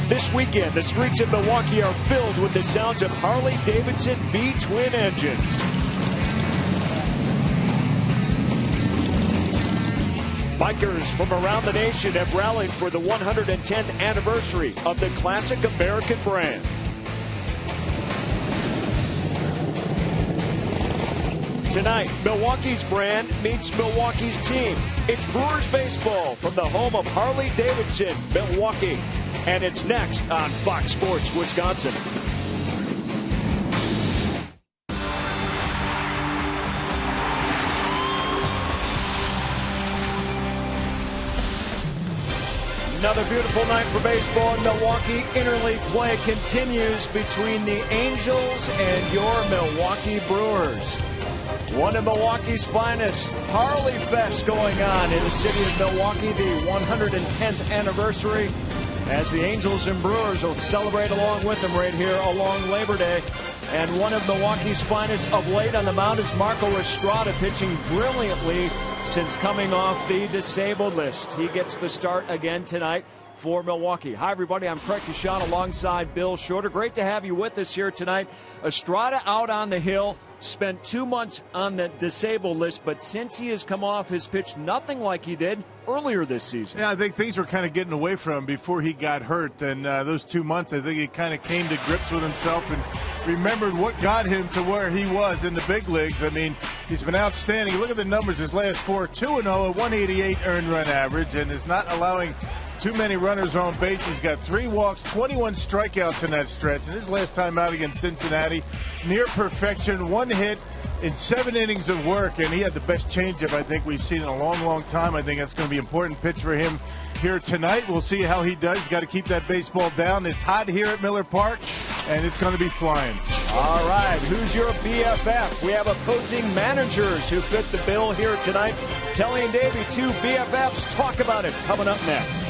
This weekend, the streets of Milwaukee are filled with the sounds of Harley-Davidson V-twin engines. Bikers from around the nation have rallied for the 110th anniversary of the classic American brand. Tonight, Milwaukee's brand meets Milwaukee's team. It's Brewers baseball from the home of Harley-Davidson, Milwaukee. And it's next on Fox Sports Wisconsin. Another beautiful night for baseball in Milwaukee. Interleague play continues between the Angels and your Milwaukee Brewers. One of Milwaukee's finest, Harley Fest, going on in the city of Milwaukee, the 110th anniversary, as the Angels and Brewers will celebrate along with them right here along Labor Day. And one of Milwaukee's finest of late on the mound is Marco Estrada, pitching brilliantly since coming off the disabled list. He gets the start again tonight for Milwaukee. Hi, everybody. I'm Craig Kashan alongside Bill Shorter. Great to have you with us here tonight. Estrada out on the hill, spent 2 months on the disabled list, but since he has come off, has pitched nothing like he did earlier this season. Yeah, I think things were kind of getting away from him before he got hurt. And those 2 months, I think he kind of came to grips with himself and remembered what got him to where he was in the big leagues. I mean, he's been outstanding. Look at the numbers. His last four, 2-0, a 188 earned run average, and is not allowing too many runners on base. He's got 3 walks, 21 strikeouts in that stretch. And his last time out against Cincinnati, near perfection, 1 hit in 7 innings of work. And he had the best changeup I think we've seen in a long, long time. I think that's going to be an important pitch for him here tonight. We'll see how he does. He's got to keep that baseball down. It's hot here at Miller Park, and it's going to be flying. All right, who's your BFF? We have opposing managers who fit the bill here tonight. Telly and Davey, 2 BFFs. Talk about it coming up next.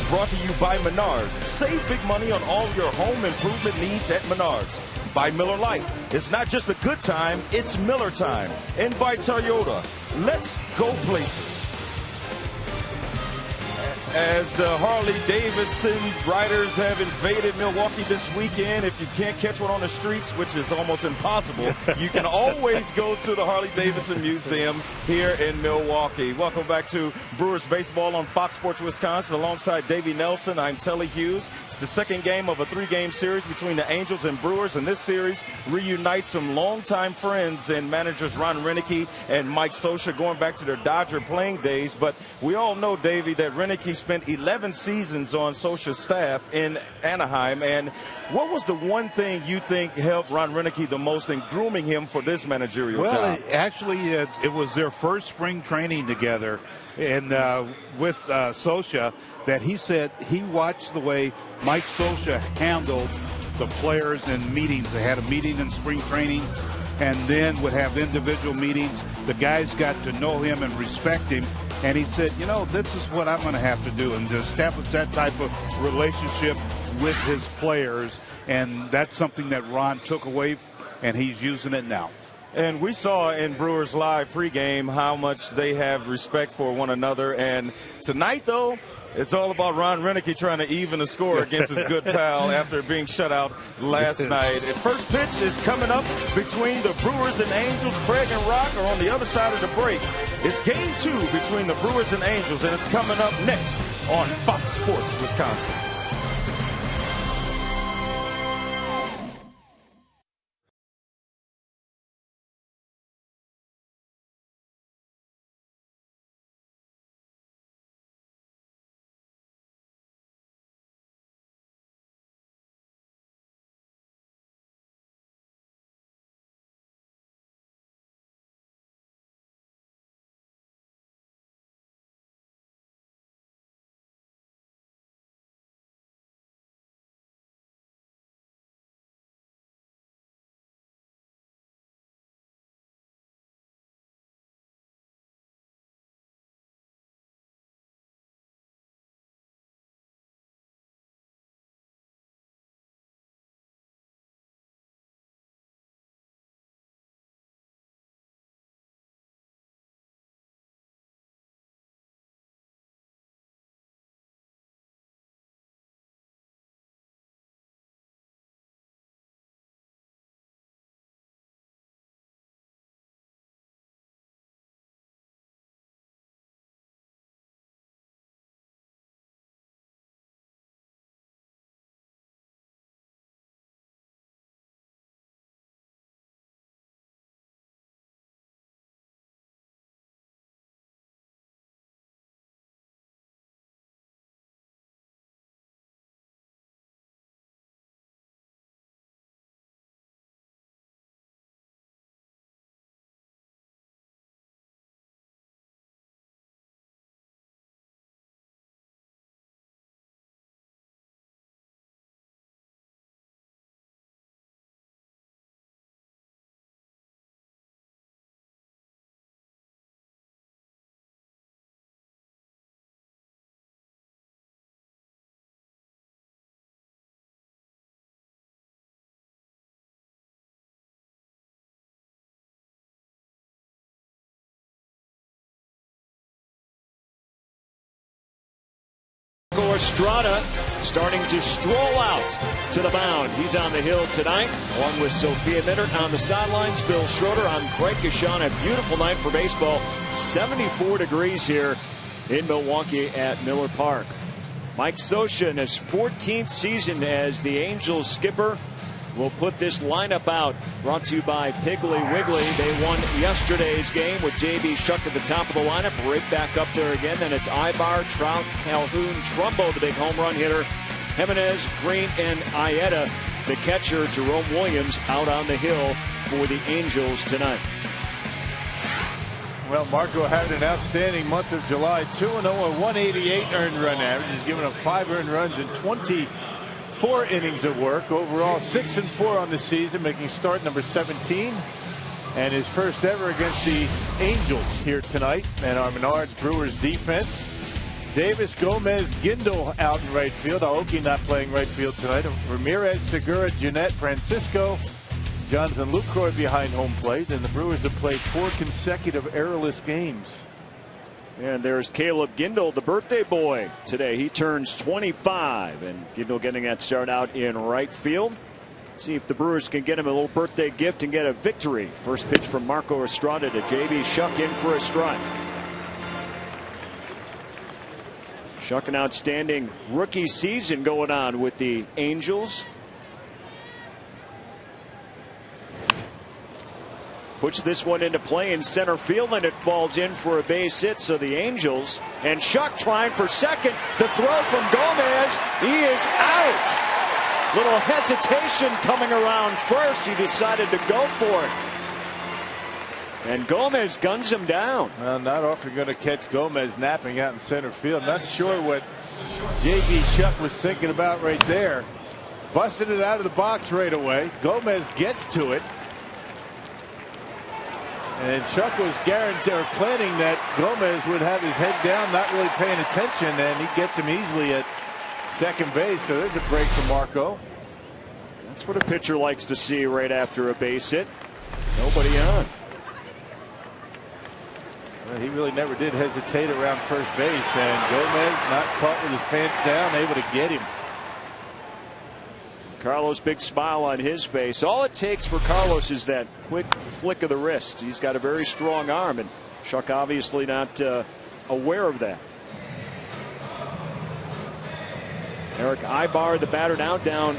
brought to you by Menards. Save big money on all your home improvement needs at Menards. By Miller Lite. It's not just a good time, it's Miller time. And by Toyota. Let's go places. As the Harley-Davidson riders have invaded Milwaukee this weekend, if you can't catch one on the streets, which is almost impossible, you can always go to the Harley-Davidson Museum here in Milwaukee. Welcome back to Brewers Baseball on Fox Sports Wisconsin. Alongside Davey Nelson, I'm Telly Hughes. It's the second game of a 3-game series between the Angels and Brewers, and this series reunites some longtime friends and managers Ron Roenicke and Mike Scioscia going back to their Dodger playing days. But we all know, Davey, that Roenicke spent 11 seasons on Scioscia's staff in Anaheim. And what was the one thing you think helped Ron Roenicke the most in grooming him for this managerial job? Well, actually, it was their first spring training together, and with Scioscia, that he said he watched the way Mike Scioscia handled the players in meetings. They had a meeting in spring training, and then would have individual meetings. The guys got to know him and respect him. And he said, you know, this is what I'm going to have to do, and to establish that type of relationship with his players. And that's something that Ron took away, and he's using it now. And we saw in Brewers Live pregame how much they have respect for one another. And tonight, though, it's all about Ron Roenicke trying to even the score against his good pal after being shut out last night. And first pitch is coming up between the Brewers and Angels. Craig and Rock are on the other side of the break. It's game 2 between the Brewers and Angels, and it's coming up next on Fox Sports Wisconsin. Estrada starting to stroll out to the mound. He's on the hill tonight, along with Sophia Minnaert on the sidelines. Bill Schroeder. I'm Craig Kashan. A beautiful night for baseball. 74 degrees here in Milwaukee at Miller Park. Mike Scioscia in his 14th season as the Angels skipper will put this lineup out. Brought to you by Piggly Wiggly. They won yesterday's game with J.B. Shuck at the top of the lineup. Right back up there again. Then it's Ibar, Trout, Calhoun, Trumbo, the big home run hitter, Jimenez, Green, and Ayeta. The catcher, Jerome Williams, out on the hill for the Angels tonight. Well, Marco had an outstanding month of July. 2-0, a 188 earned run average. He's given up 5 earned runs in 24 innings of work. Overall, 6-4 on the season, making start number 17. And his first ever against the Angels here tonight. And our Menards Brewers defense Davis, Gomez, Gindel out in right field. Aoki not playing right field tonight. Ramirez, Segura, Jeanette, Francisco, Jonathan Lucroy behind home plate. And the Brewers have played 4 consecutive errorless games. And there's Caleb Gindel, the birthday boy today. He turns 25, and Gindel getting that start out in right field. See if the Brewers can get him a little birthday gift and get a victory. First pitch from Marco Estrada to J.B. Shuck in for a strike. Shuck, an outstanding rookie season going on with the Angels. Puts this one into play in center field, and it falls in for a base hit. So the Angels and Shuck trying for second. The throw from Gomez. He is out. Little hesitation coming around first. He decided to go for it. And Gomez guns him down. Well, not often going to catch Gomez napping out in center field. Not sure what J.B. Shuck was thinking about right there. Busted it out of the box right away. Gomez gets to it. And Shuck was guaranteed or planning that Gomez would have his head down, not really paying attention, and he gets him easily at second base. So there's a break for Marco. That's what a pitcher likes to see right after a base hit. Nobody on. Well, he really never did hesitate around first base, and Gomez not caught with his pants down, able to get him. Carlos, big smile on his face. All it takes for Carlos is that quick flick of the wrist. He's got a very strong arm, and Shuck obviously not aware of that. Eric Ibar, the batter, now down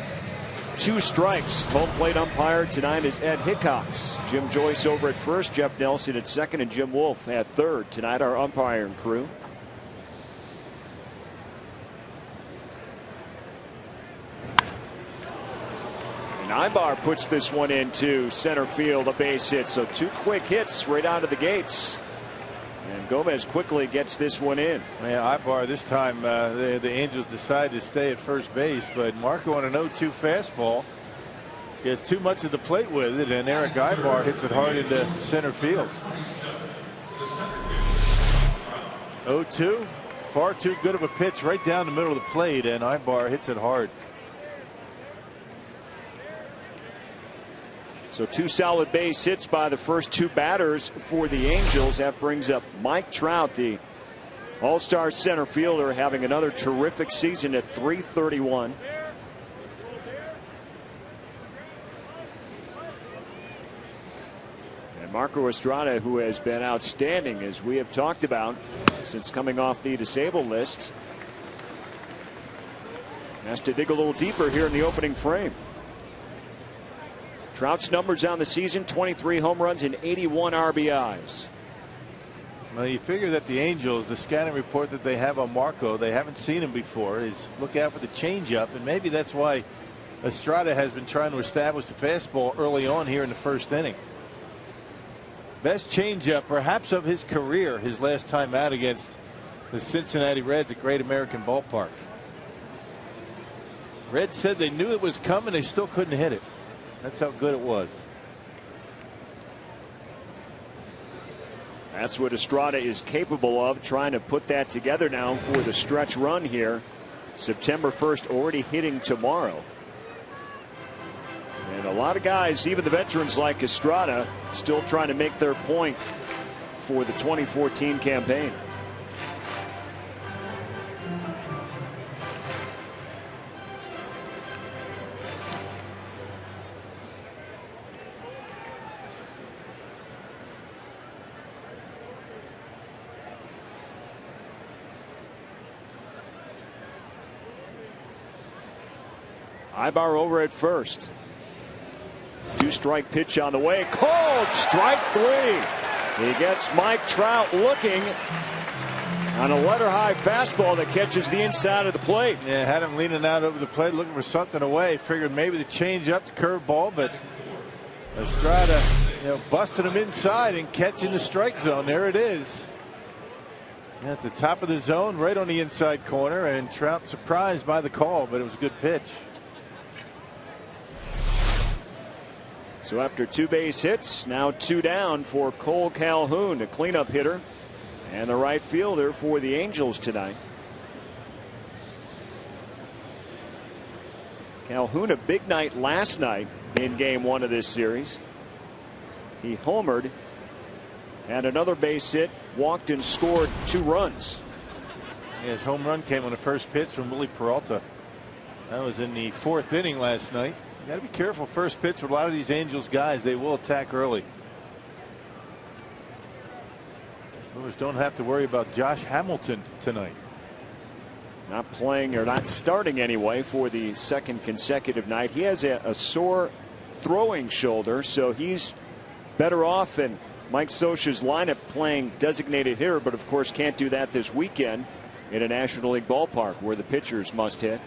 2 strikes. Home plate umpire tonight is Ed Hickox. Jim Joyce over at first, Jeff Nelson at second, and Jim Wolf at third. Tonight, our umpiring crew. And Ibar puts this one into center field, a base hit. So 2 quick hits right out of the gates. And Gomez quickly gets this one in. Yeah, Ibar this time the Angels decide to stay at first base, but Marco on an 0-2 fastball gets too much of the plate with it, and Eric Ibar hits it hard into center field. 0-2, far too good of a pitch right down the middle of the plate, and Ibar hits it hard. So 2 solid base hits by the first 2 batters for the Angels. That brings up Mike Trout, the all-star center fielder, having another terrific season at .331. And Marco Estrada, who has been outstanding, as we have talked about since coming off the disabled list, has to dig a little deeper here in the opening frame. Trout's numbers on the season: 23 home runs and 81 RBIs. Well, you figure that the Angels, the scouting report that they have on Marco, they haven't seen him before, is look out for the changeup, and maybe that's why Estrada has been trying to establish the fastball early on here in the first inning. Best changeup perhaps of his career, his last time out against the Cincinnati Reds at Great American Ballpark. Reds said they knew it was coming, they still couldn't hit it. That's how good it was. That's what Estrada is capable of, trying to put that together now for the stretch run here. September 1st, already hitting tomorrow. And a lot of guys, even the veterans like Estrada, still trying to make their point for the 2014 campaign. Ibar over at first. 2-strike pitch on the way. Called strike 3. He gets Mike Trout looking on a letter-high fastball that catches the inside of the plate. Yeah, had him leaning out over the plate looking for something away. Figured maybe the change up, the curveball, but Estrada, busting him inside and catching the strike zone. There it is. At the top of the zone, right on the inside corner, and Trout surprised by the call, but it was a good pitch. So after 2 base hits, now 2 down for Cole Calhoun, the cleanup hitter and the right fielder for the Angels tonight. Calhoun, a big night last night in game 1 of this series. He homered, had another base hit, walked and scored 2 runs. Yeah, his home run came on the first pitch from Willie Peralta. That was in the 4th inning last night. You got to be careful first pitch with a lot of these Angels guys. They will attack early. Brewers don't have to worry about Josh Hamilton tonight. Not playing, or not starting anyway, for the 2nd consecutive night. He has a sore throwing shoulder, so he's better off in Mike Scioscia's lineup playing designated hitter, but of course can't do that this weekend in a National League ballpark where the pitchers must hit.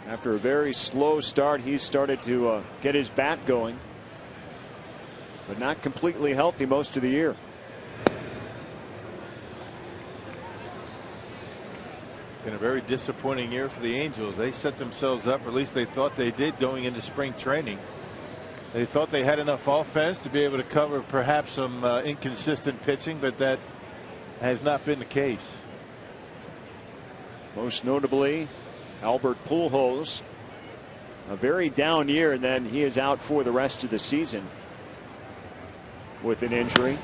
After a very slow start, he's started to get his bat going, but not completely healthy most of the year. Been a very disappointing year for the Angels. They set themselves up, or at least they thought they did, going into spring training. They thought they had enough offense to be able to cover perhaps some inconsistent pitching, but that has not been the case. Most notably, Albert Pujols, a very down year, and then he is out for the rest of the season with an injury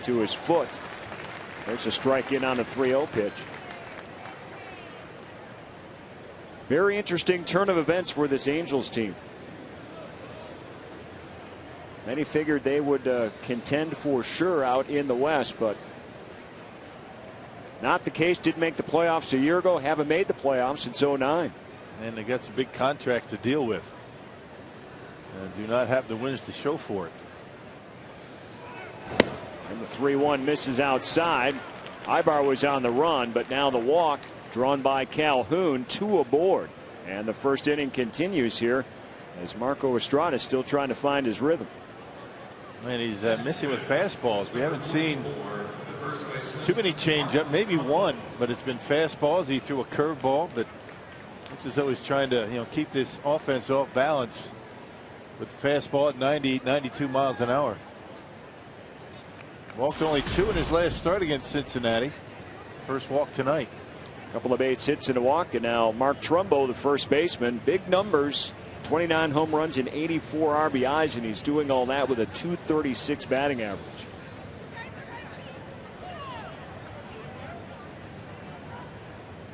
to his foot. There's a strike in on a 3-0 pitch. Very interesting turn of events for this Angels team. Many figured they would contend for sure out in the West, but not the case. Did make the playoffs a year ago, haven't made the playoffs since '09. And they got some big contracts to deal with and do not have the wins to show for it. And the 3-1 misses outside. Ibar was on the run, but now the walk drawn by Calhoun, 2 aboard. And the first inning continues here as Marco Estrada is still trying to find his rhythm. And he's missing with fastballs. We haven't seen too many changeup, maybe one, but it's been fastballs. He threw a curveball, but looks as though he's trying to keep this offense off balance with the fastball at 90, 92 miles an hour. Walked only 2 in his last start against Cincinnati. First walk tonight. Couple of base hits and a walk, and now Mark Trumbo, the first baseman. Big numbers, 29 home runs and 84 RBIs, and he's doing all that with a .236 batting average.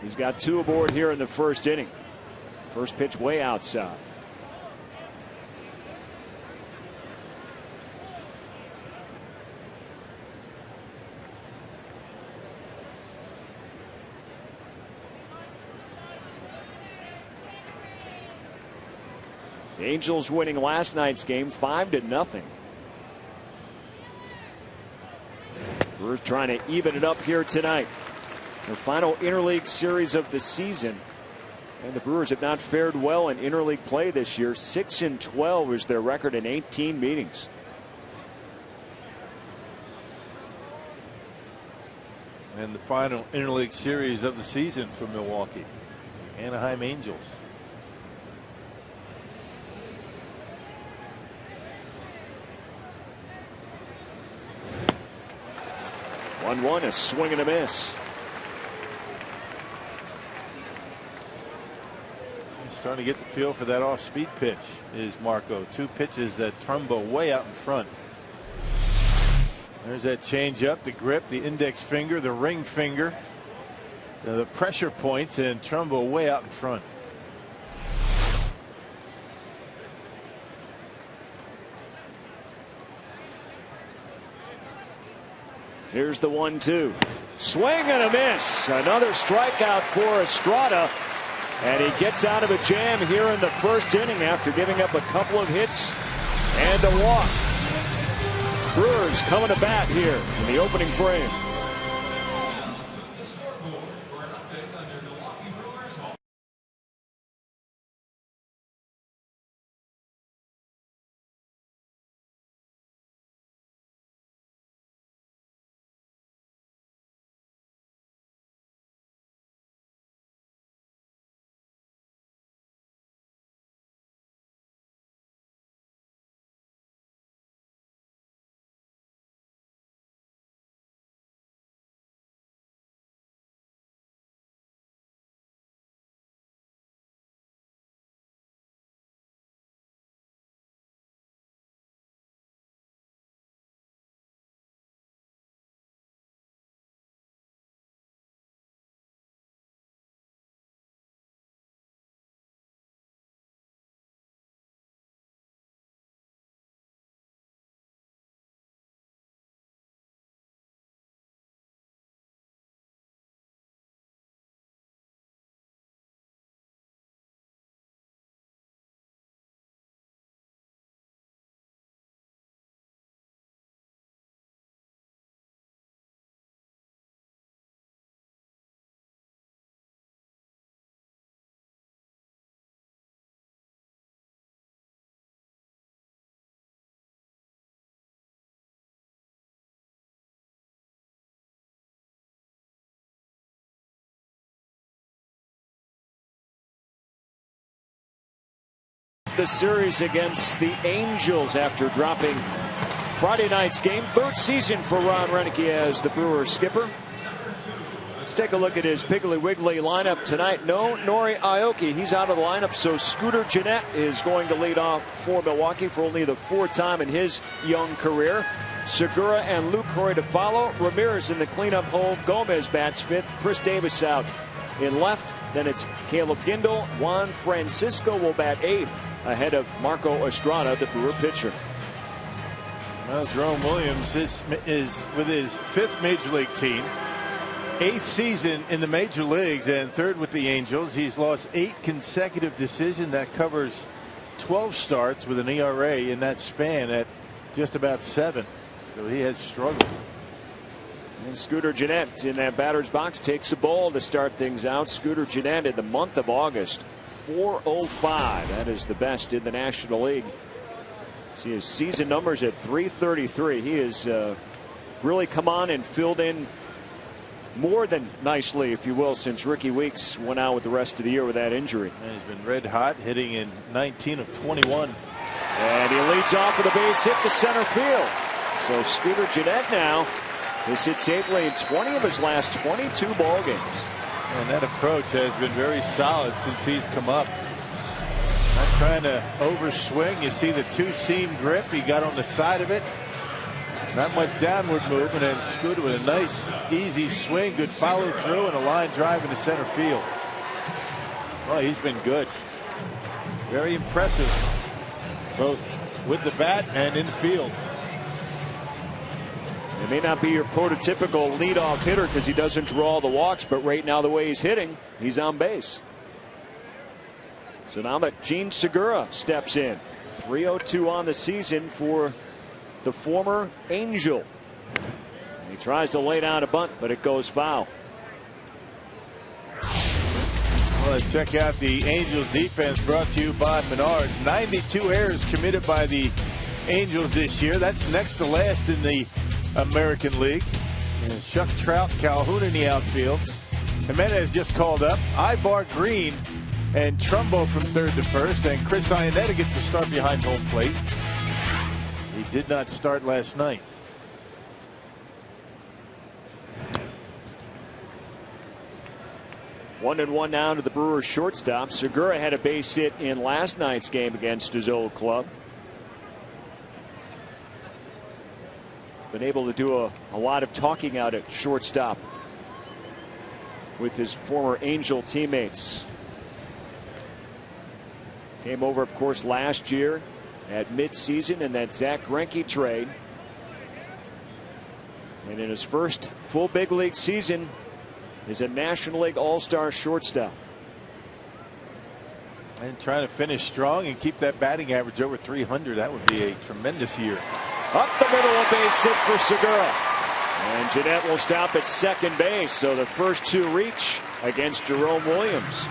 He's got 2 aboard here in the first inning. First pitch way outside. The Angels winning last night's game 5-0. Brewers trying to even it up here tonight. Their final interleague series of the season. And the Brewers have not fared well in interleague play this year. 6-12 is their record in 18 meetings. And the final interleague series of the season for Milwaukee. Anaheim Angels. 1-1, a swing and a miss. Starting to get the feel for that off-speed pitch is Marco. 2 pitches that Trumbo way out in front. There's that change-up, the grip, the index finger, the ring finger, the pressure points, and Trumbo way out in front. Here's the 1-2. Swing and a miss. Another strikeout for Estrada. And he gets out of a jam here in the first inning after giving up a couple of hits and a walk. Brewers coming to bat here in the opening frame. the series against the Angels after dropping Friday night's game. Third season for Ron Roenicke as the Brewers skipper. Let's take a look at his Piggly Wiggly lineup tonight. No Nori Aoki. He's out of the lineup, so Scooter Gennett is going to lead off for Milwaukee for only the fourth time in his young career. Segura and Lucroy to follow. Ramirez in the cleanup hole. Gomez bats fifth. Chris Davis out in left. Then it's Caleb Gindel. Juan Francisco will bat eighth ahead of Marco Estrada, the Brewer pitcher. Well, Jerome Williams is with his fifth major league team. 8th season in the major leagues and third with the Angels. He's lost 8 consecutive decisions. That covers 12 starts with an ERA in that span at just about 7. So he has struggled. And Scooter Gennett in that batter's box takes a ball to start things out. Scooter Gennett in the month of August, 405. That is the best in the National League. See his season numbers at 333. He has really come on and filled in more than nicely, if you will, since Ricky Weeks went out with the rest of the year with that injury. And he's been red hot, hitting in 19 of 21. And he leads off with a base hit to center field. So Scooter Gennett now has hit safely in 20 of his last 22 ball games. And that approach has been very solid since he's come up. Not trying to overswing. You see the two-seam grip. He got on the side of it. Not much downward movement, and Scooter with a nice, easy swing. Good follow through and a line drive into center field. Well, he's been good. Very impressive, both with the bat and in the field. It may not be your prototypical leadoff hitter because he doesn't draw the walks, but right now the way he's hitting, he's on base. So now that Gene Segura steps in, 302 on the season for the former Angel. He tries to lay down a bunt, but it goes foul. Well, let's check out the Angels defense brought to you by Menards. 92 errors committed by the Angels this year. That's next to last in the American League. And Chuck Trout, Calhoun in the outfield. Jimenez just called up. Ibar Green and Trumbo from third to first. And Chris Iannetta gets a start behind home plate. He did not start last night. One and one now to the Brewers shortstop. Segura had a base hit in last night's game against his old club. Been able to do a lot of talking out at shortstop with his former Angel teammates. Came over, of course, last year at midseason in that Zach Greinke trade. And in his first full big league season is a National League All-Star shortstop. And trying to finish strong and keep that batting average over 300. That would be a tremendous year. Up the middle, a base hit for Segura. And Gennett will stop at second base. So the first two reach against Jerome Williams.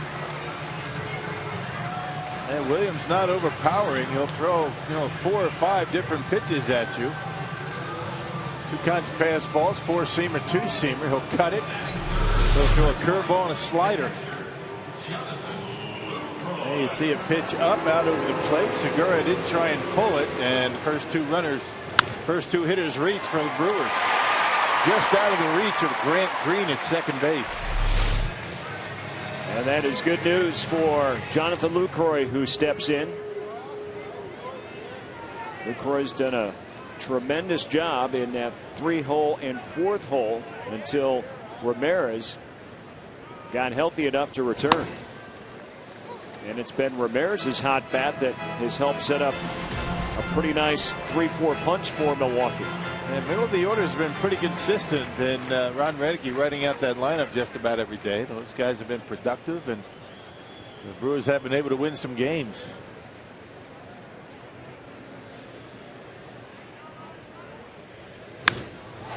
And Williams not overpowering. He'll throw 4 or 5 different pitches at you. 2 kinds of fastballs, 4-seamer, 2-seamer. He'll cut it. He'll throw a curveball and a slider. And you see a pitch up out over the plate. Segura didn't try and pull it, and the first two hitters reach for the Brewers. Just out of the reach of Grant Green at second base. And that is good news for Jonathan Lucroy, who steps in. Lucroy's done a tremendous job in that 3-hole and 4th hole until Ramirez got healthy enough to return. And it's been Ramirez's hot bat that has helped set up a pretty nice 3-4 punch for Milwaukee. And middle of the order has been pretty consistent, and Ron Roenicke writing out that lineup just about every day. Those guys have been productive, and the Brewers have been able to win some games.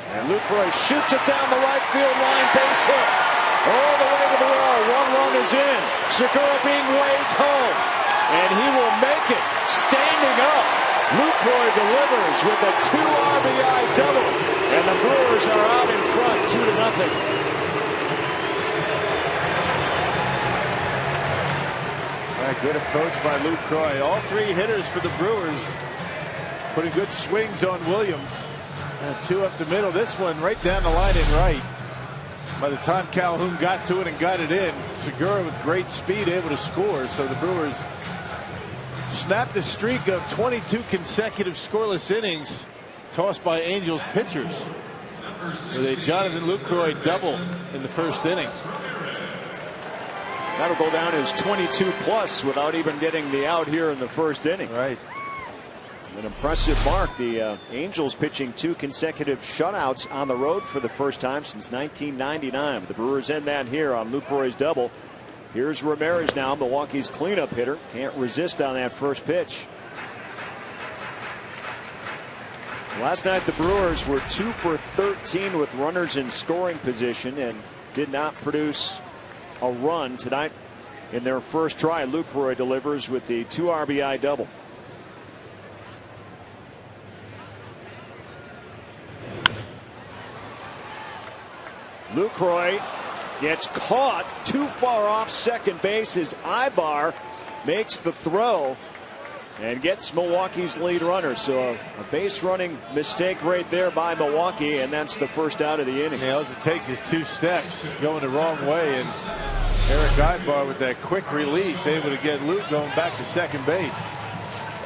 And Lucroy shoots it down the right field line, base hit. All the way to the wall. 1 run is in. Segura being waved home. And he will make it standing up. Lucroy delivers with a 2 RBI double. And the Brewers are out in front 2-0. Good approach by Lucroy. All three hitters for the Brewers putting good swings on Williams. And two up the middle. This one right down the line in right. By the time Calhoun got to it and got it in, Segura with great speed able to score. So the Brewers snapped the streak of 22 consecutive scoreless innings tossed by Angels pitchers with a Jonathan Lucroy double in the first inning. That'll go down as 22 plus without even getting the out here in the first inning. Right. An impressive mark. The Angels pitching 2 consecutive shutouts on the road for the first time since 1999. The Brewers end that here on Lucroy's double. Here's Ramirez now, Milwaukee's cleanup hitter. Can't resist on that first pitch. Last night the Brewers were 2 for 13 with runners in scoring position and did not produce a run. Tonight in their first try, Lucroy delivers with the 2 RBI double. Lucroy gets caught too far off second base as Ibar makes the throw and gets Milwaukee's lead runner. So a base running mistake right there by Milwaukee, and that's the first out of the inning. All it takes is 2 steps going the wrong way, and Eric Ibar with that quick release able to get Luke going back to second base.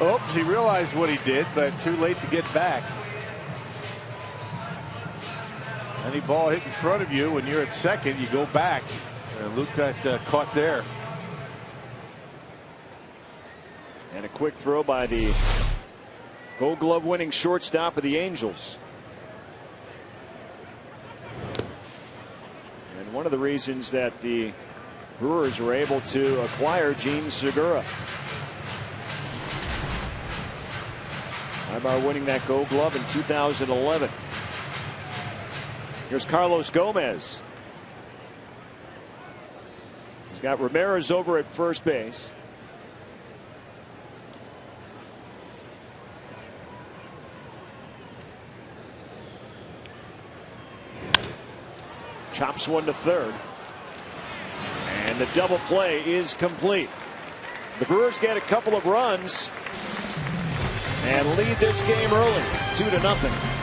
Oops, he realized what he did, but too late to get back. Any ball hit in front of you when you're at second, you go back. And Luke got caught there. And a quick throw by the Gold Glove winning shortstop of the Angels. And one of the reasons that the Brewers were able to acquire Gene Segura. Ibar winning that Gold Glove in 2011. Here's Carlos Gomez. He's got Ramirez over at first base. Chops one to third. And the double play is complete. The Brewers get a couple of runs and lead this game early, 2-0.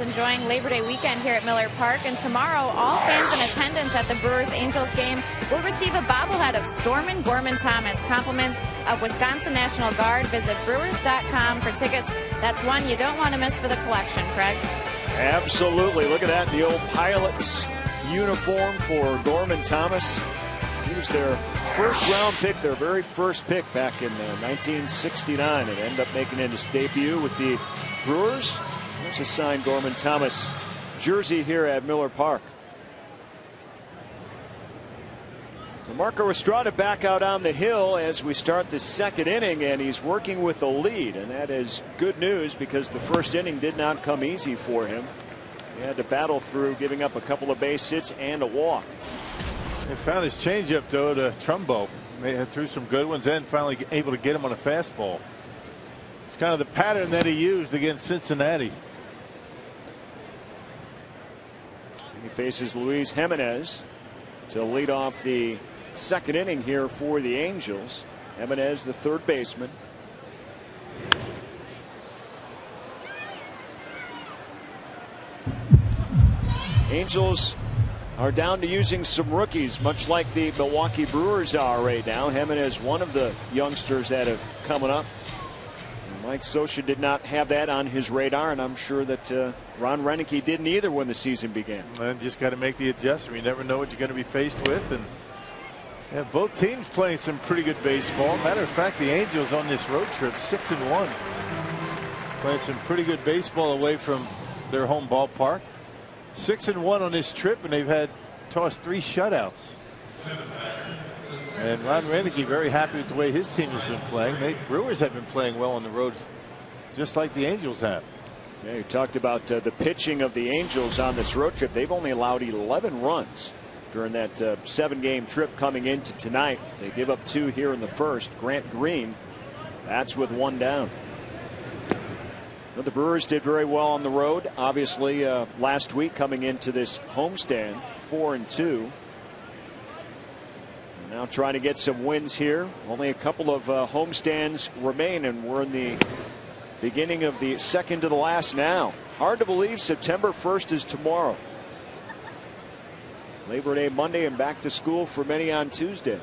Enjoying Labor Day weekend here at Miller Park, and tomorrow all fans in attendance at the Brewers-Angels game will receive a bobblehead of Stormin Gorman Thomas. Compliments of Wisconsin National Guard. Visit Brewers.com for tickets. That's one you don't want to miss for the collection, Craig. Absolutely. Look at that, the old Pilot's uniform for Gorman Thomas. He was their first-round pick, their very first pick back in 1969, and ended up making his debut with the Brewers. There's a signed Gorman Thomas jersey here at Miller Park. So Marco Estrada back out on the hill as we start the second inning, and he's working with the lead, and that is good news because the first inning did not come easy for him. He had to battle through giving up a couple of base hits and a walk. He found his changeup though to Trumbo. They threw some good ones and finally able to get him on a fastball. It's kind of the pattern that he used against Cincinnati. He faces Luis Jimenez to lead off the second inning here for the Angels. Jimenez, the third baseman. Angels are down to using some rookies, much like the Milwaukee Brewers are right now. Jimenez, one of the youngsters that have coming up. Mike Scioscia did not have that on his radar, and I'm sure that Ron Roenicke didn't either when the season began. And just got to make the adjustment. You never know what you're going to be faced with. And yeah, both teams playing some pretty good baseball. Matter of fact, the Angels on this road trip 6-1, playing some pretty good baseball away from their home ballpark. 6-1 on this trip, and they've had tossed 3 shutouts. And Ron Roenicke very happy with the way his team has been playing. The Brewers have been playing well on the road, just like the Angels have. Yeah, you talked about the pitching of the Angels on this road trip. They've only allowed 11 runs during that 7-game trip coming into tonight. They give up 2 here in the first. Grant Green, that's with 1 down. Well, the Brewers did very well on the road. Obviously, last week coming into this homestand, 4-2. Now trying to get some wins here. Only a couple of homestands remain, and we're in the beginning of the second to the last now. Hard to believe September 1st is tomorrow. Labor Day Monday and back to school for many on Tuesday.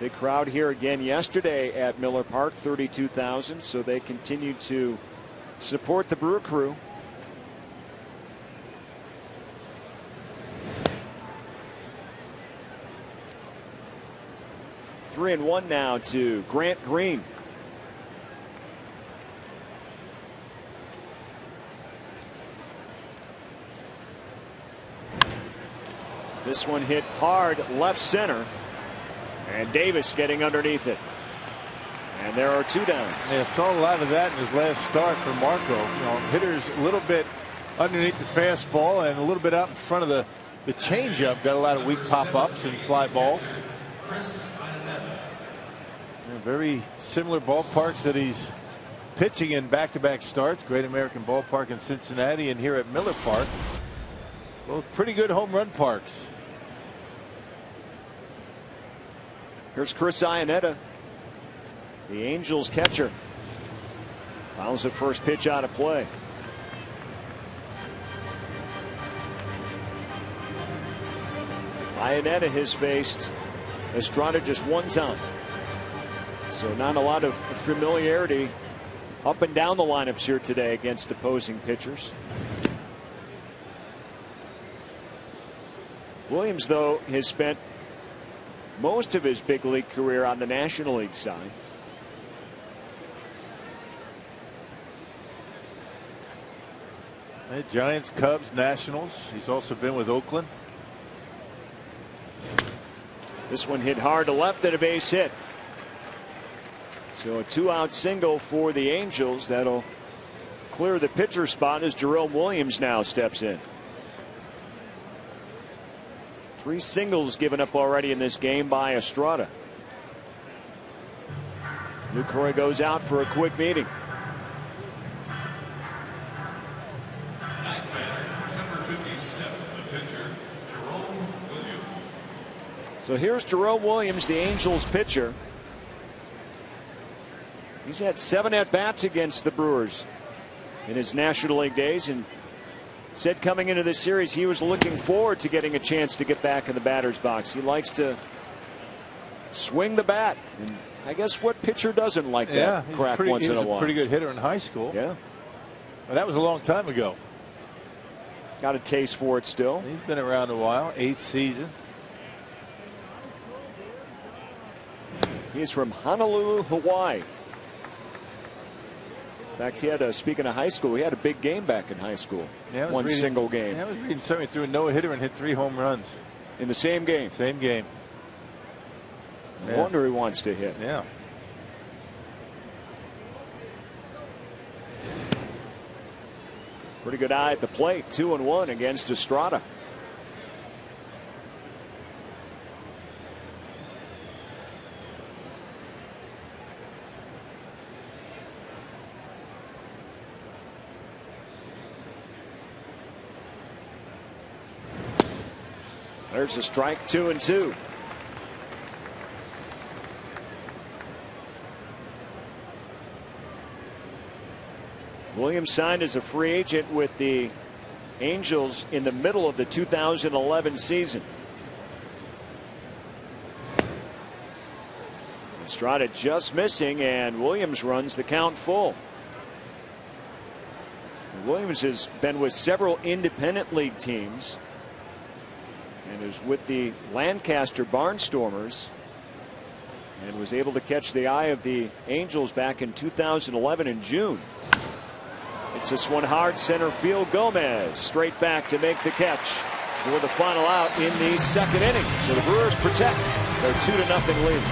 Big crowd here again yesterday at Miller Park, 32,000. So they continue to support the Brewer Crew. Three and 1 now to Grant Green. This one hit hard left center, and Davis getting underneath it. And there are 2 down. Yeah, saw a lot of that in his last start for Marco. You know, hitters a little bit underneath the fastball and a little bit out in front of the changeup. Got a lot of weak pop-ups and fly balls. Very similar ballparks that he's pitching in back-to-back starts. Great American Ballpark in Cincinnati and here at Miller Park. Both pretty good home run parks. Here's Chris Iannetta, the Angels catcher. Fouls the first pitch out of play. Iannetta has faced Estrada just 1 time. So not a lot of familiarity up and down the lineups here today against opposing pitchers. Williams, though, has spent most of his big league career on the National League side. Giants, Cubs, Nationals. He's also been with Oakland. This one hit hard to left at a base hit. So a 2-out single for the Angels. That'll clear the pitcher spot as Jerome Williams now steps in. 3 singles given up already in this game by Estrada. Lucroy goes out for a quick meeting. So here's Jerome Williams, the Angels pitcher. He's had 7 at-bats against the Brewers in his National League days, and said coming into this series he was looking forward to getting a chance to get back in the batter's box. He likes to swing the bat, and I guess what pitcher doesn't like that crack once in a while? He was a pretty good hitter in high school. Yeah. But that was a long time ago. got a taste for it still. He's been around a while, 8th season. He's from Honolulu, Hawaii. In fact, he had speaking of high school, he had a big game back in high school. Yeah, one single game. Yeah, I was reading something, threw a no-hitter and hit 3 home runs. In the same game? Same game. No wonder he wants to hit. Yeah. Pretty good eye at the plate. 2-1 against Estrada. There's a strike, 2-2. Williams signed as a free agent with the Angels in the middle of the 2011 season. Estrada just missing, and Williams runs the count full. Williams has been with several independent league teams and is with the Lancaster Barnstormers and was able to catch the eye of the Angels back in 2011 in June. It's this one hard center field. Gomez straight back to make the catch for the final out in the 2nd inning. So the Brewers protect their 2-0 lead.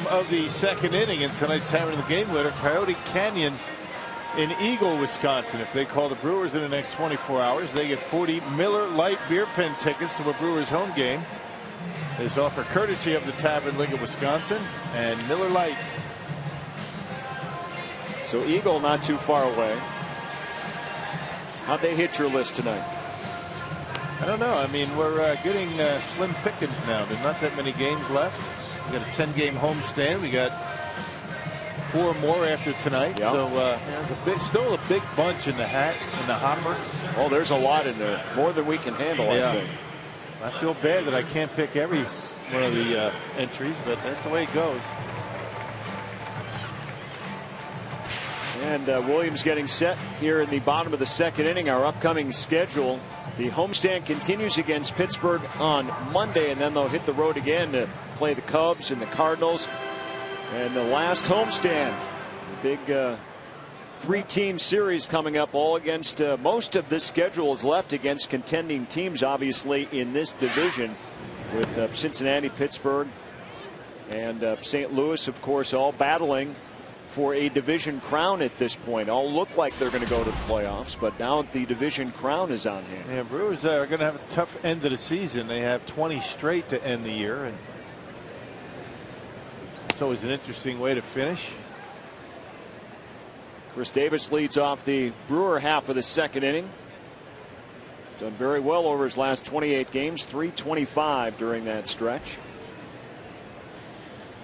Of the 2nd inning in tonight's Hammer of the Game winner, Coyote Canyon in Eagle, Wisconsin. If they call the Brewers in the next 24 hours, they get 40 Miller Lite beer pen tickets to a Brewers home game. This offer courtesy of the Tavern League of Wisconsin and Miller Lite. So Eagle not too far away. How'd they hit your list tonight? I don't know. I mean, we're getting slim pickings now. There's not that many games left. We got a 10-game homestand. We got 4 more after tonight. Yep. So there's still a big bunch in the hat, in the hopper. Oh, there's a lot in there. More than we can handle, Yeah. I think. I feel bad that I can't pick every one of the entries, but that's the way it goes. And Williams getting set here in the bottom of the 2nd inning. Our upcoming schedule. The homestand continues against Pittsburgh on Monday, and then they'll hit the road again to play the Cubs and the Cardinals. And the last homestand, the big 3-team series coming up, all against most of this schedule is left against contending teams, obviously, in this division with Cincinnati, Pittsburgh, and St. Louis, of course, all battling for a division crown at this point. All look like they're going to go to the playoffs, but now the division crown is on hand. Yeah, Brewers are going to have a tough end of the season. They have 20 straight to end the year, and it's always an interesting way to finish. Chris Davis leads off the Brewer half of the second inning. He's done very well over his last 28 games, 325 during that stretch.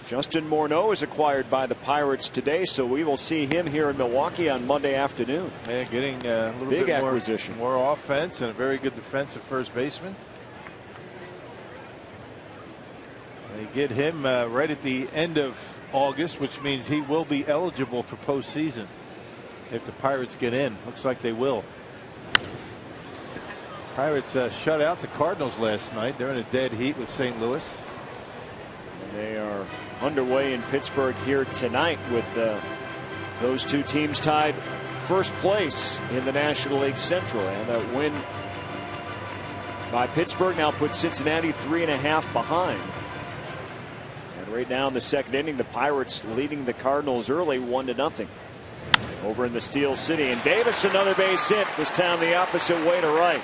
Justin Morneau is acquired by the Pirates today, so we will see him here in Milwaukee on Monday afternoon. Yeah, getting a little big bit acquisition. More offense and a very good defensive first baseman. They get him right at the end of August, which means he will be eligible for postseason if the Pirates get in. Looks like they will. Pirates shut out the Cardinals last night. They're in a dead heat with St. Louis. And they are underway in Pittsburgh here tonight with those two teams tied first place in the National League Central. And that win by Pittsburgh now puts Cincinnati 3.5 behind. And right now in the second inning, the Pirates leading the Cardinals early 1-0. Over in the Steel City, and Davis another base hit, this time the opposite way to right.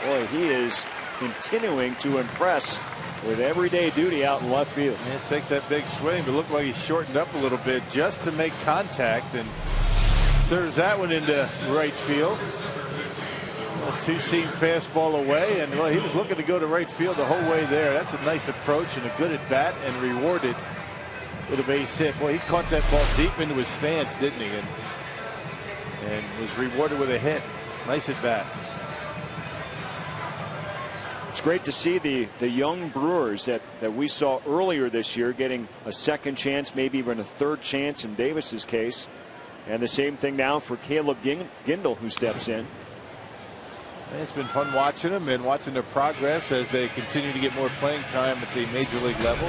Boy, he is continuing to impress with everyday duty out in left field. And it takes that big swing, but looked like he shortened up a little bit just to make contact, and serves that one into right field. A two-seam fastball away, and well, he was looking to go to right field the whole way there. That's a nice approach and a good at bat, and rewarded with a base hit. Boy, he caught that ball deep into his stance, didn't he? And was rewarded with a hit. Nice at bat. It's great to see the young Brewers that we saw earlier this year getting a second chance, maybe even a third chance in Davis's case. And the same thing now for Caleb Gindel, who steps in. It's been fun watching them and watching their progress as they continue to get more playing time at the major league level.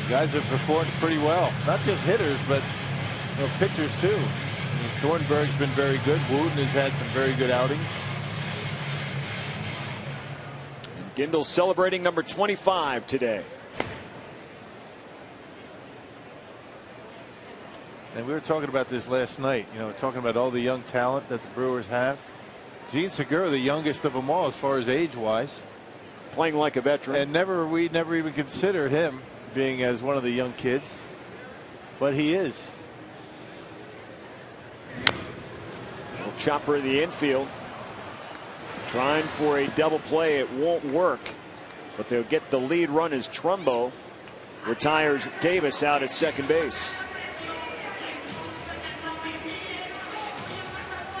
Guys have performed pretty well. Not just hitters, but pitchers too. Thornburg's been very good. Wooten has had some very good outings. And Gindel celebrating number 25 today. And we were talking about this last night. Talking about all the young talent that the Brewers have. Gene Segura, the youngest of them all as far as age-wise. Playing like a veteran. And we never even considered him being as one of the young kids. But he is. Chopper in the infield, trying for a double play. It won't work, but they'll get the lead run as Trumbo retires Davis out at second base.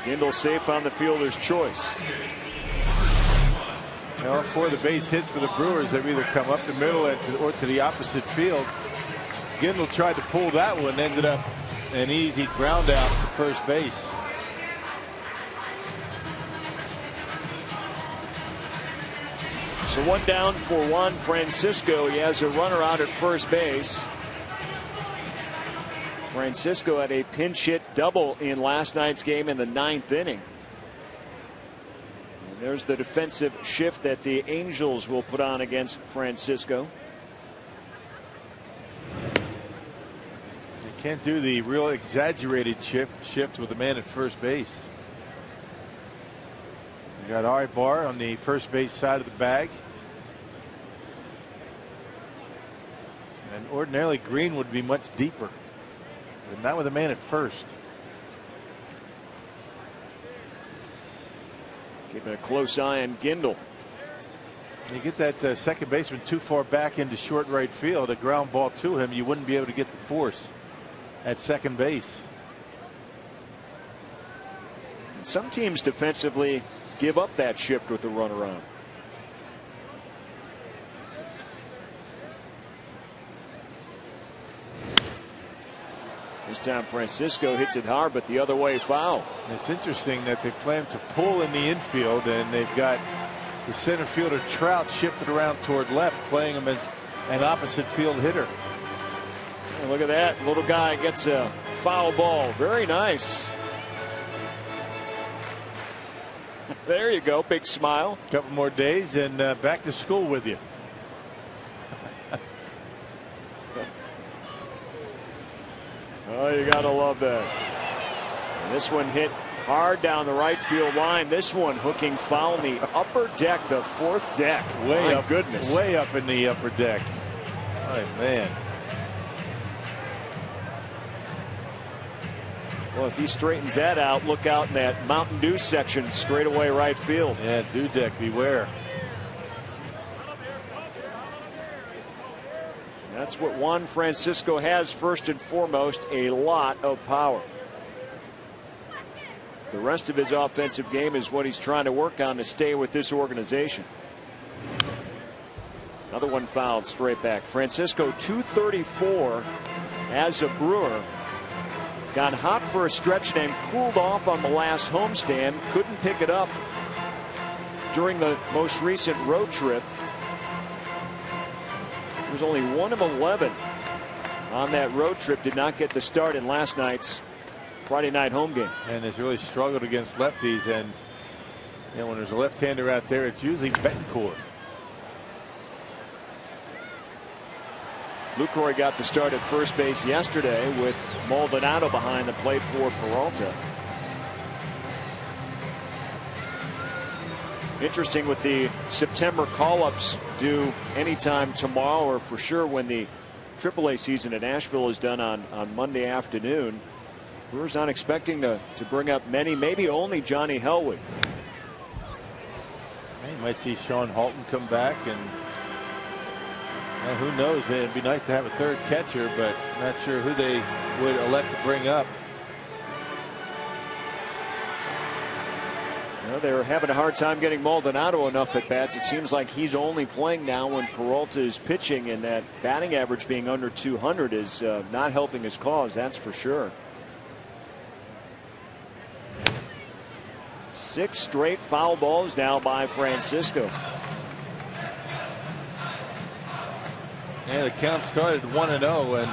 Gindel safe on the fielder's choice. All four of the base hits for the Brewers have either come up the middle or to the opposite field. Gindel tried to pull that one, ended up an easy ground out to first base. So one down for Juan Francisco. He has a runner out at first base. Francisco had a pinch hit double in last night's game in the 9th inning. And there's the defensive shift that the Angels will put on against Francisco. They can't do the real exaggerated shift with a man at first base. You got Ibar on the first base side of the bag. And ordinarily Green would be much deeper, but not with a man at first. Keeping a close eye on Gindel. You get that second baseman too far back into short right field, a ground ball to him, you wouldn't be able to get the force at second base. Some teams defensively give up that shift with the runner on. This time Francisco hits it hard, but the other way foul. It's interesting that they plan to pull in the infield, and they've got the center fielder Trout shifted around toward left, playing him as an opposite field hitter. And look at that. Little guy gets a foul ball. Very nice. There you go. Big smile. Couple more days and back to school with you. Oh, you gotta love that. And this one hit hard down the right field line. This one hooking foul in the upper deck, the fourth deck. Way up, goodness. Way up in the upper deck. Oh man. Well, if he straightens that out, look out in that Mountain Dew section straight away right field. Yeah, Dudek, beware. That's what Juan Francisco has first and foremost, a lot of power. The rest of his offensive game is what he's trying to work on to stay with this organization. Another one fouled straight back. Francisco 234 as a Brewer. Got hot for a stretch, then cooled off on the last homestand. Couldn't pick it up during the most recent road trip. He was only 1 of 11 on that road trip. Did not get the start in last night's Friday night home game. And has really struggled against lefties. And you know, when there's a left-hander out there, it's usually Betancourt. Lucroy got the start at first base yesterday with Maldonado behind the plate for Peralta. Interesting with the September call-ups due anytime tomorrow, or for sure when the AAA season at Nashville is done on Monday afternoon. Brewers not expecting to bring up many, maybe only Johnny Hellwig. You might see Sean Halton come back, and who knows? It'd be nice to have a third catcher, but not sure who they would elect to bring up. Well, they're having a hard time getting Maldonado enough at bats. It seems like he's only playing now when Peralta is pitching, and that batting average being under 200 is not helping his cause, that's for sure. 6 straight foul balls now by Francisco. Yeah, the count started 1-0, and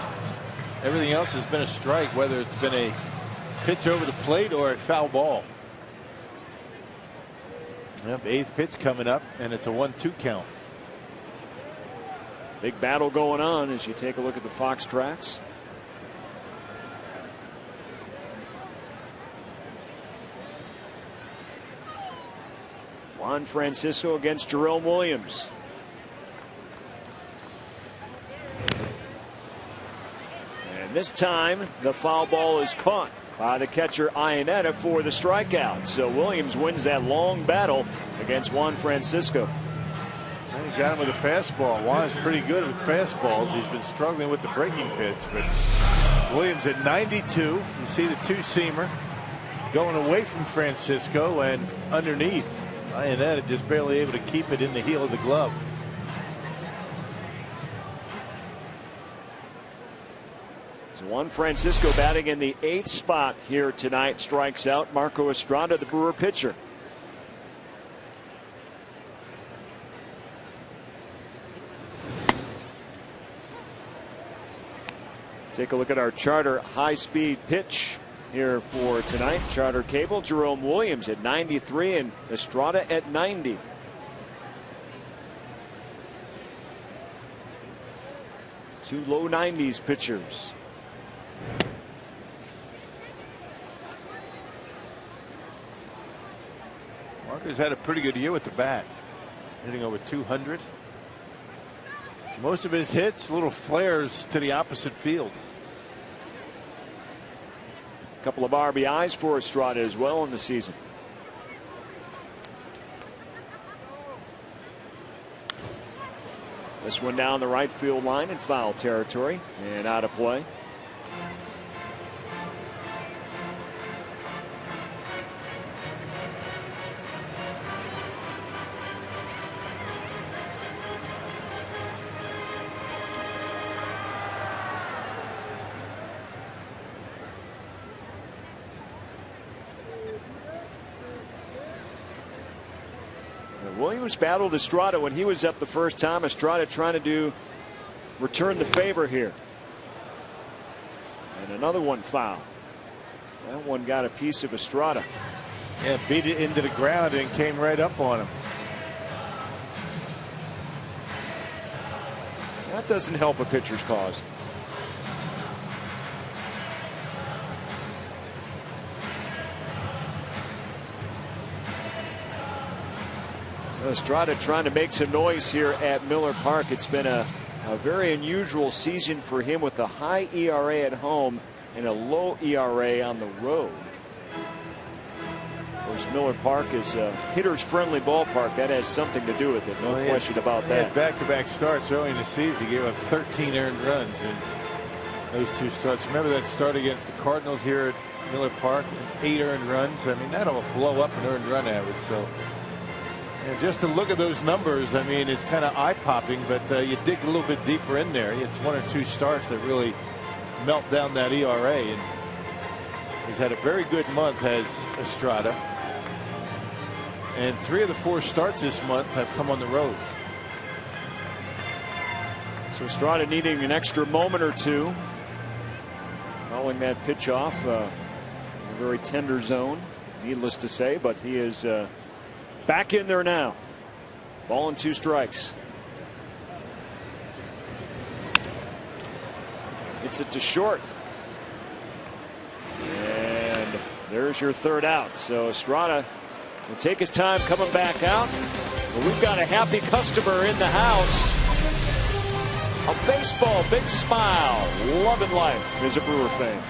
everything else has been a strike, whether it's been a pitch over the plate or a foul ball. Yep, 8th pitch coming up, and it's a 1-2 count. Big battle going on as you take a look at the Fox tracks. Juan Francisco against Jerome Williams. And this time the foul ball is caught by the catcher Iannetta for the strikeout. So Williams wins that long battle against Juan Francisco. And he got him with a fastball. Juan's pretty good with fastballs. He's been struggling with the breaking pitch, but Williams at 92. You see the two-seamer going away from Francisco, and underneath Iannetta just barely able to keep it in the heel of the glove. So Juan Francisco batting in the 8th spot here tonight, strikes out. Marco Estrada, the Brewer pitcher. Take a look at our Charter high-speed pitch here for tonight. Charter cable, Jerome Williams at 93 and Estrada at 90. Two low 90s pitchers. Marco's had a pretty good year with the bat, hitting over 200. Most of his hits, little flares to the opposite field. A couple of RBIs for Estrada as well in the season. This one down the right field line in foul territory and out of play. Williams battled Estrada when he was up the first time. Estrada trying to return the favor here. And another one foul. That one got a piece of Estrada. Yeah, beat it into the ground and came right up on him. That doesn't help a pitcher's cause. Estrada trying to make some noise here at Miller Park. It's been a very unusual season for him with a high ERA at home and a low ERA on the road. Of course, Miller Park is a hitters-friendly ballpark. That has something to do with it. No question about that. Back-to-back starts early in the season. He gave up 13 earned runs in those 2 starts. Remember that start against the Cardinals here at Miller Park, 8 earned runs. I mean, that'll blow up an earned run average. So, just to look at those numbers, I mean, it's kind of eye-popping. But you dig a little bit deeper in there. It's 1 or 2 starts that really melt down that ERA, and he's had a very good month, has Estrada. And 3 of the 4 starts this month have come on the road. So Estrada needing an extra moment or 2. Calling that pitch off in a very tender zone, needless to say, but he is back in there now. Ball and 2 strikes. Hits it to short. And there's your 3rd out. So Estrada will take his time coming back out. But we've got a happy customer in the house. A baseball, big smile, loving life is a Brewer fan.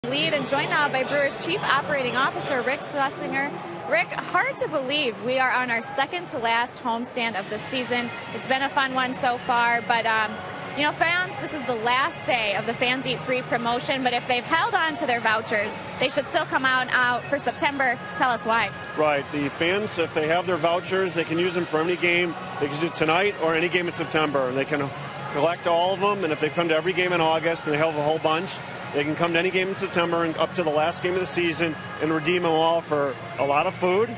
Lead and joined now by Brewers Chief Operating Officer Rick Schlesinger. Rick, hard to believe we are on our 2nd to last homestand of the season. It's been a fun one so far, but fans, this is the last day of the Fans Eat Free promotion, but if they've held on to their vouchers, they should still come out for September. Tell us why. Right. The fans, if they have their vouchers, they can use them for any game. They can do it tonight or any game in September. They can collect all of them, and if they come to every game in August and they have a whole bunch, they can come to any game in September and up to the last game of the season and redeem them all for a lot of food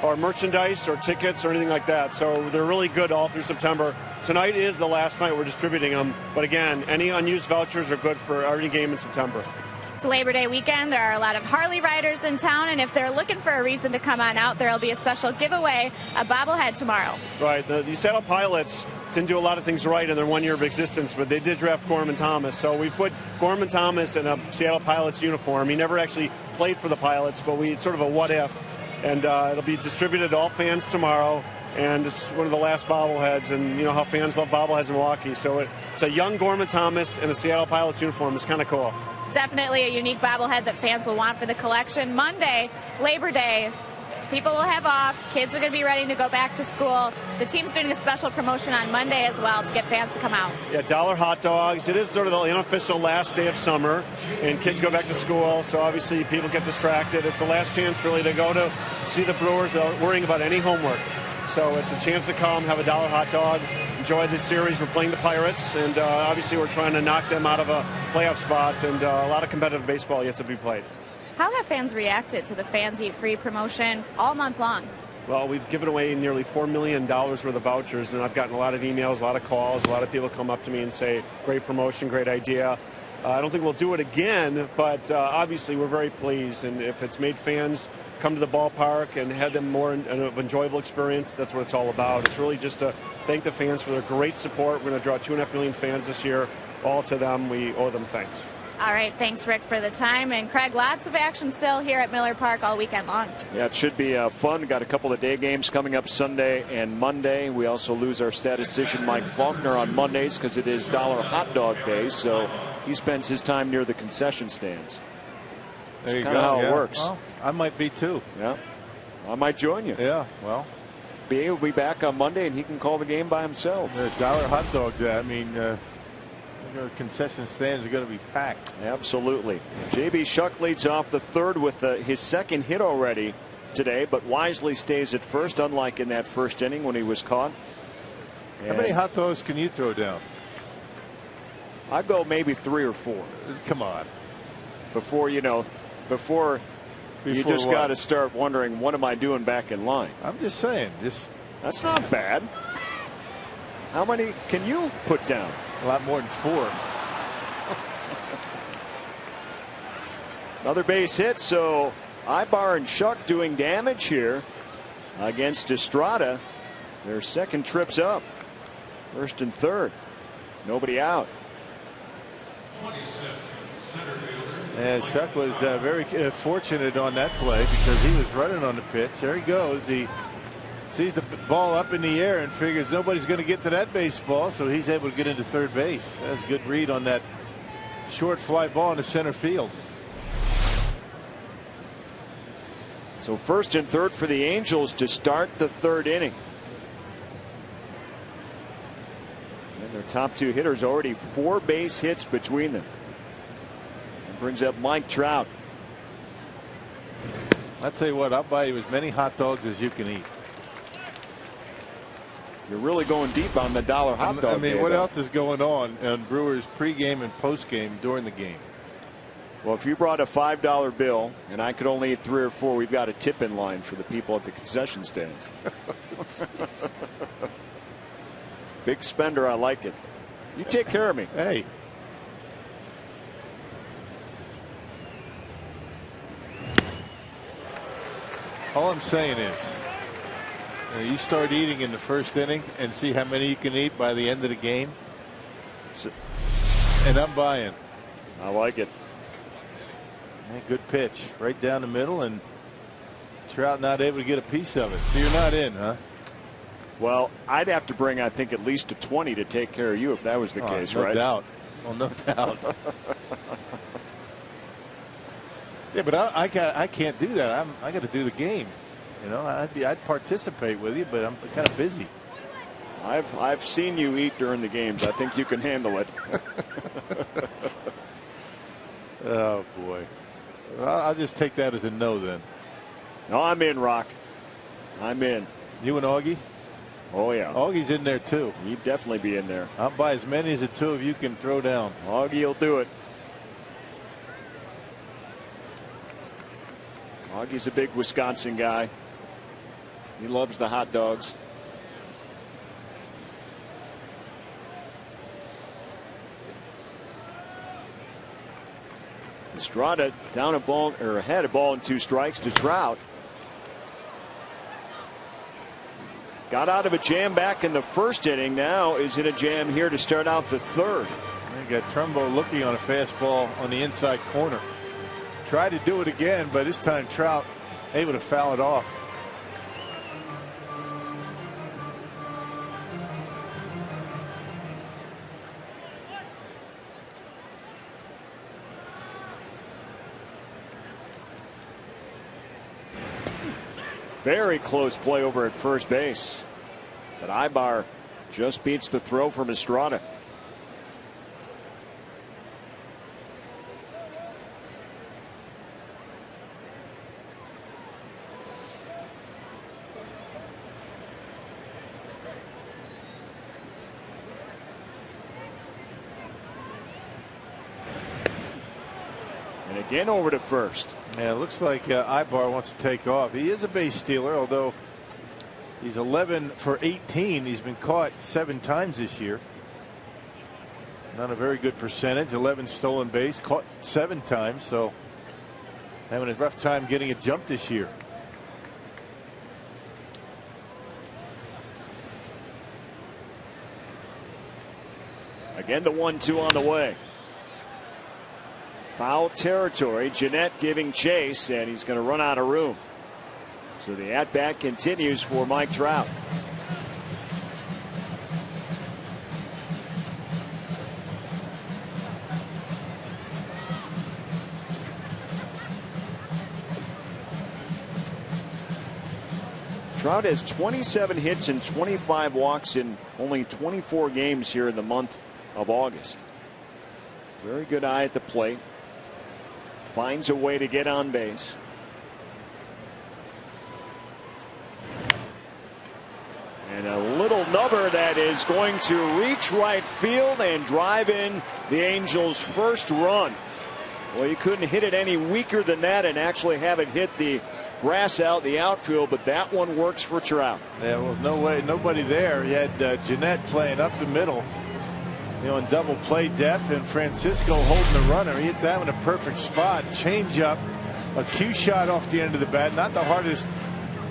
or merchandise or tickets or anything like that. So they're really good all through September. Tonight is the last night we're distributing them. But again, any unused vouchers are good for every game in September. It's Labor Day weekend. There are a lot of Harley riders in town, and if they're looking for a reason to come on out, there will be a special giveaway, a bobblehead tomorrow. Right. The Seattle Pilots didn't do a lot of things right in their 1 year of existence, but they did draft Gorman Thomas. So we put Gorman Thomas in a Seattle Pilots uniform. He never actually played for the Pilots, but it's sort of a what if. And it'll be distributed to all fans tomorrow. And it's one of the last bobbleheads, and you know how fans love bobbleheads in Milwaukee. So it's a young Gorman Thomas in a Seattle Pilots uniform. It's kind of cool. Definitely a unique bobblehead that fans will want for the collection. Monday, Labor Day, people will have off. Kids are going to be ready to go back to school. The team's doing a special promotion on Monday as well to get fans to come out. Yeah, $1 hot dogs. It is sort of the unofficial last day of summer, and kids go back to school, so obviously people get distracted. It's the last chance really to go to see the Brewers without worrying about any homework. So it's a chance to come, have a $1 hot dog, enjoy this series. We're playing the Pirates, and obviously we're trying to knock them out of a playoff spot, and a lot of competitive baseball yet to be played. How have fans reacted to the Fans Eat Free promotion all month long? Well, we've given away nearly $4 million worth of vouchers, and I've gotten a lot of emails, a lot of calls. A lot of people come up to me and say, great promotion, great idea. I don't think we'll do it again, but obviously we're very pleased. And if it's made fans come to the ballpark and had them more an enjoyable experience, that's what it's all about. It's really just to thank the fans for their great support. We're going to draw 2.5 million fans this year. All to them. We owe them thanks. All right, thanks, Rick, for the time. And Craig, lots of action still here at Miller Park all weekend long. Yeah, it should be fun. Got a couple of day games coming up Sunday and Monday. We also lose our statistician Mike Faulkner on Mondays because it is Dollar Hot Dog Day, so he spends his time near the concession stands. There you kind of how it works. Well, I might be too. Yeah, I might join you. Yeah, well, B.A. will be back on Monday, and he can call the game by himself. The Dollar Hot Dog Day. I mean, concession stands are going to be packed. Absolutely. J.B. Shuck leads off the third with his second hit already today, but wisely stays at first, unlike in that first inning when he was caught. How many hot dogs can you throw down? I'd go maybe 3 or 4. Come on. Before you just got to start wondering, what am I doing back in line? I'm just saying. That's not bad. How many can you put down? A lot more than 4. Another base hit, so Ibar and Shuck doing damage here against Estrada. Their second trips up. First and third. Nobody out. And Shuck was very fortunate on that play because he was running on the pitch. There he goes. He sees the ball up in the air and figures nobody's going to get to that baseball, so he's able to get into third base. That's a good read on that short fly ball in the center field. So first and third for the Angels to start the third inning. And their top 2 hitters already 4 base hits between them. And brings up Mike Trout. I'll tell you what, I'll buy you as many hot dogs as you can eat. You're really going deep on the Dollar Hot Dog. I mean, what else is going on Brewers pregame and postgame during the game? Well, if you brought a $5 bill and I could only eat 3 or 4, we've got a tip in line for the people at the concession stands. Big spender, I like it. You take care of me. Hey. All I'm saying is, you start eating in the first inning and see how many you can eat by the end of the game. And I'm buying. I like it. Good pitch right down the middle, and Trout not able to get a piece of it. So you're not in, huh? Well, I'd have to bring, I think, at least a 20 to take care of you if that was the case, no right? No doubt. Well, no doubt. Yeah, but I can't do that. I got to do the game. You know, I'd participate with you, but I'm kind of busy. I've seen you eat during the games. I think you can handle it. Oh boy. I'll just take that as a no then. No, I'm in, Rock. I'm in. You and Augie? Oh yeah. Augie's in there too. He'd definitely be in there. I'll buy as many as the 2 of you can throw down. Augie will do it. Augie's a big Wisconsin guy. He loves the hot dogs. Estrada down a ball, or ahead a ball and 2 strikes to Trout. Got out of a jam back in the first inning. Now is in a jam here to start out the third. You got Trumbo looking on a fastball on the inside corner. Tried to do it again, but this time Trout able to foul it off. Very close play over at first base. But Ibar just beats the throw from Estrada. And again over to first. Yeah, it looks like Ibar wants to take off. He is a base stealer, although He's 11 for 18. He's been caught 7 times this year. Not a very good percentage. 11 stolen base, caught 7 times. So having a rough time getting a jump this year. Again, the 1-2 on the way. Foul territory. Jeanette giving chase, and he's going to run out of room. So the at-bat continues for Mike Trout. Trout has 27 hits and 25 walks in only 24 games here in the month of August. Very good eye at the plate. Finds a way to get on base. And a little nubber that is going to reach right field and drive in the Angels' first run. Well, you couldn't hit it any weaker than that and actually have it hit the grass out the outfield, but that one works for Trout. Yeah, well, no way, nobody there. You had Jeanette playing up the middle, in double play depth, and Francisco holding the runner. He hit that in a perfect spot. Change up, a cue shot off the end of the bat. Not the hardest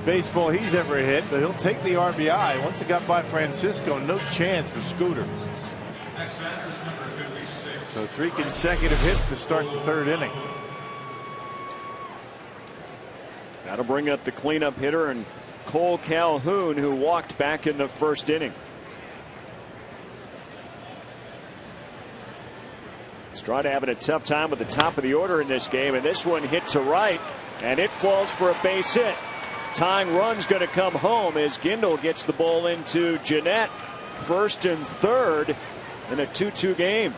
baseball he's ever hit, but he'll take the RBI. Once it got by Francisco, no chance for Scooter. So 3 consecutive hits to start the 3rd inning. That'll bring up the cleanup hitter and Cole Calhoun, who walked back in the 1st inning. Estrada having a tough time with the top of the order in this game, and this one hit to right, and it falls for a base hit. Tying run's going to come home as Gindel gets the ball into Jeanette, 1st and 3rd in a 2-2 game.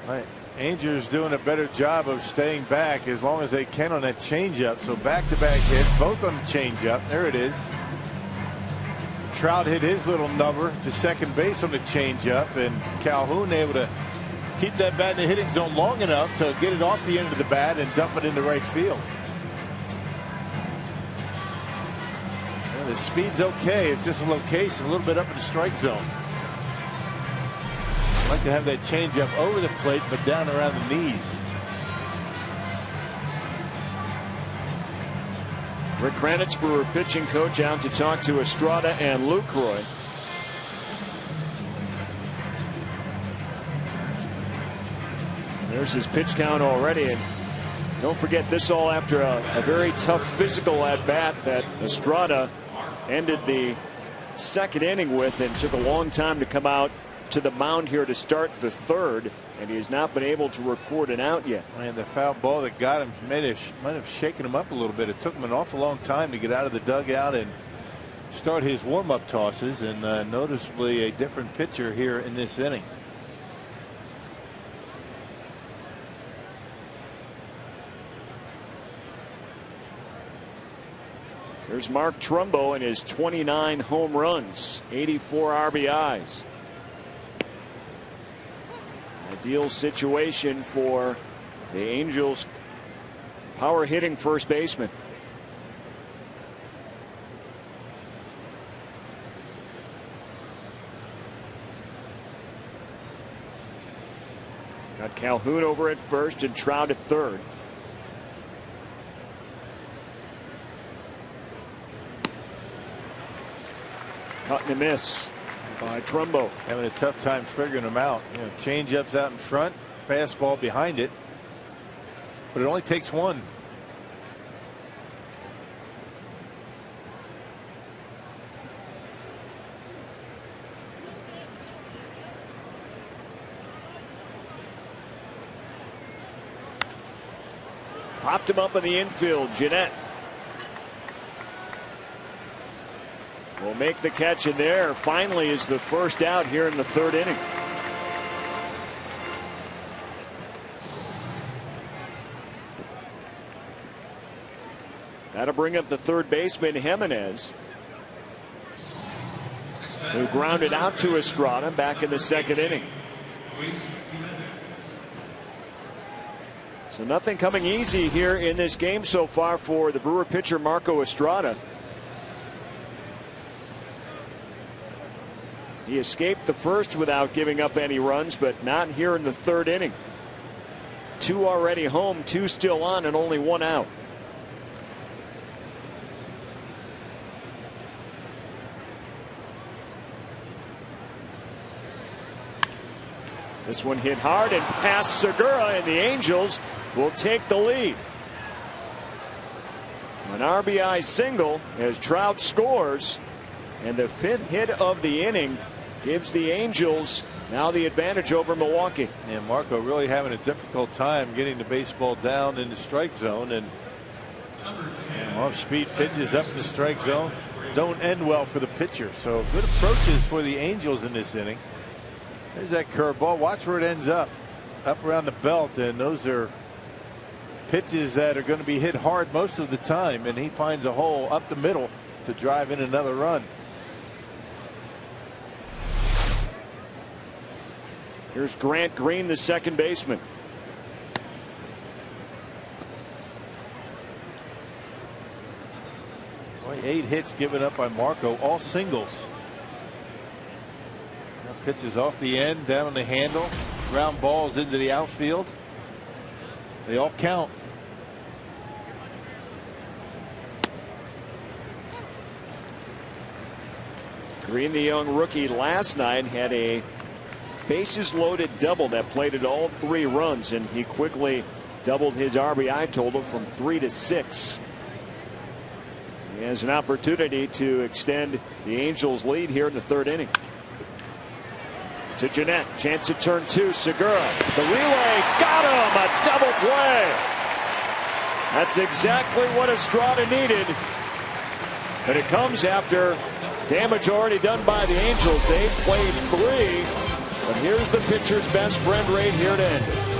Right. Angels doing a better job of staying back as long as they can on that changeup. So back-to-back hits, both on the changeup. There it is. Trout hit his little number to second base on the changeup, and Calhoun able to keep that bat in the hitting zone long enough to get it off the end of the bat and dump it into right field. And the speed's okay. It's just a location a little bit up in the strike zone. I'd like to have that changeup over the plate, but down around the knees. Rick Kranitz, Brewer pitching coach, out to talk to Estrada and Lucroy. There's his pitch count already, and don't forget this all after a very tough physical at bat that Estrada ended the 2nd inning with, and took a long time to come out to the mound here to start the 3rd, and he has not been able to record an out yet. And the foul ball that got him might have shaken him up a little bit. It took him an awful long time to get out of the dugout and start his warm-up tosses, and noticeably a different pitcher here in this inning. There's Mark Trumbo and his 29 home runs, 84 RBIs. Ideal situation for the Angels' power hitting first baseman. Got Calhoun over at first and Trout at 3rd. Cut and a miss by Trumbo. Having a tough time figuring them out. Change-ups out in front, fastball behind it, but it only takes one. Popped him up in the infield. Jeanette will make the catch, and there finally is the first out here in the 3rd inning. That'll bring up the 3rd baseman, Jimenez, who grounded out to Estrada back in the 2nd inning. So nothing coming easy here in this game so far for the Brewer pitcher Marco Estrada. He escaped the first without giving up any runs, but not here in the third inning. 2 already home, 2 still on, and only 1 out. This one hit hard and past Segura, and the Angels will take the lead. An RBI single as Trout scores, and the 5th hit of the inning gives the Angels now the advantage over Milwaukee. And Marco really having a difficult time getting the baseball down in the strike zone, and off-speed pitches up in the strike zone don't end well for the pitcher. So good approaches for the Angels in this inning. There's that curveball. Watch where it ends up around the belt, and those are pitches that are going to be hit hard most of the time, and he finds a hole up the middle to drive in another run. Here's Grant Green, the second baseman. Boy, 8 hits given up by Marco, all singles. Now pitches off the end, down on the handle, ground balls into the outfield. They all count. Green, the young rookie, last night had a bases loaded double that plated all 3 runs, and he quickly doubled his RBI total from 3 to 6. He has an opportunity to extend the Angels' lead here in the third inning. To Jeanette, chance to turn 2. Segura, the relay, got him, a double play. That's exactly what Estrada needed, but it comes after damage already done by the Angels. They played 3. But here's the pitcher's best friend right here to end it.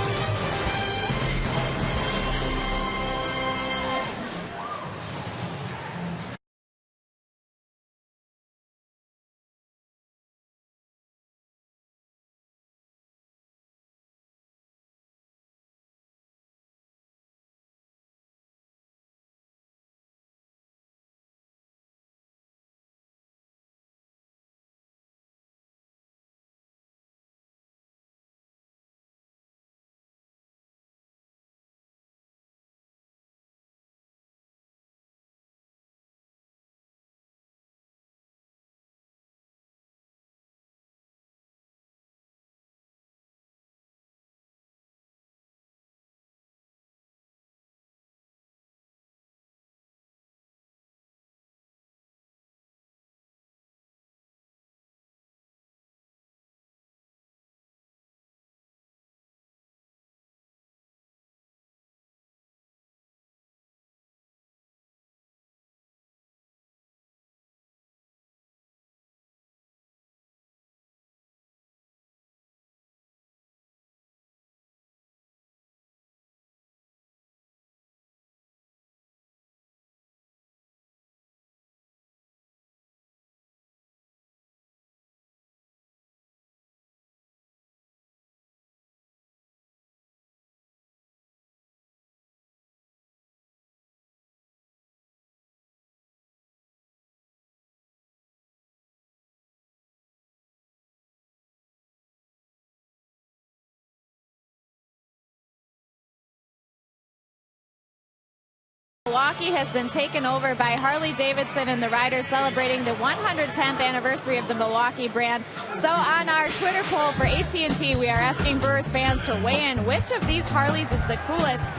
Milwaukee has been taken over by Harley-Davidson, and the riders celebrating the 110th anniversary of the Milwaukee brand. So on our Twitter poll for AT&T, we are asking Brewers fans to weigh in which of these Harleys is the coolest.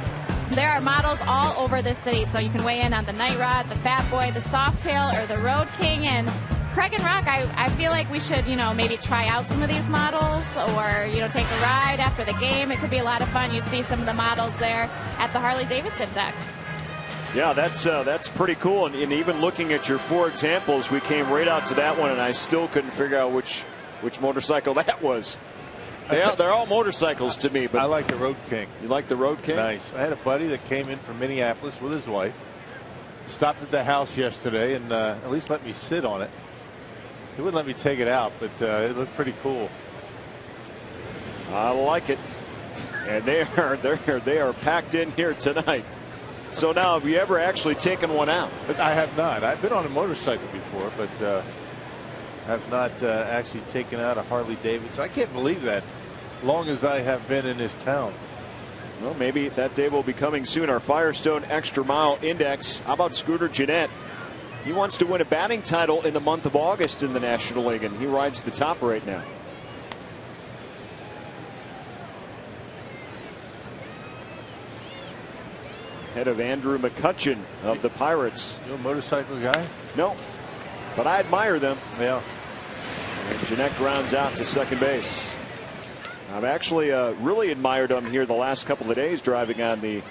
There are models all over the city, so you can weigh in on the Night Rod, the Fat Boy, the Softail, or the Road King. And Craig and Rock, I feel like we should, maybe try out some of these models, or, take a ride after the game. It could be a lot of fun. You see some of the models there at the Harley-Davidson deck. Yeah, that's pretty cool. And even looking at your 4 examples, we came right out to that one, and I still couldn't figure out which motorcycle that was. They're all motorcycles to me, but I like the Road King. You like the Road King? Nice. I had a buddy that came in from Minneapolis with his wife. Stopped at the house yesterday and at least let me sit on it. He wouldn't let me take it out, but it looked pretty cool. I like it. And they are packed in here tonight. So now, have you ever actually taken one out? I have not. I've been on a motorcycle before, but have not actually taken out a Harley Davidson. I can't believe that, long as I have been in this town. Well, maybe that day will be coming soon. Our Firestone Extra Mile Index. How about Scooter Gennett? He wants to win a batting title in the month of August in the National League, and he rides the top right now. Head of Andrew McCutchen of the Pirates. You a motorcycle guy? No, but I admire them. Yeah. And Gennett grounds out to second base. I've actually really admired them here the last couple of days driving on the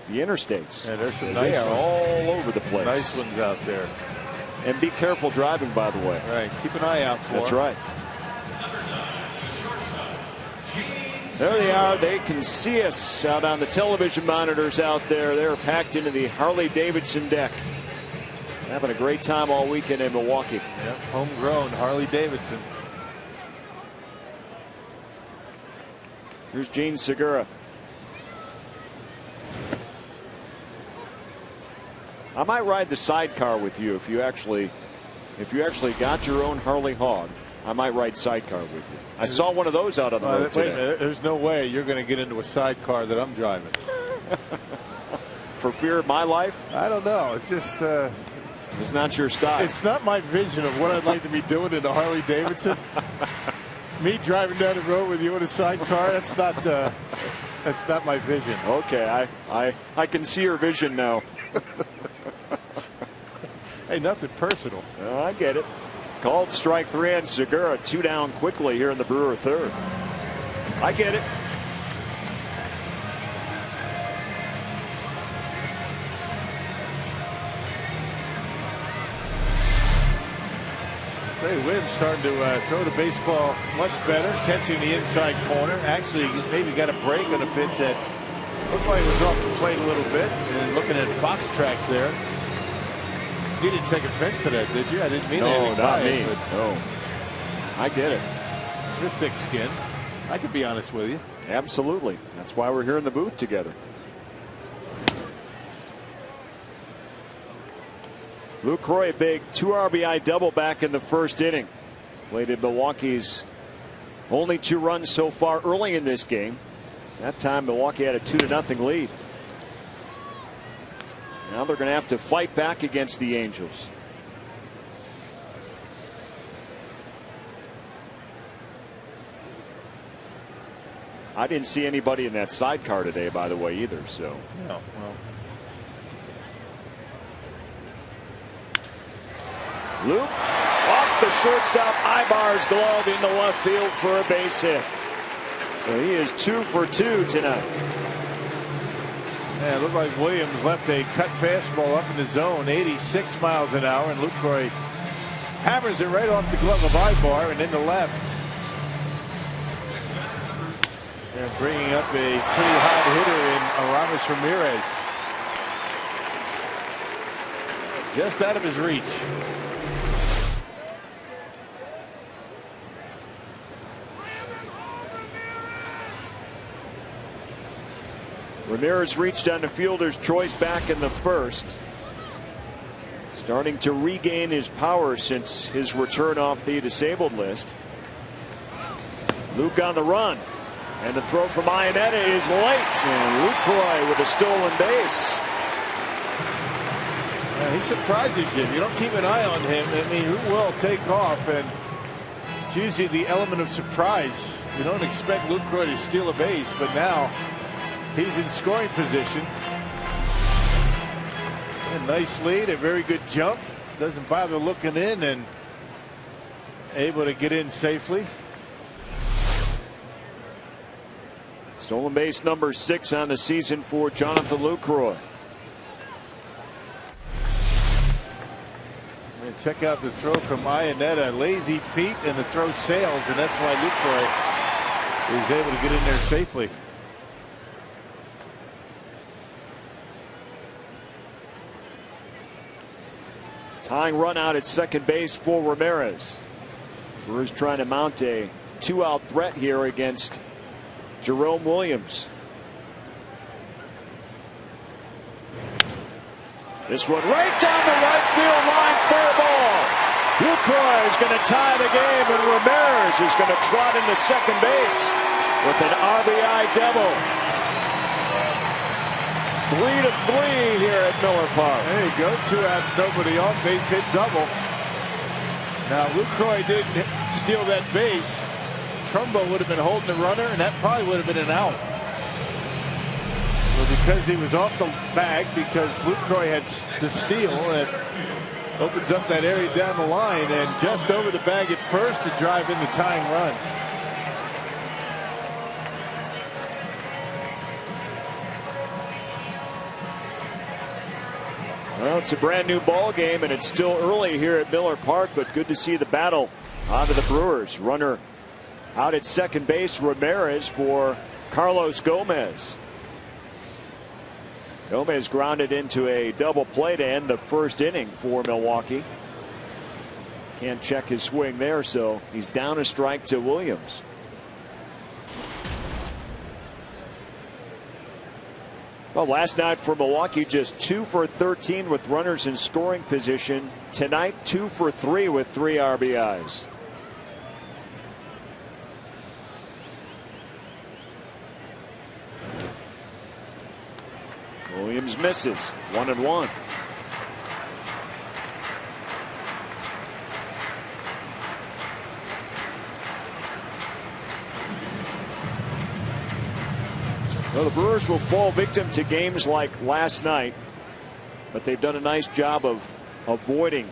interstates. Yeah, there's some they nice are ones. all over the place. Nice ones out there. And be careful driving, by the way. Right. Keep an eye out for That's them. right. There they are. They can see us out on the television monitors out there. They're packed into the Harley Davidson deck. Having a great time all weekend in Milwaukee. Yep. Homegrown Harley Davidson. Here's Gene Segura. I might ride the sidecar with you if you actually got your own Harley Hog. I might ride sidecar with you. I saw one of those out on the road Wait today. a minute. There's no way you're going to get into a sidecar that I'm driving. For fear of my life? I don't know. It's just it's not your style. It's not my vision of what I'd like to be doing in a Harley Davidson. Me driving down the road with you in a sidecar, that's not my vision. Okay, I can see your vision now. Hey, nothing personal. I get it. Called strike 3 on Segura. 2 down quickly here in the Brewer third. I get it. Wynn's starting to throw the baseball much better, catching the inside corner. Actually, maybe got a break on a pitch that looked like it was off the plate a little bit. And looking at Fox tracks there. You didn't take offense to that, did you? I didn't mean anything. No, not me. No. I get it. You're thick-skinned. I can be honest with you. Absolutely. That's why we're here in the booth together. Lucroy, a big 2 RBI double back in the first inning. Played in Milwaukee's only 2 runs so far early in this game. That time Milwaukee had a 2-0 lead. Now they're going to have to fight back against the Angels. I didn't see anybody in that sidecar today, by the way, either. So no, well. Luke off the shortstop Ibar's glove into left field for a base hit. So he is 2 for 2 tonight. Yeah, it looked like Williams left a cut fastball up in the zone, 86 miles an hour, and Lucroy hammers it right off the glove of Ibar and into left. They're bringing up a pretty hot hitter in Aramis Ramirez. Just out of his reach. Ramirez reached on the fielder's choice back in the first. Starting to regain his power since his return off the disabled list. Luke on the run. And the throw from Iannetta is late. And Lucroy with a stolen base. Yeah, he surprises you. If you don't keep an eye on him, I mean, he will take off. And it's usually the element of surprise. You don't expect Lucroy to steal a base, but now he's in scoring position. A nice lead, a very good jump. Doesn't bother looking in and able to get in safely. Stolen base number 6 on the season for Jonathan Lucroy. And check out the throw from Iannetta. Lazy feet, and the throw sails, and that's why Lucroy is able to get in there safely. Tying run out at second base for Ramirez. Brewers trying to mount a 2-out threat here against Jerome Williams. This one right down the right field line, fair ball. Lucroy is going to tie the game, and Ramirez is going to trot into second base with an RBI double. 3-3 here at Miller Park. There you go. 2 outs, nobody on, base hit double. Now Lucroy didn't steal that base. Trumbo would have been holding the runner, and that probably would have been an out. Well, because he was off the bag, because Lucroy had the steal, it opens up that area down the line, and just over the bag at first to drive in the tying run. Well, it's a brand new ball game, and it's still early here at Miller Park, but good to see the battle onto the Brewers. Runner out at second base, Ramirez for Carlos Gomez. Gomez grounded into a double play to end the first inning for Milwaukee. Can't check his swing there, so he's down a strike to Williams. Well, last night for Milwaukee, just 2 for 13 with runners in scoring position. Tonight, 2 for 3 with 3 RBIs. Williams misses. 1-1. Well, the Brewers will fall victim to games like last night, but they've done a nice job of avoiding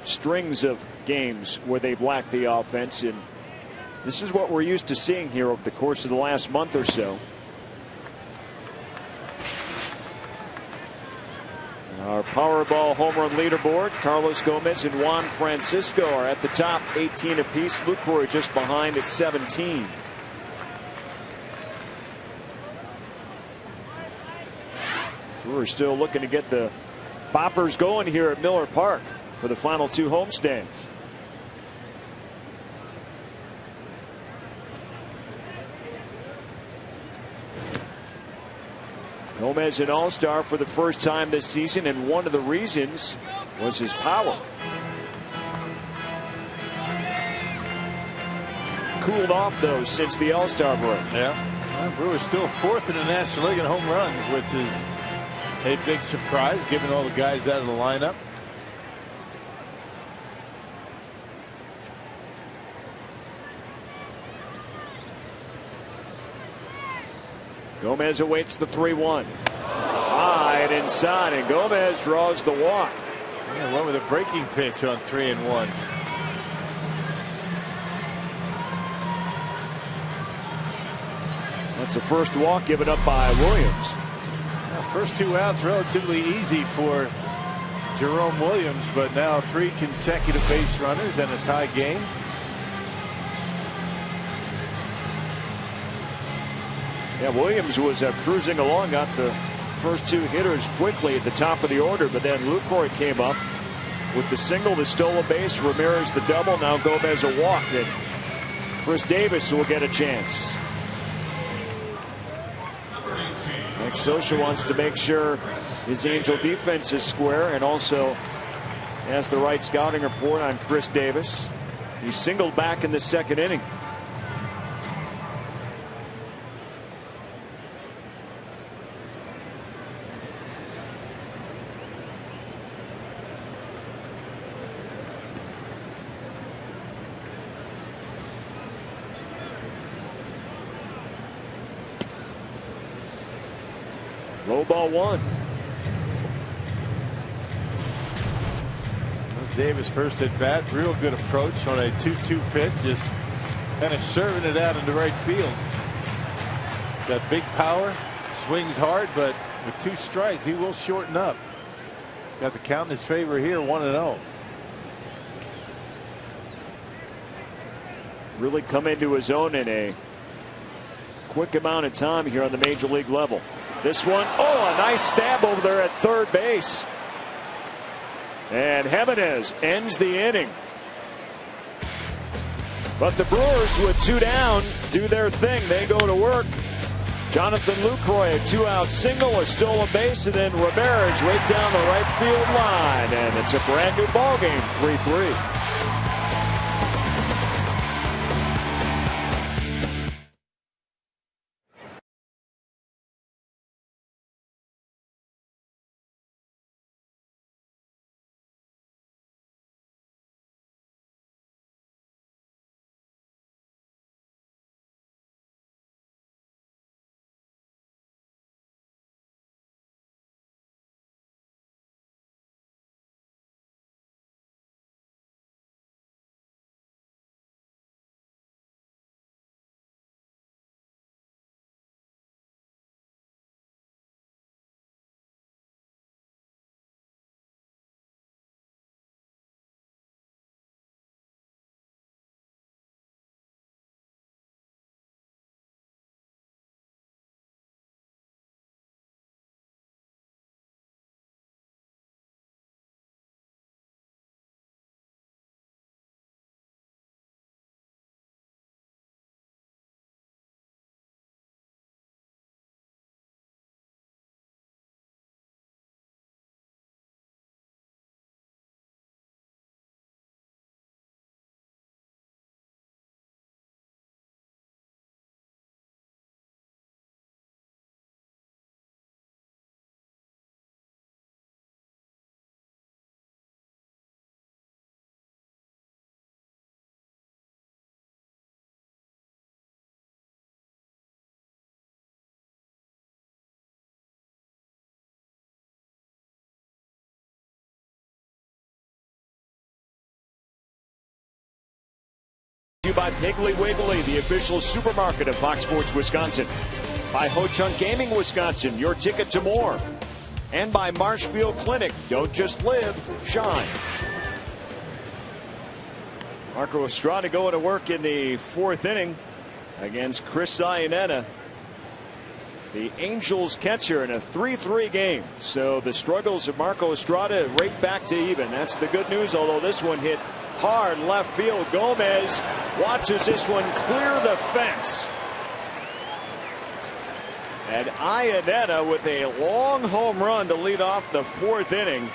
strings of games where they've lacked the offense, and this is what we're used to seeing here over the course of the last month or so. Our Powerball home run leaderboard, Carlos Gomez and Juan Francisco are at the top, 18 apiece. Lucroy just behind at 17. We're still looking to get the boppers going here at Miller Park for the final 2 homestands. Gomez an all-star for the first time this season, and one of the reasons was his power. Cooled off though since the all-star break. Yeah, well, Brewers still 4th in the National League in home runs, which is a big surprise given all the guys out of the lineup. Gomez awaits the 3-1. High and inside, and Gomez draws the walk. Yeah, went with a breaking pitch on 3-1. That's the first walk given up by Williams. First 2 outs relatively easy for Jerome Williams, but now 3 consecutive base runners and a tie game. Yeah, Williams was cruising along, got the first 2 hitters quickly at the top of the order, but then Lucroy came up with the single that stole a base, Ramirez the double, now Gomez a walk, and Chris Davis will get a chance. Mike Scioscia wants to make sure his Angel defense is square, and also has the right scouting report on Chris Davis. He singled back in the second inning. Low ball 1. Davis first at bat, real good approach on a 2-2 pitch, just kind of serving it out into right field. Got big power, swings hard, but with 2 strikes he will shorten up. Got the count in his favor here, 1-0. Really come into his own in a quick amount of time here on the major league level. This one, oh, a nice stab over there at third base. And Jimenez ends the inning. But the Brewers, with 2 down, do their thing. They go to work. Jonathan Lucroy, a 2-out single, a stolen base, and then Ramirez right down the right field line. And it's a brand new ball game, 3-3. By Piggly Wiggly, the official supermarket of Fox Sports Wisconsin. By Ho Chunk Gaming Wisconsin, your ticket to more. And by Marshfield Clinic, don't just live, shine. Marco Estrada going to work in the 4th inning against Chris Iannetta, the Angels catcher, in a 3-3 game. So the struggles of Marco Estrada right back to even. That's the good news, although this one hit hard left field. Gomez watches this one clear the fence. And Iannetta with a long home run to lead off the 4th inning,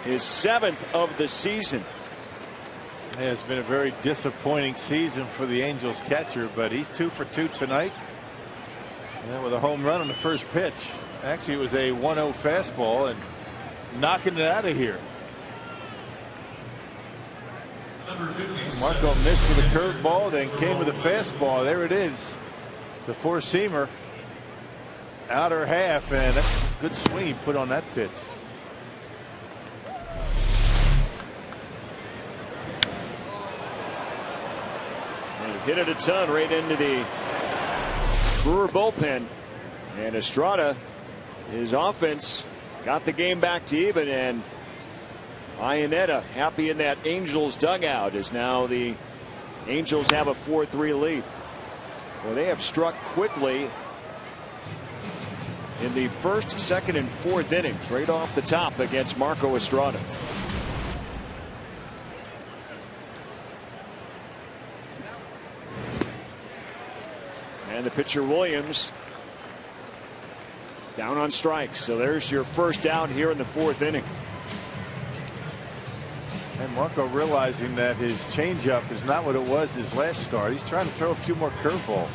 his 7th of the season. Yeah, it's been a very disappointing season for the Angels catcher, but he's 2 for 2 tonight. And with a home run on the first pitch. Actually, it was a 1-0 fastball and knocking it out of here. Marco missed with a curveball, then came with a fastball. There it is. The 4-seamer. Outer half, and a good swing he put on that pitch. And he hit it a ton right into the Brewer bullpen. And Estrada, his offense got the game back to even, and Iannetta happy in that Angels dugout as now the Angels have a 4-3 lead. Well, they have struck quickly in the 1st, 2nd, and 4th innings right off the top against Marco Estrada. And the pitcher Williams down on strikes. So there's your first out here in the 4th inning. And Marco realizing that his changeup is not what it was his last start. He's trying to throw a few more curveballs.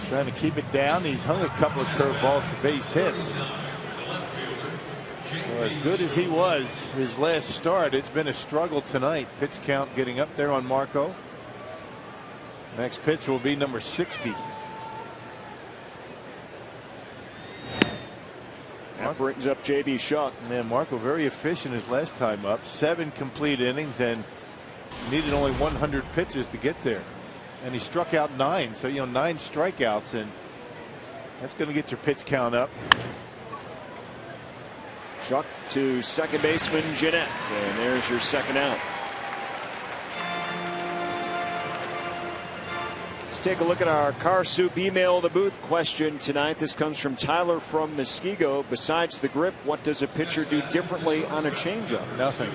Trying to keep it down. He's hung a couple of curveballs for base hits. So as good as he was his last start, it's been a struggle tonight. Pitch count getting up there on Marco. Next pitch will be number 60. That brings up J.D. Shuck. Man, Marco very efficient his last time up. 7 complete innings and needed only 100 pitches to get there. And he struck out 9. So, 9 strikeouts, and that's going to get your pitch count up. Shuck to second baseman Jeanette, and there's your second out. Let's take a look at our Car Soup email the booth question tonight. This comes from Tyler from Muskego. Besides the grip, what does a pitcher do differently on a changeup? Nothing.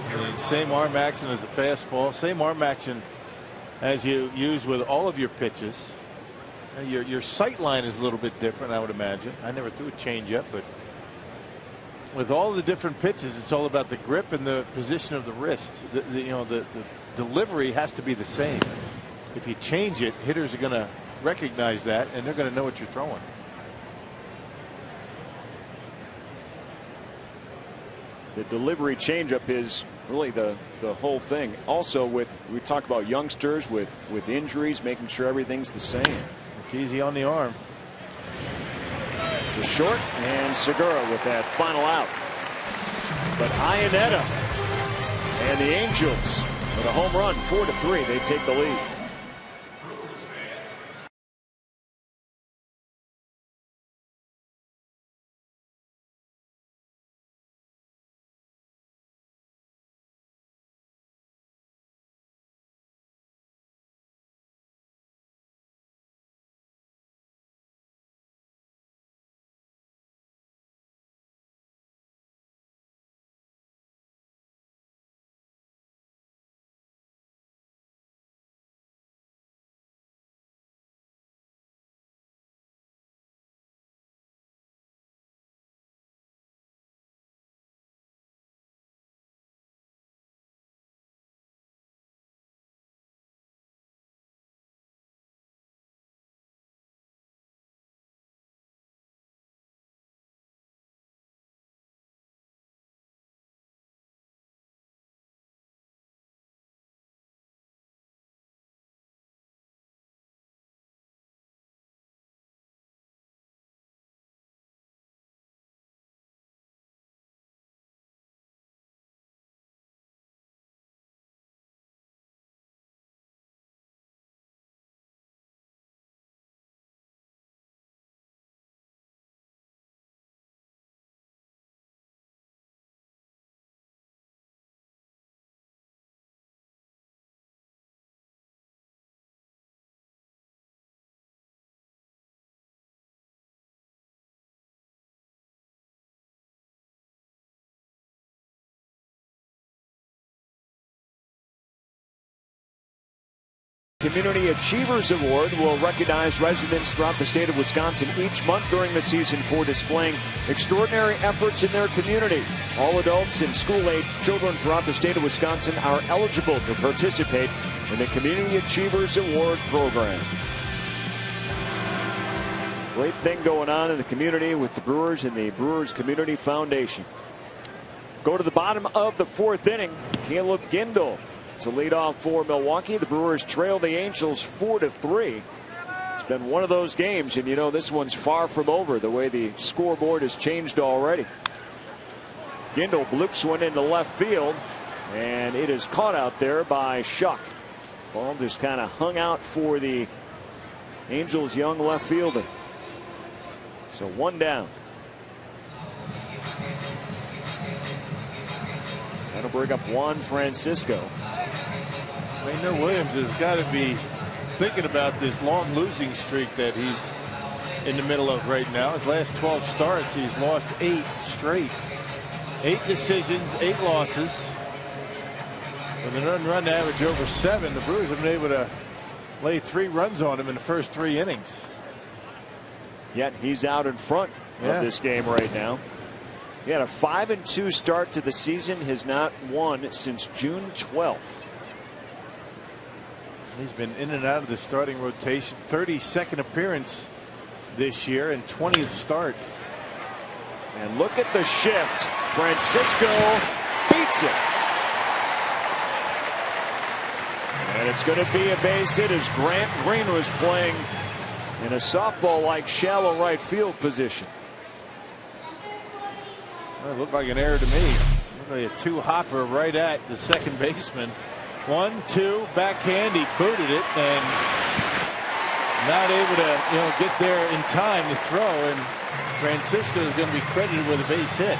I mean, same arm action as a fastball. Same arm action as you use with all of your pitches. Your sight line is a little bit different, I would imagine. I never threw a changeup, but with all the different pitches, it's all about the grip and the position of the wrist. The delivery has to be the same. If you change it, hitters are going to recognize that, and they're going to know what you're throwing. The delivery changeup is really the whole thing. Also, we talk about youngsters with injuries, making sure everything's the same. It's easy on the arm. To short, and Segura with that final out. But Iannetta and the Angels with a home run, 4-3. They take the lead. Community Achievers Award will recognize residents throughout the state of Wisconsin each month during the season for displaying extraordinary efforts in their community. All adults and school-age children throughout the state of Wisconsin are eligible to participate in the Community Achievers Award program. Great thing going on in the community with the Brewers and the Brewers Community Foundation. Go to the bottom of the fourth inning. Caleb Gindel to lead off for Milwaukee. The Brewers trail the Angels 4-3. It's been one of those games, and you know this one's far from over the way the scoreboard has changed already. Gindel bloops one into left field, and it is caught out there by Schuck. Ball just kind of hung out for the Angels' young left fielder. So one down. That'll bring up Juan Francisco. Rainer Williams has got to be thinking about this long losing streak that he's in the middle of right now. His last 12 starts, he's lost 8 straight. 8 decisions, 8 losses. With an earned run average over 7, the Brewers have been able to lay 3 runs on him in the first 3 innings. Yet he's out in front of this game right now. He had a 5-2 start to the season, has not won since June 12th. He's been in and out of the starting rotation. 32nd appearance this year and 20th start. And look at the shift. Francisco beats it. And it's going to be a base hit as Grant Green was playing in a softball-like shallow right field position. Well, it looked like an error to me. Looked like a 2-hopper right at the second baseman. 1-2 backhand. He booted it and not able to get there in time to throw. And Francisco is going to be credited with a base hit.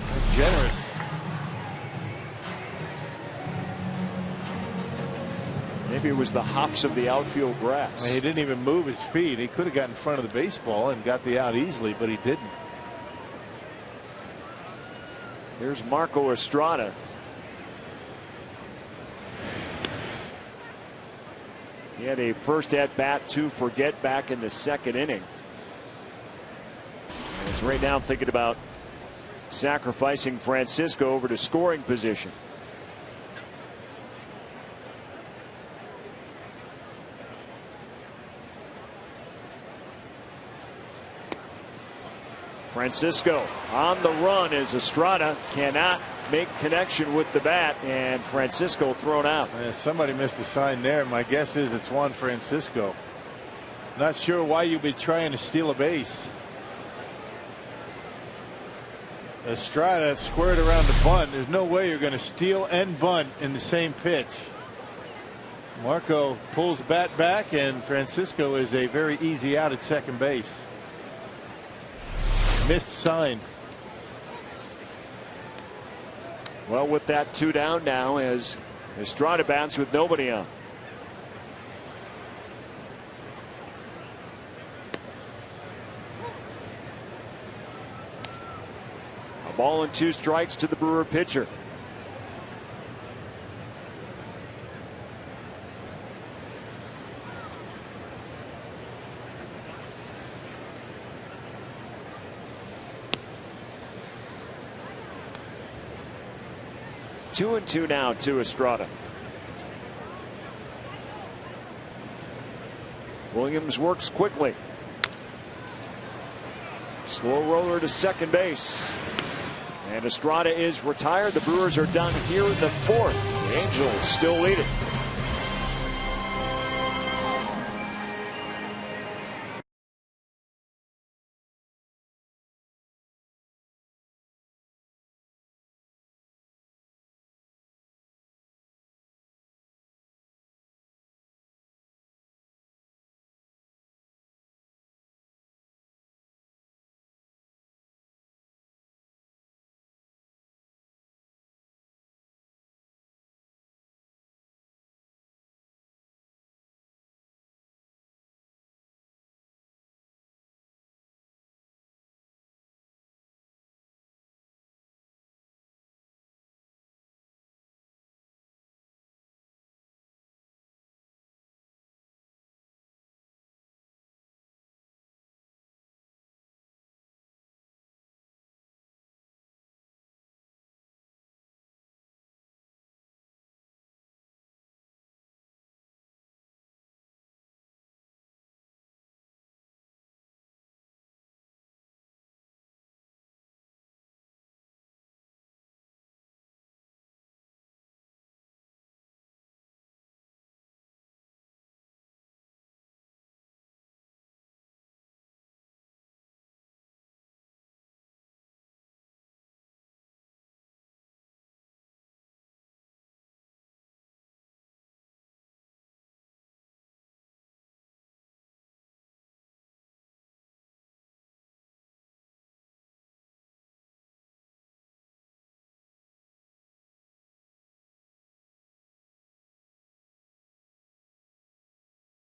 That's generous. Maybe it was the hops of the outfield grass. He didn't even move his feet. He could have got in front of the baseball and got the out easily, but he didn't. Here's Marco Estrada. He had a first at bat to forget back in the second inning. And is right now thinking about sacrificing Francisco over to scoring position. Francisco on the run as Estrada cannot make connection with the bat, and Francisco thrown out. Somebody missed a sign there. My guess is it's Juan Francisco. Not sure why you'd be trying to steal a base. Estrada squared around the bunt. There's no way you're going to steal and bunt in the same pitch. Marco pulls bat back, and Francisco is a very easy out at second base. Missed sign. Well, with that 2 down now as Estrada bats with nobody on. A ball and 2 strikes to the Brewer pitcher. Two and 2 now to Estrada. Williams works quickly. Slow roller to second base. And Estrada is retired. The Brewers are done here in the 4th. The Angels still lead it.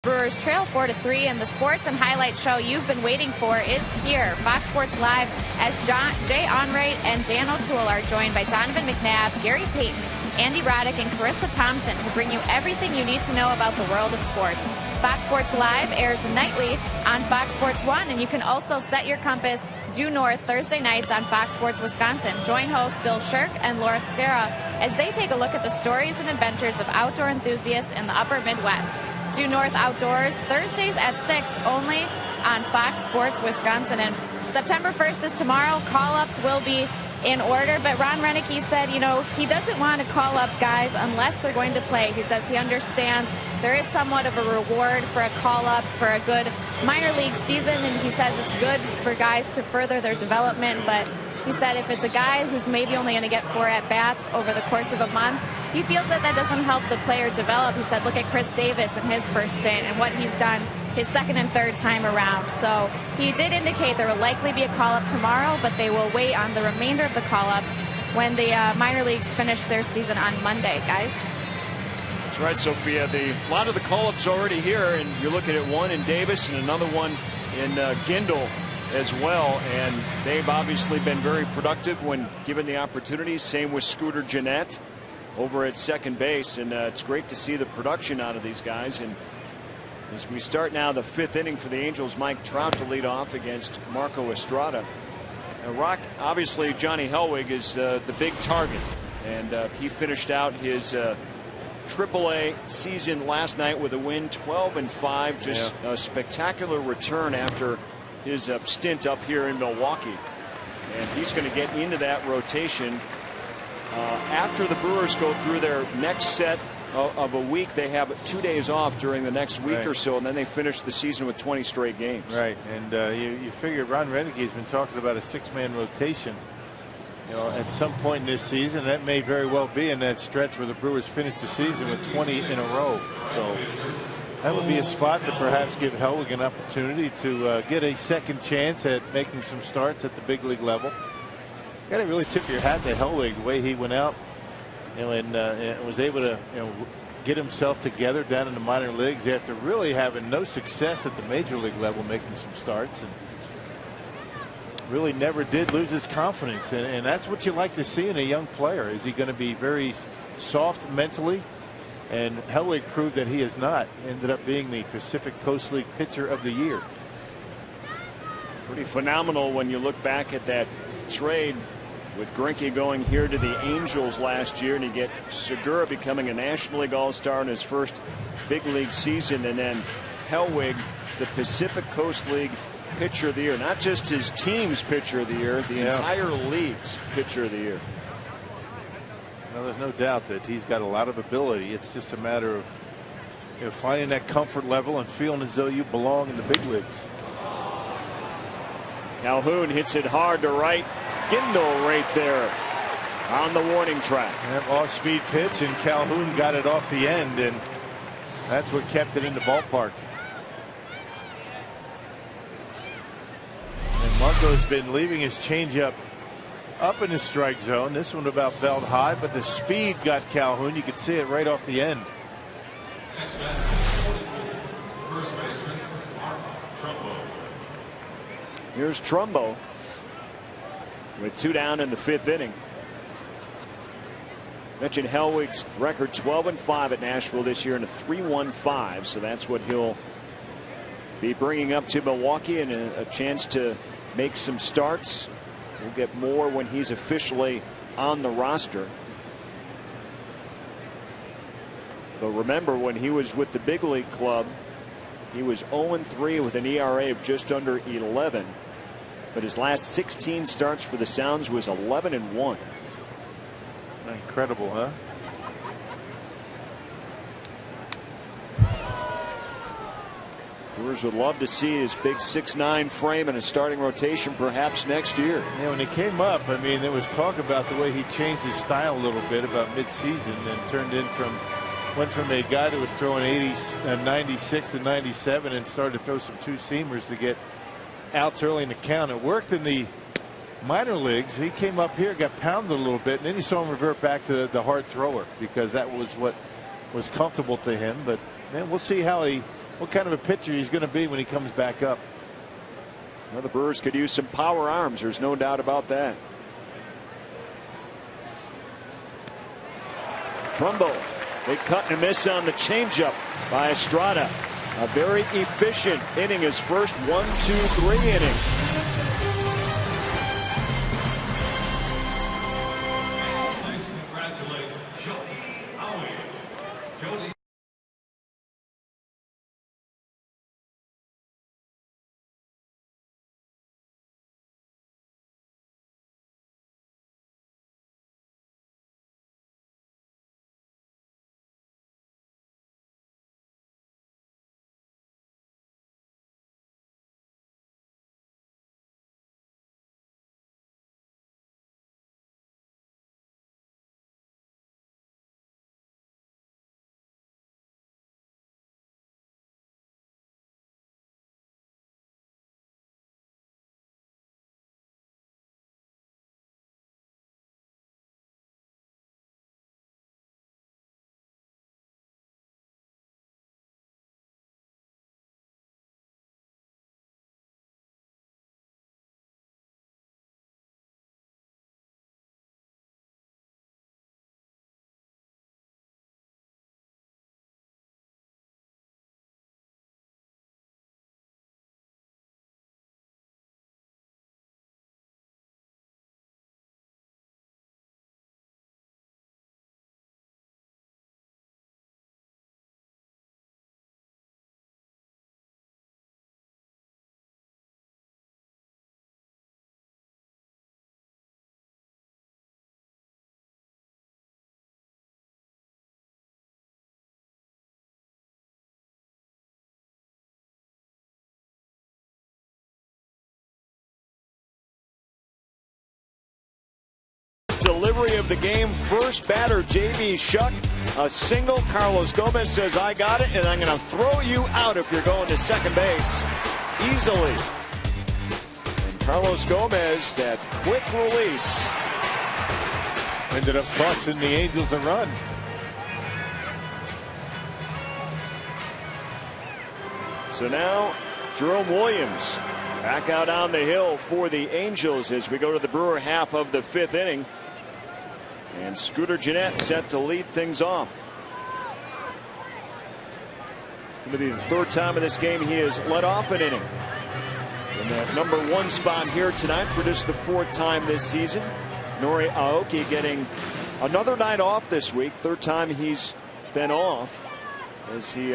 Brewers trail 4-3, and the sports and highlight show you've been waiting for is here. Fox Sports Live, as Jay Onrait and Dan O'Toole are joined by Donovan McNabb, Gary Payton, Andy Roddick, and Carissa Thompson to bring you everything you need to know about the world of sports. Fox Sports Live airs nightly on Fox Sports 1, and you can also set your compass due north Thursday nights on Fox Sports Wisconsin. Join hosts Bill Shirk and Laura Scara as they take a look at the stories and adventures of outdoor enthusiasts in the upper Midwest. Due North Outdoors, Thursdays at 6 only on Fox Sports Wisconsin. And September 1st is tomorrow. Call-ups will be in order, but Ron Renneke said, he doesn't want to call up guys unless they're going to play. He says he understands there is somewhat of a reward for a call-up for a good minor league season, and he says it's good for guys to further their development, but he said if it's a guy who's maybe only going to get 4 at-bats over the course of a month, he feels that doesn't help the player develop. He said, look at Chris Davis in his first stint and what he's done his second and third time around. So he did indicate there will likely be a call-up tomorrow, but they will wait on the remainder of the call-ups when the minor leagues finish their season on Monday, guys. That's right, Sophia. A lot of the call-ups already here, and you're looking at one in Davis and another one in Gindel as well, and they've obviously been very productive when given the opportunity. Same with Scooter Gennett over at second base, and it's great to see the production out of these guys. And As we start now the 5th inning for the Angels, Mike Trout to lead off against Marco Estrada. Rock, obviously Johnny Hellwig is the big target, and he finished out his AAA season last night with a win, 12-5. Just a spectacular return after his stint up here in Milwaukee, and he's going to get into that rotation after the Brewers go through their next set of a week. They have 2 days off during the next week or so, and then they finish the season with 20 straight games. Right, and you figure Ron Renneke has been talking about a 6-man rotation, you know, at some point in this season. That may very well be in that stretch where the Brewers finish the season with 20 in a row. So that would be a spot to perhaps give Hellwig an opportunity to get a second chance at making some starts at the big league level. Got to really tip your hat to Hellwig, the way he went out, you know, and was able to, you know, get himself together down in the minor leagues after really having no success at the major league level, making some starts, and really never did lose his confidence. And that's what you like to see in a young player. Is he going to be very soft mentally? And Hellwig proved that he is not. Ended up being the Pacific Coast League Pitcher of the Year. Pretty phenomenal when you look back at that trade with Greinke going here to the Angels last year, and you get Segura becoming a National League All-Star in his first big league season, and then Hellwig, the Pacific Coast League Pitcher of the Year. Not just his team's Pitcher of the Year, the entire league's Pitcher of the Year. Well, there's no doubt that he's got a lot of ability. It's just a matter of, you know, finding that comfort level and feeling as though you belong in the big leagues. Calhoun hits it hard to right. Gindel right there on the warning track. Off-speed pitch, and Calhoun got it off the end, and that's what kept it in the ballpark. And Marco's been leaving his changeup up in the strike zone. This one about belt high, but the speed got Calhoun. You could see it right off the end. Here's Trumbo with 2 down in the 5th inning. Mentioned Hellwig's record 12-5 at Nashville this year and a 3.15, so that's what he'll be bringing up to Milwaukee, and a chance to make some starts. We'll get more when he's officially on the roster. But remember, when he was with the big league club, he was 0-3 with an ERA of just under 11. But his last 16 starts for the Sounds was 11-1. Incredible, huh? Brewers would love to see his big 6'9" frame in a starting rotation perhaps next year. Yeah, when he came up, I mean, there was talk about the way he changed his style a little bit about midseason, and went from a guy that was throwing 96 to 97 and started to throw some two-seamers to get outs early in the count. It worked in the minor leagues. He came up here, got pounded a little bit, and then you saw him revert back to the hard thrower because that was what was comfortable to him. But man, we'll see what kind of a pitcher he's going to be when he comes back up. Well, the Brewers could use some power arms. There's no doubt about that. Trumbo, big cut and a miss on the changeup by Estrada. A very efficient inning, his first 1-2-3 inning. delivery of the game. First batter, J.B. Shuck. A single. Carlos Gomez says, I got it, and I'm going to throw you out if you're going to second base easily. And Carlos Gomez, that quick release. Ended up costing the Angels a run. So now Jerome Williams back out on the hill for the Angels as we go to the Brewer half of the 5th inning. And Scooter Gennett set to lead things off. Going to be the 3rd time in this game he has led off an inning. In that #1 spot here tonight for just the 4th time this season. Nori Aoki getting another night off this week. 3rd time he's been off as he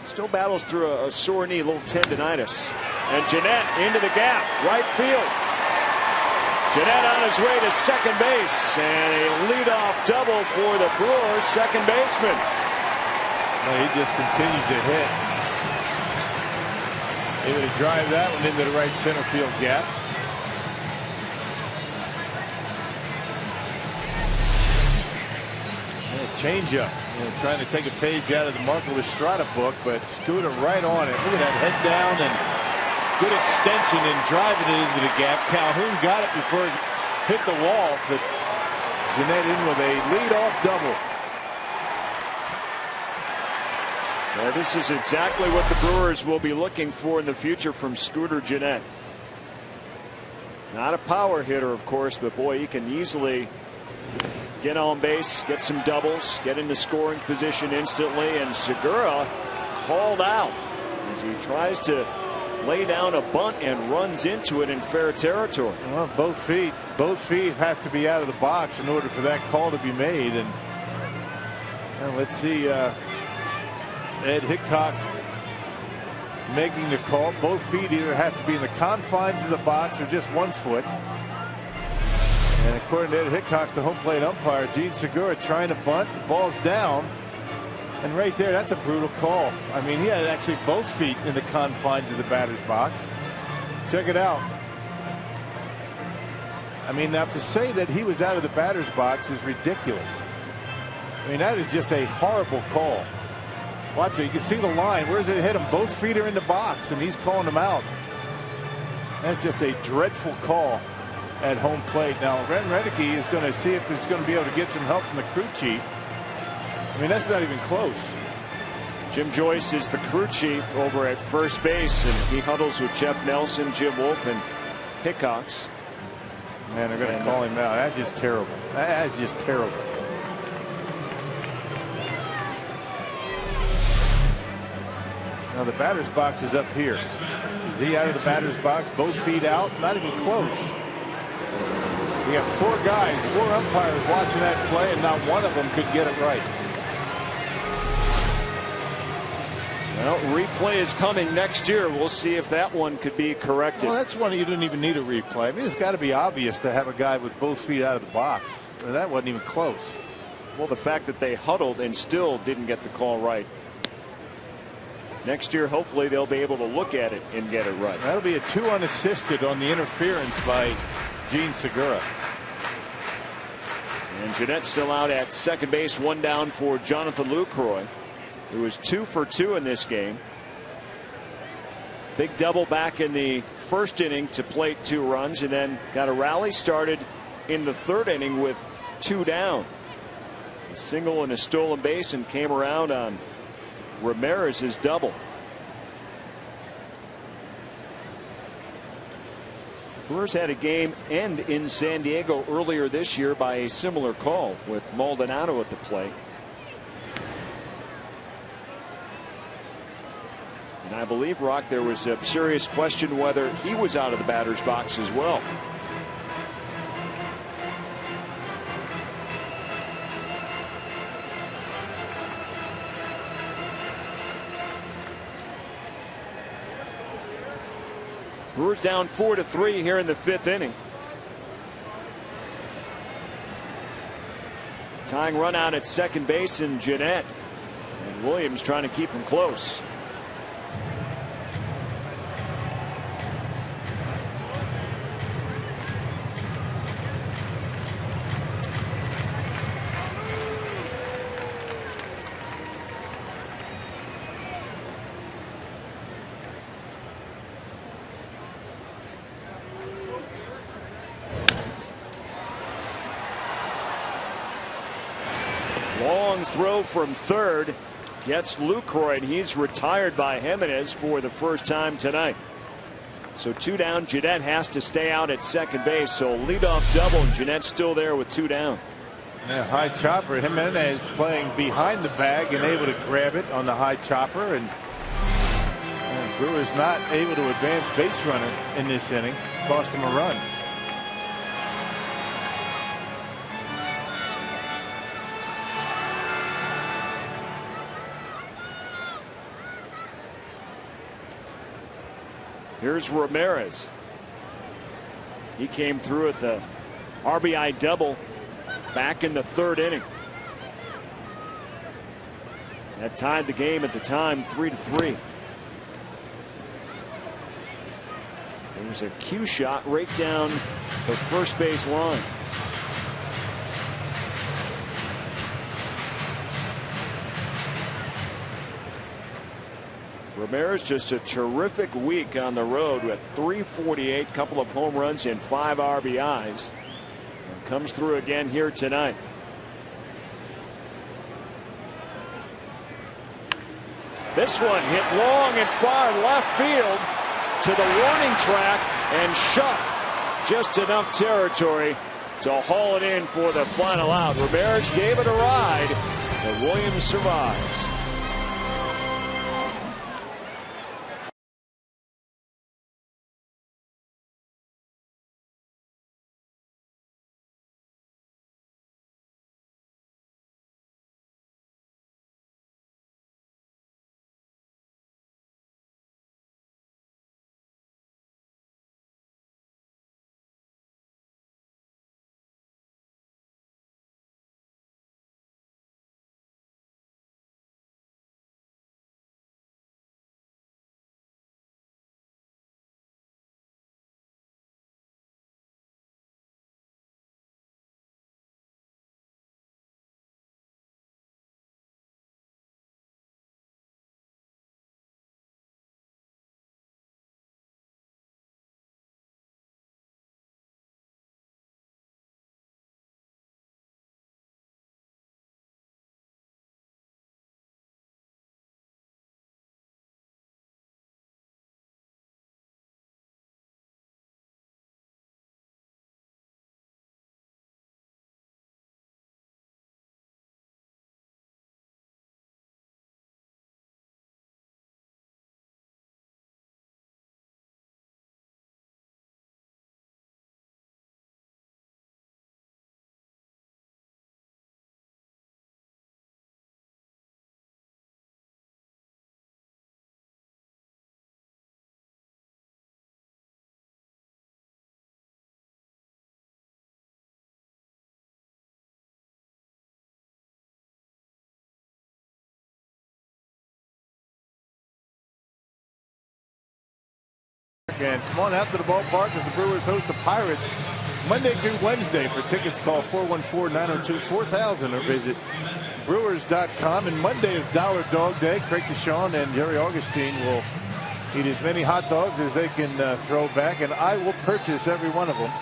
still battles through a sore knee, a little tendonitis. And Gennett into the gap, right field. Gennett on his way to second base, and a leadoff double for the Brewers second baseman. Well, he just continues to hit. Able to drive that one into the right center field gap. Changeup. Trying to take a page out of the Marco Estrada book, but Scooter right on it. Look at that head down and good extension and driving it into the gap. Calhoun got it before it hit the wall, but Gennett in with a leadoff double. Now, this is exactly what the Brewers will be looking for in the future from Scooter Gennett. Not a power hitter, of course, but boy, he can easily get on base, get some doubles, get into scoring position instantly, and Segura called out as he tries to lay down a bunt and runs into it in fair territory. Well, both feet have to be out of the box in order for that call to be made. And let's see, Ed Hickox making the call. Both feet either have to be in the confines of the box or just 1 foot. And according to Ed Hickox, the home plate umpire, Gene Segura trying to bunt. The ball's down. And right there, that's a brutal call. I mean, he had actually both feet in the confines of the batter's box. Check it out. I mean, now to say that he was out of the batter's box is ridiculous. I mean, that is just a horrible call. Watch it. You can see the line. Where does it hit him? Both feet are in the box, and he's calling him out. That's just a dreadful call at home plate. Now, Ren Renneke is going to see if he's going to be able to get some help from the crew chief. I mean, that's not even close. Jim Joyce is the crew chief over at first base, and he huddles with Jeff Nelson, Jim Wolf, and Hickox. Man, they're going to call him out. That's just terrible. That's just terrible. Now the batter's box is up here. Is he out of the batter's box? Both feet out? Not even close. We have 4 guys, 4 umpires watching that play, and not one of them could get it right. Well, replay is coming next year. We'll see if that one could be corrected. Well, that's one you didn't even need a replay. I mean, it's got to be obvious to have a guy with both feet out of the box. And that wasn't even close. Well, the fact that they huddled and still didn't get the call right. Next year, hopefully, they'll be able to look at it and get it right. That'll be a 2 unassisted on the interference by Gene Segura. And Gennett still out at second base, 1 down for Jonathan Lucroy, who was 2 for 2 in this game. Big double back in the first inning to plate 2 runs, and then got a rally started in the 3rd inning with 2 down. A single and a stolen base, and came around on Ramirez's double. Brewers had a game end in San Diego earlier this year by a similar call with Maldonado at the plate. And I believe, Rock, there was a serious question whether he was out of the batter's box as well. Brewers down 4-3 here in the 5th inning. Tying run out at second base in Gennett, and Williams trying to keep him close. long throw from third gets Lucroy. He's retired by Jimenez for the first time tonight. So 2 down. Jeanette has to stay out at second base. So leadoff double, and Jeanette's still there with 2 down. Yeah, high chopper. Jimenez playing behind the bag and able to grab it on the high chopper. And Brewers not able to advance base runner in this inning. Cost him a run. Here's Ramirez. He came through at the RBI double back in the 3rd inning. That tied the game at the time 3-3. There was a cue shot right down the first base line. Ramirez just a terrific week on the road with .348, couple of home runs and 5 RBIs. And comes through again here tonight. This one hit long and far left field to the warning track and shut just enough territory to haul it in for the final out. Ramirez gave it a ride, and Williams survives. And come on out to the ballpark as the Brewers host the Pirates Monday through Wednesday. For tickets, call 414-902-4000 or visit Brewers.com. And Monday is Dollar Dog Day. Craig Deshawn and Jerry Augustine will eat as many hot dogs as they can throw back, and I will purchase every one of them.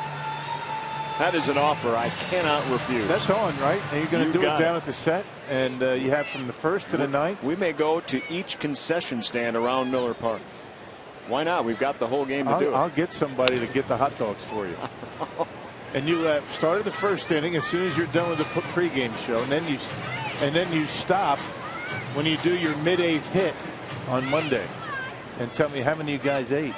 That is an offer I cannot refuse. That's on, right? And you're going to do it down at the set, and you have from the 1st to the 9th. We may go to each concession stand around Miller Park. Why not? We've got the whole game to do it. I'll get somebody to get the hot dogs for you. And you started the 1st inning as soon as you're done with the pregame show, and then you stop when you do your mid-8th hit on Monday, and tell me how many of you guys ate.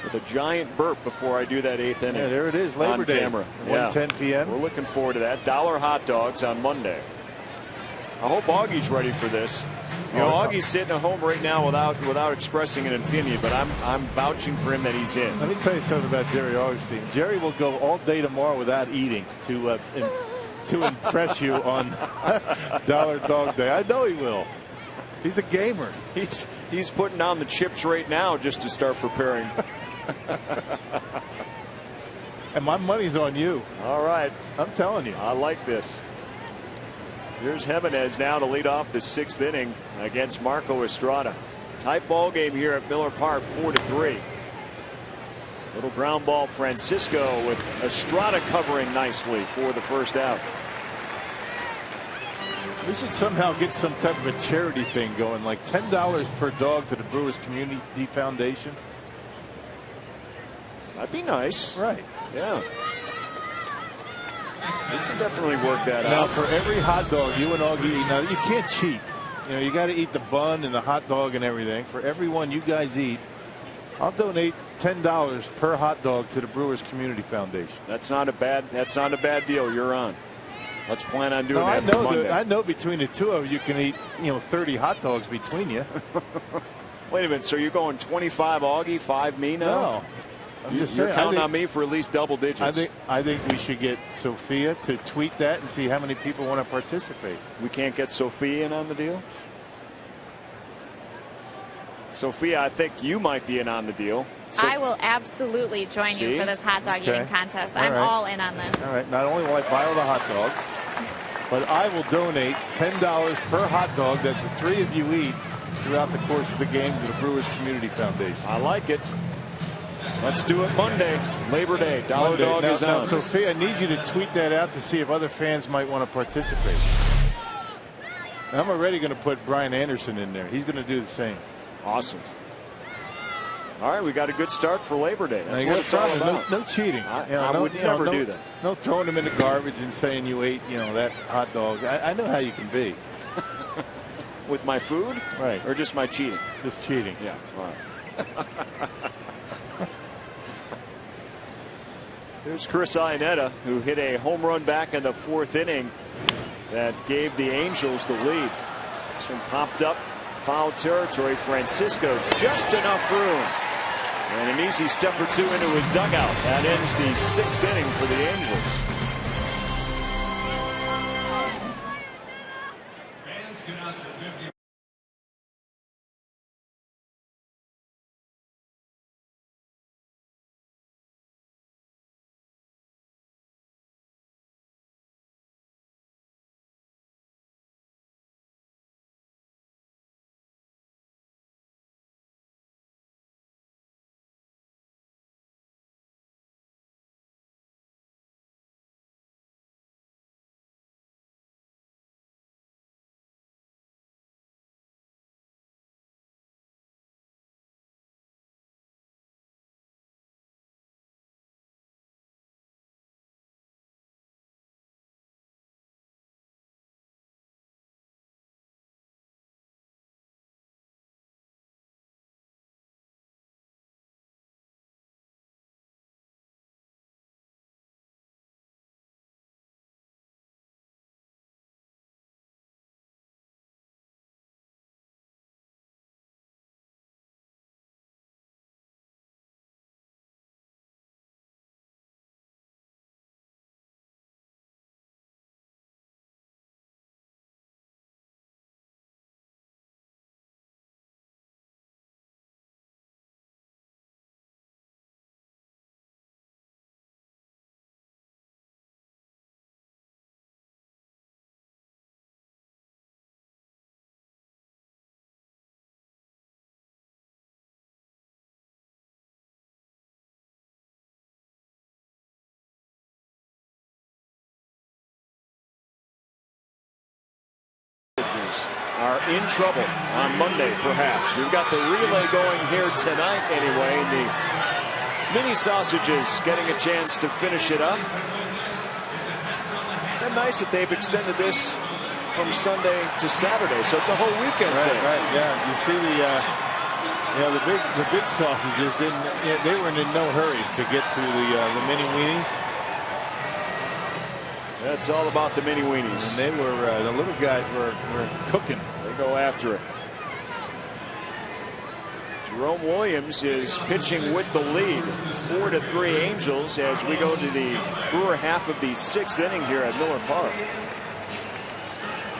With a giant burp before I do that 8th inning. Yeah, there it is, Labor Day, camera. 1:10 p.m. We're looking forward to that. Dollar hot dogs on Monday. I hope Augie's ready for this. You know, Augie's sitting at home right now without expressing an opinion, but I'm vouching for him that he's in. Let me tell you something about Jerry Augustine. Jerry will go all day tomorrow without eating to impress you on Dollar Dog Day. I know he will. He's a gamer. He's putting on the chips right now just to start preparing. And my money's on you. All right. I'm telling you. I like this. Here's Jimenez now to lead off the 6th inning against Marco Estrada. Tight ball game here at Miller Park, 4-3. Little ground ball, Francisco, with Estrada covering nicely for the first out. We should somehow get some type of a charity thing going, like $10 per dog to the Brewers Community Foundation. That'd be nice. Right. Yeah. We can definitely work that Now, out. for every hot dog you and Augie eat, now you can't cheat. You know, you got to eat the bun and the hot dog and everything. For every one you guys eat, I'll donate $10 per hot dog to the Brewers Community Foundation. That's not a bad deal. You're on. Let's plan on doing No, that for Monday. I know between the two of you can eat 30 hot dogs between you. Wait a minute. So you're going 25 Augie, 5 me now? No. I'm just You're saying, counting on me for at least double digits. I think we should get Sophia to tweet that and see how many people want to participate. We can't get Sophia in on the deal? Sophia, I think you might be in on the deal. I will absolutely join you for this hot dog eating contest. I'm all in on this. All right. Not only will I buy all the hot dogs, but I will donate $10 per hot dog that the three of you eat throughout the course of the game to the Brewers Community Foundation. I like it. Let's do it Monday, Labor Day. Dollar Dog is now, on. Sophia, I need you to tweet that out to see if other fans might want to participate. And I'm already going to put Brian Anderson in there. He's going to do the same. Awesome. All right, we got a good start for Labor Day. That's what it's all about. No cheating. I would never do that. No throwing them in the garbage and saying you ate, that hot dog. I know how you can be. With my food? Right. Or just my cheating? Just cheating. Yeah. All right. Here's Chris Iannetta, who hit a home run back in the 4th inning that gave the Angels the lead. This one popped up, foul territory. Francisco, just enough room. And an easy step or two into his dugout. That ends the 6th inning for the Angels. Are in trouble on Monday, perhaps. We've got the relay going here tonight anyway. The mini sausages getting a chance to finish it up. And nice that they've extended this from Sunday to Saturday, so it's a whole weekend thing. Right, yeah. You see the big sausages didn't. They were in no hurry to get to the mini weenies. That's all about the mini weenies. And they were the little guys were cooking. They go after it. Jerome Williams is pitching with the lead, 4-3 Angels, as we go to the Brewer half of the 6th inning here at Miller Park.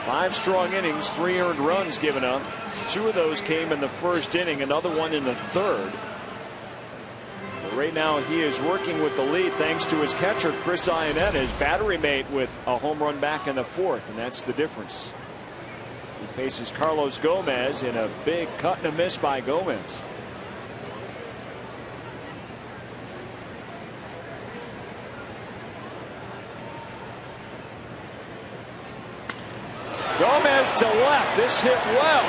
5 strong innings, 3 earned runs given up. 2 of those came in the 1st inning, another one in the 3rd. But right now he is working with the lead thanks to his catcher, Chris Iannetta, his battery mate with a home run back in the 4th, and that's the difference. He faces Carlos Gomez in a big cut and a miss by Gomez. Gomez to left. This hit well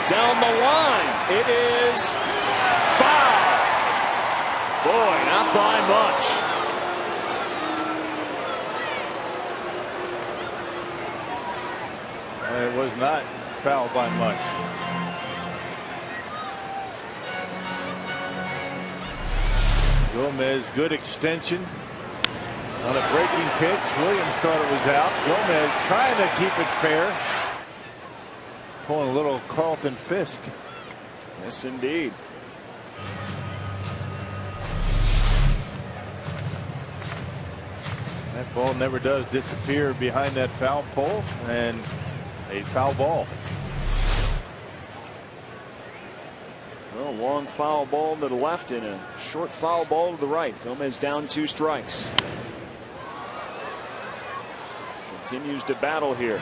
down the line. It is foul. Boy, not by much. It was not foul by much. Gomez, good extension on a breaking pitch. Williams thought it was out. Gomez trying to keep it fair. Pulling a little Carlton Fisk. Yes, indeed. That ball never does disappear behind that foul pole, and a foul ball. Well, long foul ball to the left and a short foul ball to the right. Gomez down 2 strikes. Continues to battle here.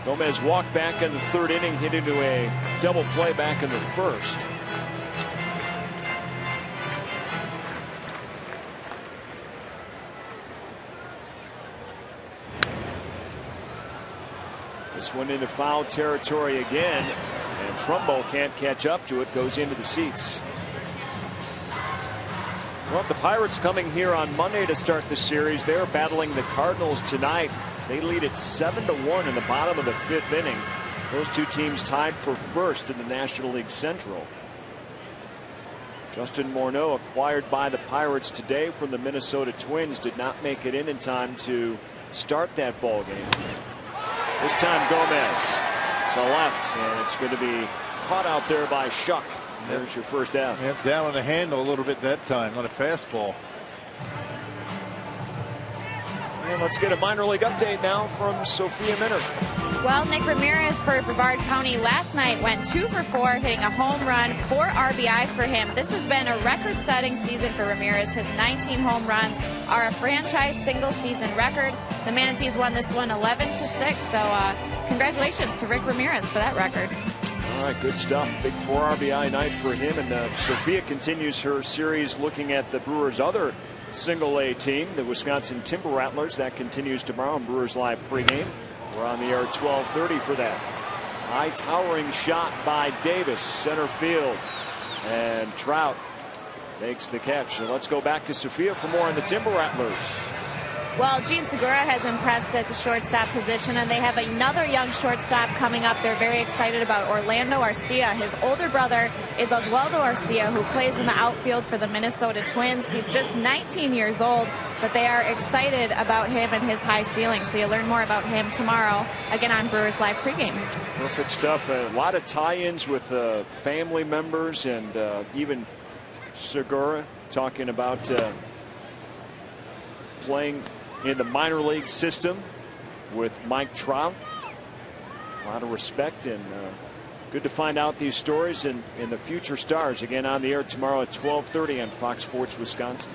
Gomez walked back in the 3rd inning, hit into a double play back in the 1st. This one into foul territory again, and Trumbo can't catch up to it, goes into the seats. Well, the Pirates coming here on Monday to start the series. They're battling the Cardinals tonight. They lead it 7-1 in the bottom of the 5th inning. Those two teams tied for first in the National League Central. Justin Morneau, acquired by the Pirates today from the Minnesota Twins, did not make it in time to start that ball game. This time Gomez to left, and it's going to be caught out there by Shuck. There's your first down. Yep, down on the handle a little bit that time on a fastball. And let's get a minor league update now from Sophia Minnaert. Well, Nick Ramirez for Brevard County last night went 2 for 4, hitting a home run, 4 RBIs for him. This has been a record-setting season for Ramirez. His 19 home runs are a franchise single-season record. The Manatees won this one 11-6, so congratulations to Rick Ramirez for that record. All right, good stuff. Big 4 RBI night for him, and Sophia continues her series looking at the Brewers' other single-A team, the Wisconsin Timber Rattlers. That continues tomorrow on Brewers Live pregame. We're on the air at 12:30 for that. High towering shot by Davis, center field, and Trout makes the catch. So let's go back to Sophia for more on the Timber Rattlers. Well, Gene Segura has impressed at the shortstop position, and they have another young shortstop coming up. They're very excited about Orlando Arcia. His older brother is Oswaldo Arcia, who plays in the outfield for the Minnesota Twins. He's just 19 years old, but they are excited about him and his high ceiling. So you'll learn more about him tomorrow, again on Brewers Live pregame. Perfect stuff. A lot of tie-ins with family members, and even Segura talking about playing in the minor league system with Mike Trout. A lot of respect, and good to find out these stories in the Future Stars. Again on the air tomorrow at 12:30 on Fox Sports Wisconsin.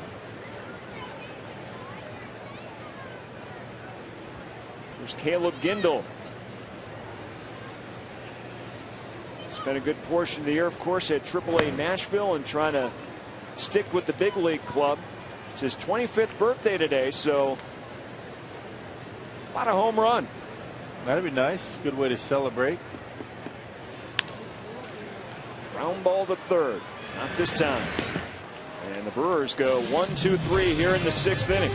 There's Caleb Gindel. Spent a good portion of the year, of course, at AAA Nashville and trying to stick with the big league club. It's his 25th birthday today, so what a home run. That'd be nice. Good way to celebrate. Ground ball to third. Not this time. And the Brewers go 1-2-3 here in the 6th inning.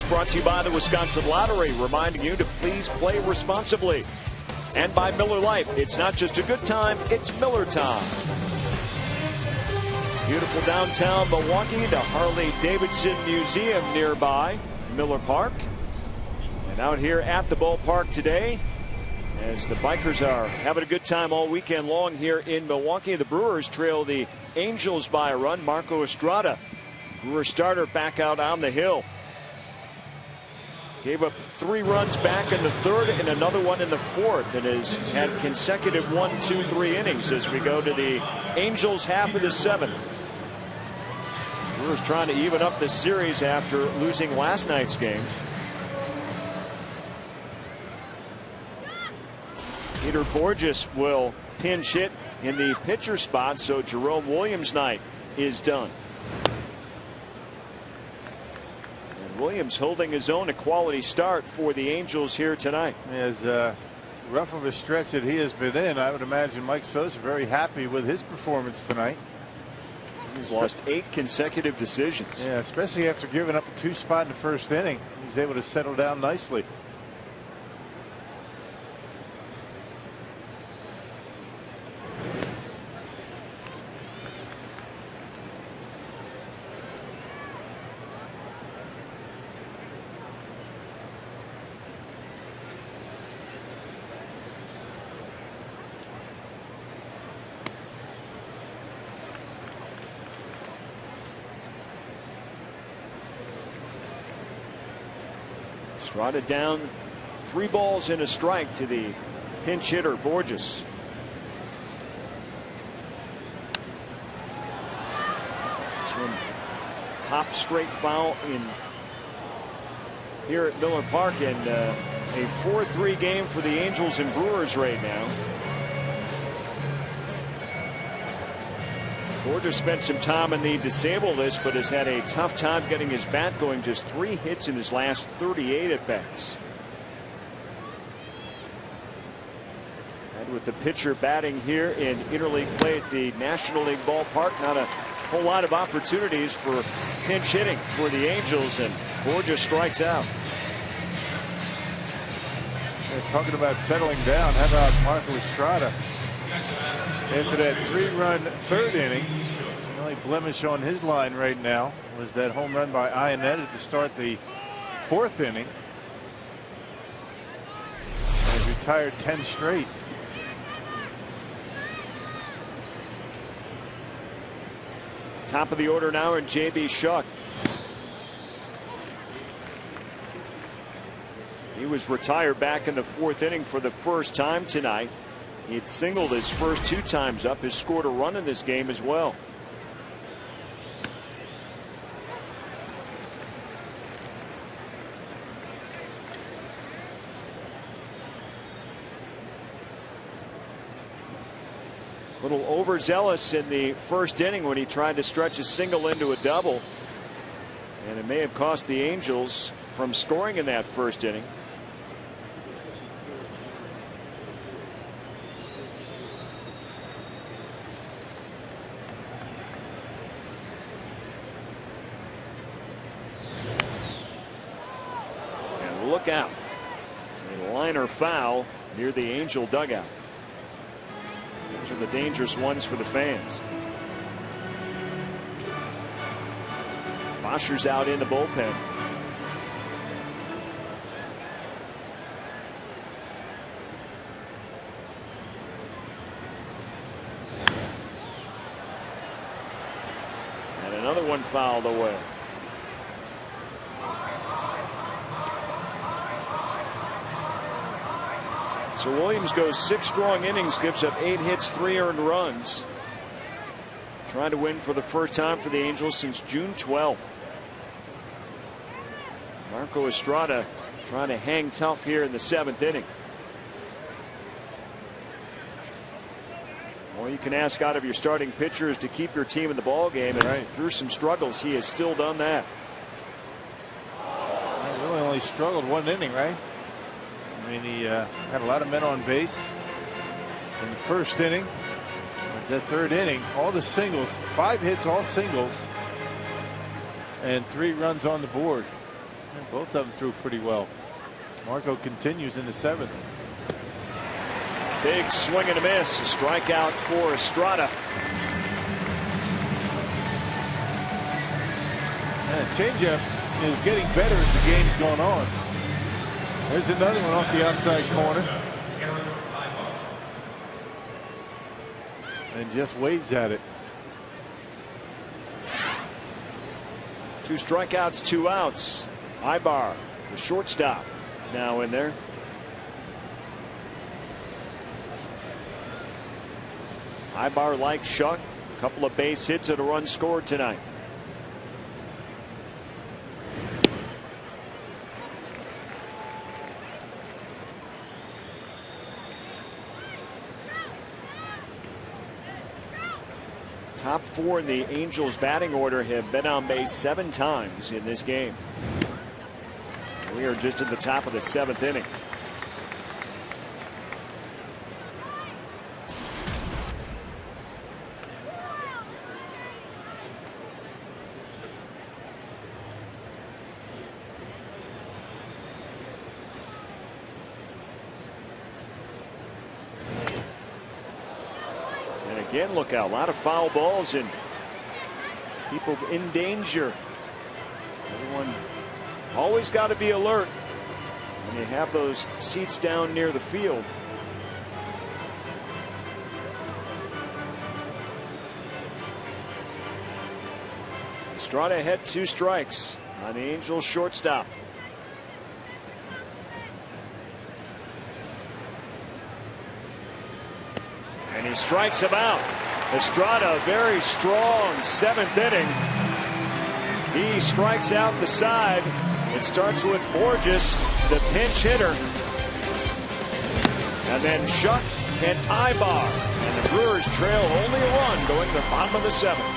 brought to you by the Wisconsin Lottery, reminding you to please play responsibly. And by Miller Lite. It's not just a good time, it's Miller time. Beautiful downtown Milwaukee, the Harley-Davidson Museum nearby, Miller Park. And out here at the ballpark today, as the Bikers are having a good time all weekend long here in Milwaukee. The Brewers trail the Angels by a run. Marco Estrada, Brewer starter, back out on the hill. Gave up 3 runs back in the 3rd and another one in the 4th, and has had consecutive 1, 2, 3 innings as we go to the Angels half of the 7th. Brewers trying to even up this series after losing last night's game. Peter Bourjos will pinch hit in the pitcher spot, so Jerome Williams' night is done. And Williams holding his own, a quality start for the Angels here tonight. As rough of a stretch that he has been in, I would imagine Mike Sosa very happy with his performance tonight. He's lost 8 consecutive decisions. Yeah, especially after giving up a 2-spot in the 1st inning. He's able to settle down nicely. Estrada down 3 balls and a strike to the pinch hitter Bourjos. This one popped straight foul in here at Miller Park, and a 4-3 game for the Angels and Brewers right now. Bourjos spent some time on the disabled list, but has had a tough time getting his bat going. Just 3 hits in his last 38 at bats. And with the pitcher batting here in interleague play at the National League ballpark, not a whole lot of opportunities for pinch hitting for the Angels, and Bourjos strikes out. They're talking about settling down. How about Marco Estrada? After that 3-run 3rd inning, the only blemish on his line right now was that home run by Iannetta to start the 4th inning. And he's retired 10 straight. Top of the order now in J.B. Shuck. He was retired back in the 4th inning for the first time tonight. He had singled his first 2 times up, has scored a run in this game as well. A little overzealous in the 1st inning when he tried to stretch a single into a double, and it may have cost the Angels from scoring in that 1st inning. Look out. A liner foul near the Angel dugout. Those are the dangerous ones for the fans. Boscher's out in the bullpen. And another one fouled away. So Williams goes 6 strong innings, gives up 8 hits, 3 earned runs. Trying to win for the first time for the Angels since June 12th. Marco Estrada trying to hang tough here in the 7th inning. All you can ask out of your starting pitcher is to keep your team in the ball game, and through some struggles, he has still done that. He really only struggled 1 inning, right? I mean, he had a lot of men on base in the 1st inning. That 3rd inning, all the singles, 5 hits, all singles, and 3 runs on the board. And both of them threw pretty well. Marco continues in the 7th. Big swing and a miss. A strikeout for Estrada. And changeup is getting better as the game's going on. There's another one off the outside corner. And just waves at it. 2 strikeouts, 2 outs. Ibar, the shortstop, now in there. Ibar, like Shuck, a couple of base hits and a run scored tonight. Top 4 in the Angels batting order have been on base 7 times in this game. We are just at the top of the 7th inning. Again, look out, a lot of foul balls and people in danger. Everyone always got to be alert when you have those seats down near the field. Estrada had 2 strikes on the Angels shortstop. And he strikes him out. Estrada, a very strong 7th inning. He strikes out the side. It starts with Borges, the pinch hitter. And then Shuck and Ibar. And the Brewers trail only a run going to the bottom of the 7th.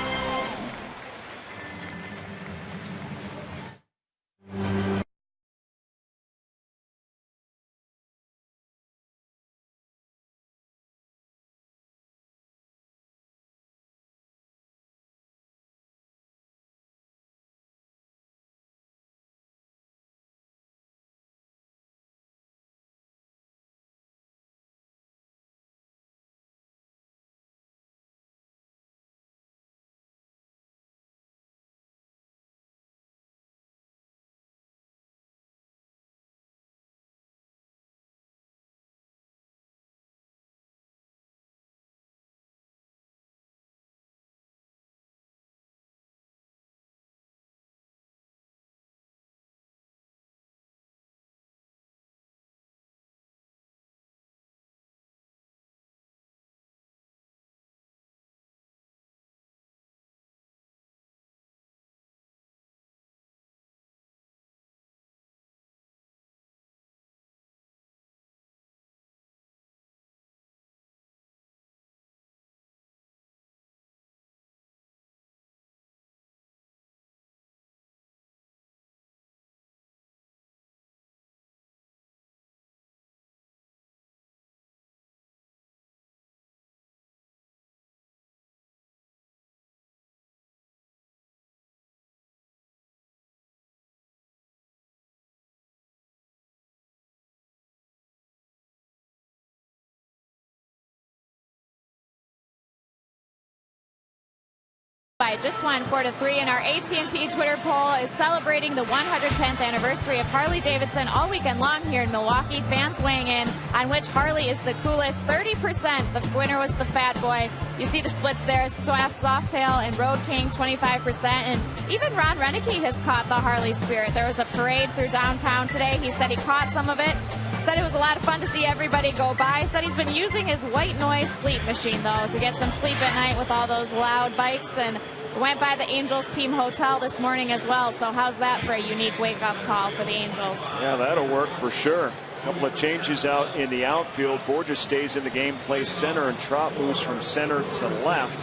By just won 4-3, and our AT&T Twitter poll is celebrating the 110th anniversary of Harley Davidson all weekend long here in Milwaukee. Fans weighing in on which Harley is the coolest. 30%. The winner was the Fat Boy. You see the splits there. Softail and Road King 25%. And even Ron Renneke has caught the Harley spirit. There was a parade through downtown today. He said he caught some of it. Said it was a lot of fun to see everybody go by. Said he's been using his white noise sleep machine, though, to get some sleep at night with all those loud bikes. And went by the Angels team hotel this morning as well. So how's that for a unique wake-up call for the Angels? Yeah, that'll work for sure. A couple of changes out in the outfield. Borges stays in the game, plays center, and Trout moves from center to left.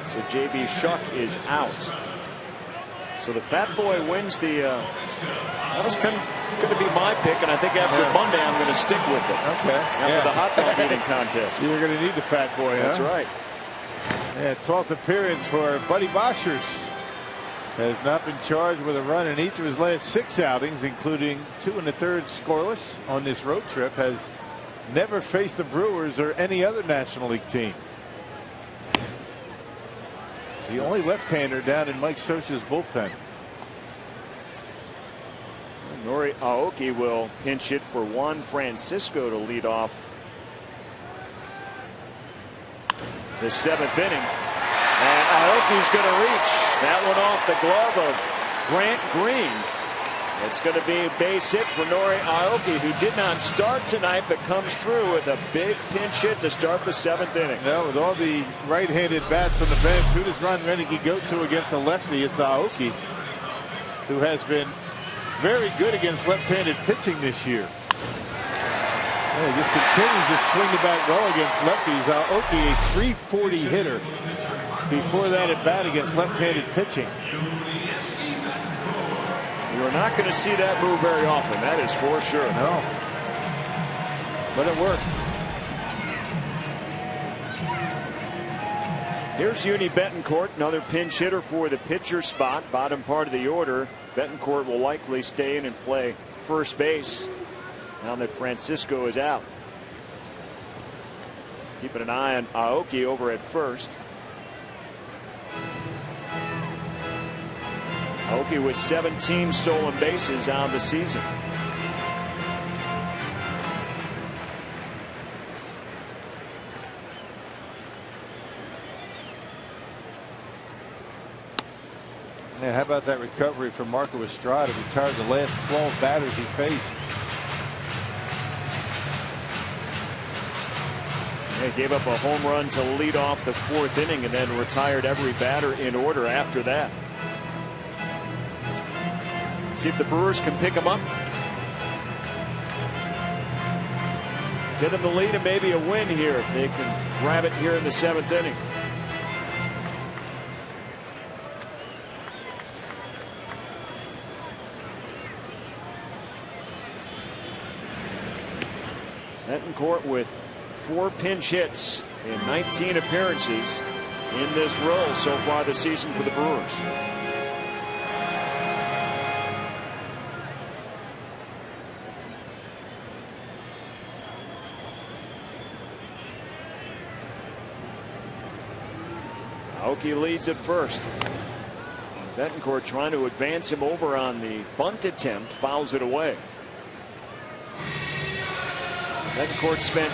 So J.B. Shuck is out. So the Fat Boy wins the... that was going to be my pick, and I think after Monday I'm going to stick with it. Okay. After the hot dog eating contest. You're going to need the Fat Boy, That's huh? right. Yeah, 12th appearance for Buddy Boshers. has not been charged with a run in each of his last 6 outings, including 2 1/3 scoreless on this road trip. Has never faced the Brewers or any other National League team. The only left-hander down in Mike Scioscia's bullpen. Nori Aoki will pinch hit for Juan Francisco to lead off the 7th inning. And Aoki's going to reach. That one off the glove of Grant Green. It's going to be a base hit for Nori Aoki, who did not start tonight, but comes through with a big pinch hit to start the 7th inning. Yeah, with all the right-handed bats on the bench, who does Ron Roenicke go to against a lefty? It's Aoki, who has been very good against left-handed pitching this year. Yeah, he just continues to swing the bat well against lefties. Aoki, a .340 hitter before that at bat against left-handed pitching. You're not going to see that move very often, that is for sure. No. But it worked. Here's Uni Betancourt, another pinch hitter for the pitcher spot, bottom part of the order. Betancourt will likely stay in and play first base now that Francisco is out. Keeping an eye on Aoki over at first. Aoki with 17 stolen bases on the season. Yeah, how about that recovery from Marco Estrada? Retired the last 12 batters he faced. He gave up a home run to lead off the 4th inning and then retired every batter in order after that. See if the Brewers can pick him up. Get them the lead and maybe a win here if they can grab it here in the 7th inning. Betancourt with 4 pinch hits in 19 appearances in this role so far this season for the Brewers. Aoki leads at first. Betancourt trying to advance him over on the bunt attempt, fouls it away. Betancourt spent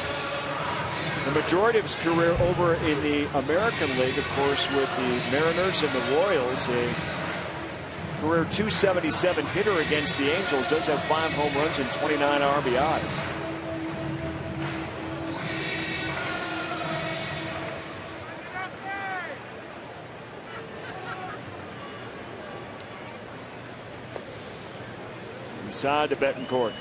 the majority of his career over in the American League, of course, with the Mariners and the Royals. A career .277 hitter against the Angels. Does have 5 home runs and 29 RBIs. Inside to Betancourt.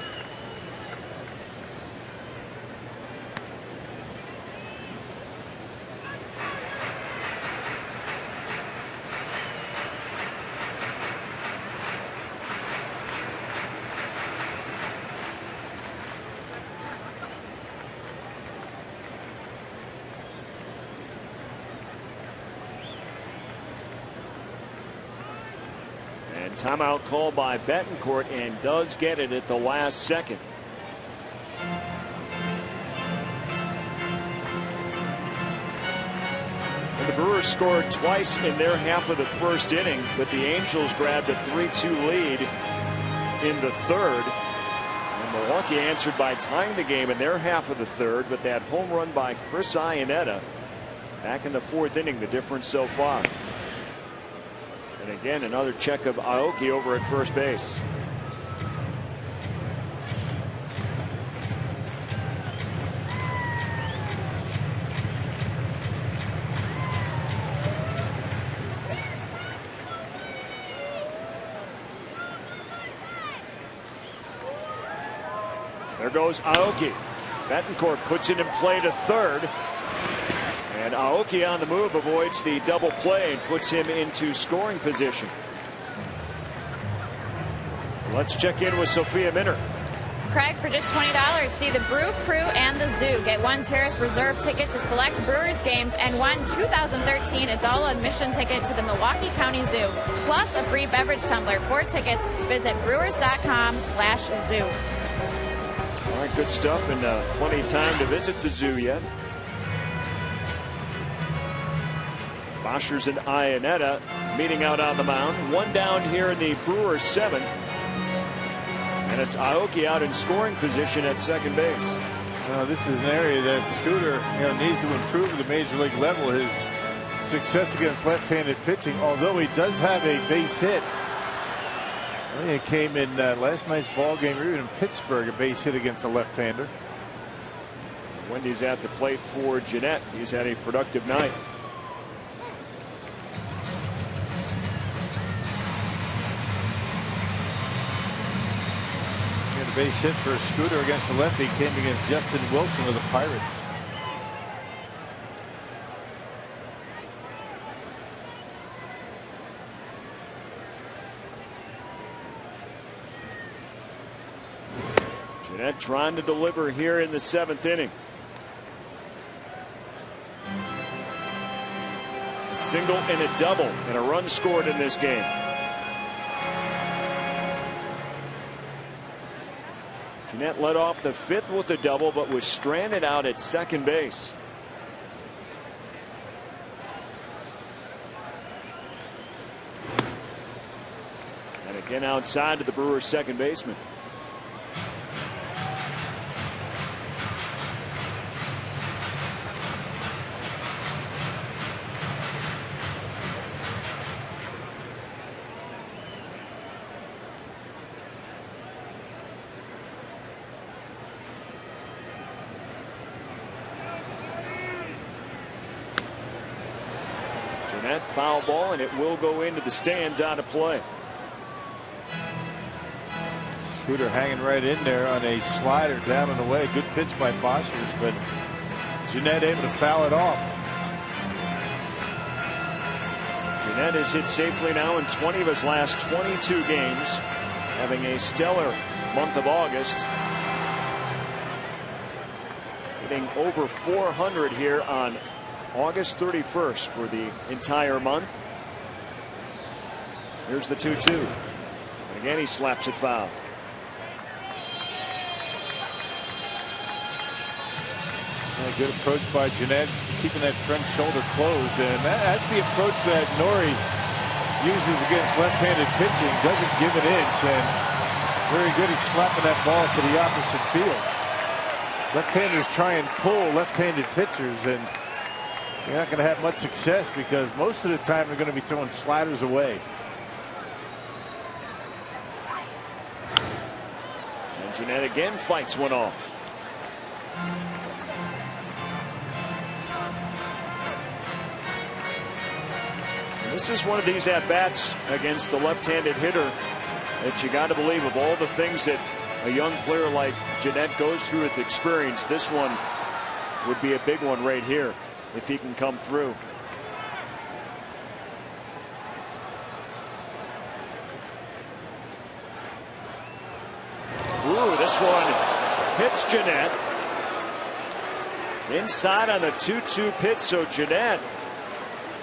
Timeout called by Betancourt, and does get it at the last second. And the Brewers scored twice in their half of the 1st inning, but the Angels grabbed a 3-2 lead in the 3rd. And Milwaukee answered by tying the game in their half of the 3rd, but that home run by Chris Iannetta back in the 4th inning, the difference so far. And again, another check of Aoki over at first base. There goes Aoki. Betancourt puts it in play to 3rd. And Aoki on the move avoids the double play and puts him into scoring position. Let's check in with Sophia Minnaert. Craig, for just $20, see the Brew Crew and the Zoo. Get one Terrace Reserve ticket to select Brewers games and one 2013 adult admission ticket to the Milwaukee County Zoo. Plus a free beverage tumbler. For tickets, visit brewers.com/zoo. All right, good stuff, and plenty of time to visit the zoo yet. Boschers and Iannetta meeting out on the mound. One down here in the Brewers' 7th. And it's Aoki out in scoring position at second base. This is an area that Scooter needs to improve at the major league level. His success against left-handed pitching, although he does have a base hit. I think it came in last night's ball game, or even in Pittsburgh, a base hit against a left-hander. Wendy's at the plate for Jeanette. He's had a productive night. A base hit for Scooter against the lefty came against Justin Wilson of the Pirates. Jeanette trying to deliver here in the 7th inning. A single and a double, and a run scored in this game. Jeanette led off the 5th with a double, but was stranded out at second base. And again outside to the Brewers' second baseman. Jeanette, foul ball, and it will go into the stands out of play. Scooter hanging right in there on a slider down and away. Good pitch by Boschers, but Jeanette able to foul it off. Jeanette has hit safely now in 20 of his last 22 games, having a stellar month of August. Hitting over 400 here on August 31st for the entire month. Here's the 2-2. And again, he slaps it foul. Good approach by Jeanette, keeping that front shoulder closed, and that's the approach that Nori uses against left-handed pitching. Doesn't give an inch, and very good at slapping that ball to the opposite field. Left-handers try and pull left-handed pitchers, and you're not going to have much success because most of the time they're going to be throwing sliders away. And Jeanette again fights one off. And this is one of these at-bats against the left-handed hitter that you got to believe, of all the things that a young player like Jeanette goes through with experience, this one would be a big one right here if he can come through. Ooh, this one hits Jeanette. Inside on the 2-2 pitch, so Jeanette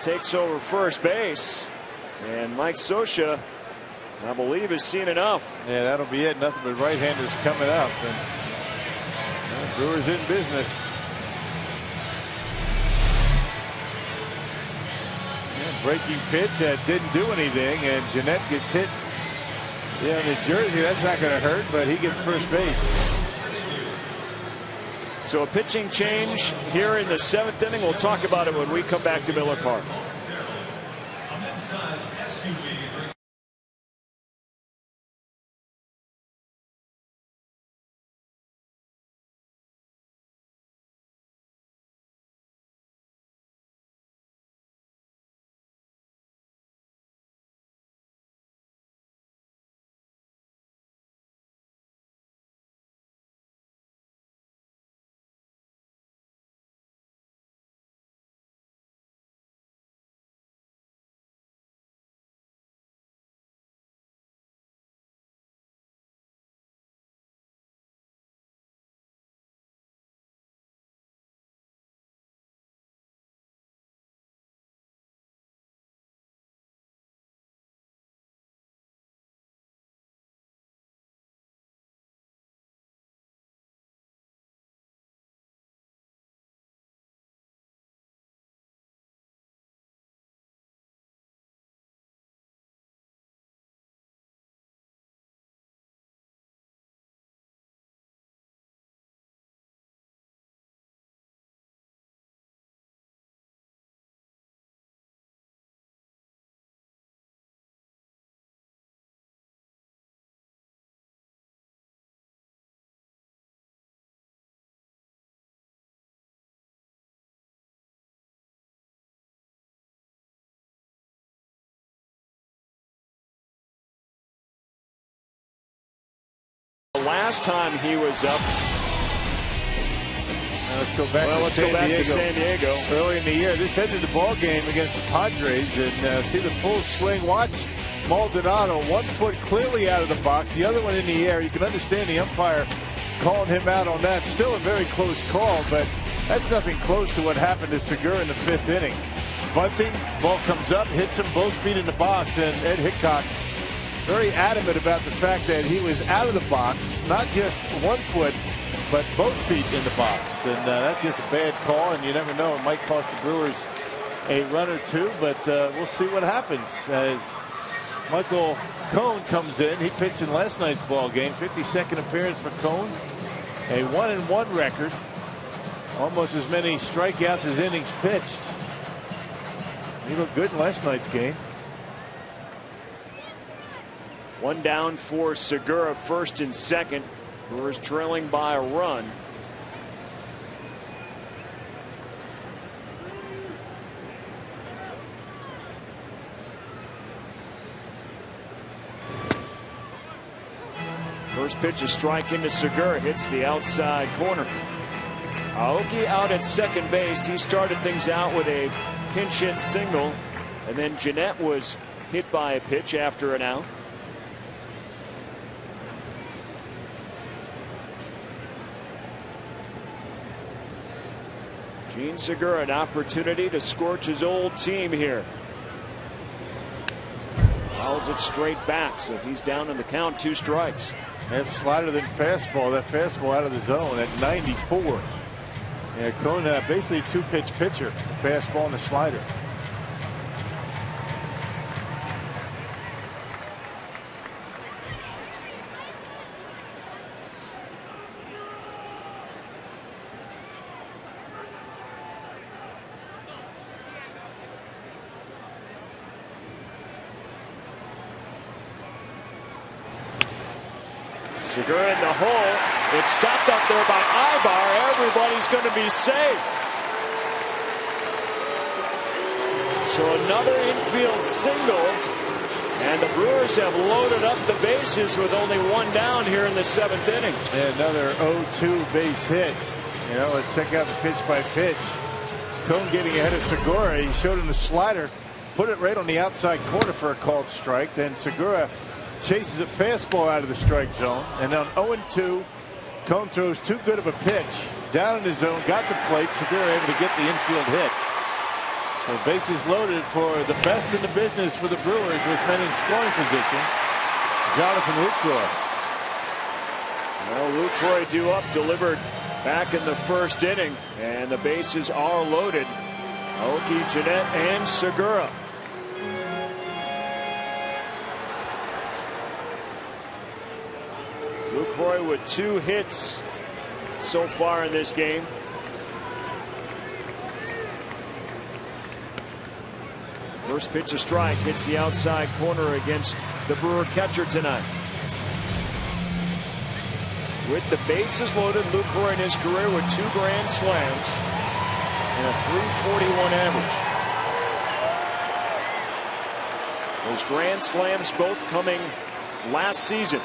takes over first base. And Mike Scioscia, I believe, has seen enough. Yeah, that'll be it. Nothing but right-handers coming up. And Brewers in business. Breaking pitch that didn't do anything, and Jeanette gets hit. Yeah, the jersey, that's not going to hurt, but he gets first base. So a pitching change here in the 7th inning. We'll talk about it when we come back to Miller Park. last time he was up. Let's go back to San Diego. Early in the year, this ended the ball game against the Padres, and see the full swing. Watch Maldonado, 1 foot clearly out of the box, the other one in the air. You can understand the umpire calling him out on that. Still a very close call, but that's nothing close to what happened to Segura in the 5th inning. Bunting, ball comes up, hits him both feet in the box, and Ed Hickok very adamant about the fact that he was out of the box, not just 1 foot, but both feet in the box. And that's just a bad call, and you never know. It might cost the Brewers a run or two, but we'll see what happens as Michael Cone comes in. He pitched in last night's ball game. 52nd appearance for Cone. A 1-1 record. Almost as many strikeouts as innings pitched. He looked good in last night's game. 1 down for Segura, 1st and 2nd. Brewers trailing by a run. First pitch, a strike into Segura, hits the outside corner. Aoki out at second base. He started things out with a pinch hit single, and then Jeanette was hit by a pitch after an out. Gene Segura, an opportunity to scorch his old team here. Fouls it straight back, so he's down in the count, 2 strikes. Have slider than fastball. That fastball out of the zone at 94. Yeah, Cone basically a 2-pitch pitcher. The fastball and the slider. Segura in the hole. It's stopped up there by Ibar. Everybody's going to be safe. So another infield single. And the Brewers have loaded up the bases with only 1 down here in the 7th inning. And another 0-2 base hit. You know, let's check out the pitch by pitch. Cone getting ahead of Segura. He showed him the slider. Put it right on the outside corner for a called strike. Then Segura chases a fastball out of the strike zone, and on 0-2, Cone throws too good of a pitch down in the zone, got the plate. Segura able to get the infield hit. So bases loaded for the best in the business for the Brewers with men in scoring position. Jonathan Lucroy. Well, Lucroy due up, delivered back in the 1st inning, and the bases are loaded. Aoki, Jeanette, and Segura. Lucroy with 2 hits so far in this game. First pitch, a strike, hits the outside corner against the Brewer catcher tonight. With the bases loaded, Lucroy in his career with 2 grand slams and a .341 average. Those grand slams both coming last season.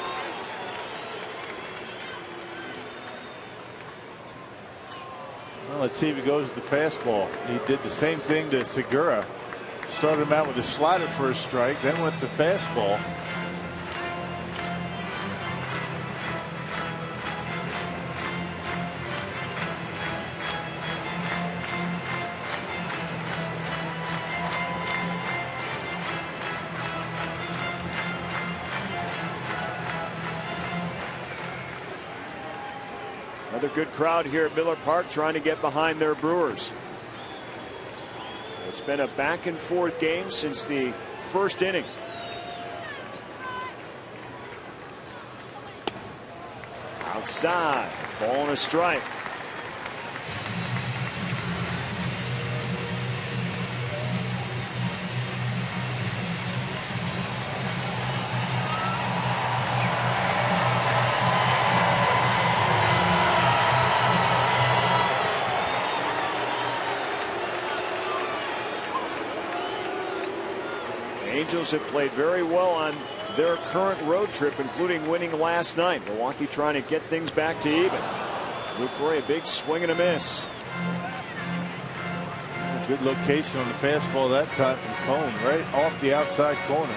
Well, let's see if he goes with the fastball. He did the same thing to Segura. Started him out with a slider for a strike, then went to fastball. Another good crowd here at Miller Park trying to get behind their Brewers. It's been a back and forth game since the 1st inning. Outside, ball and a strike. Angels have played very well on their current road trip, including winning last night. Milwaukee trying to get things back to even. Lucroy, a big swing and a miss. Good location on the fastball that time from Cone, right off the outside corner.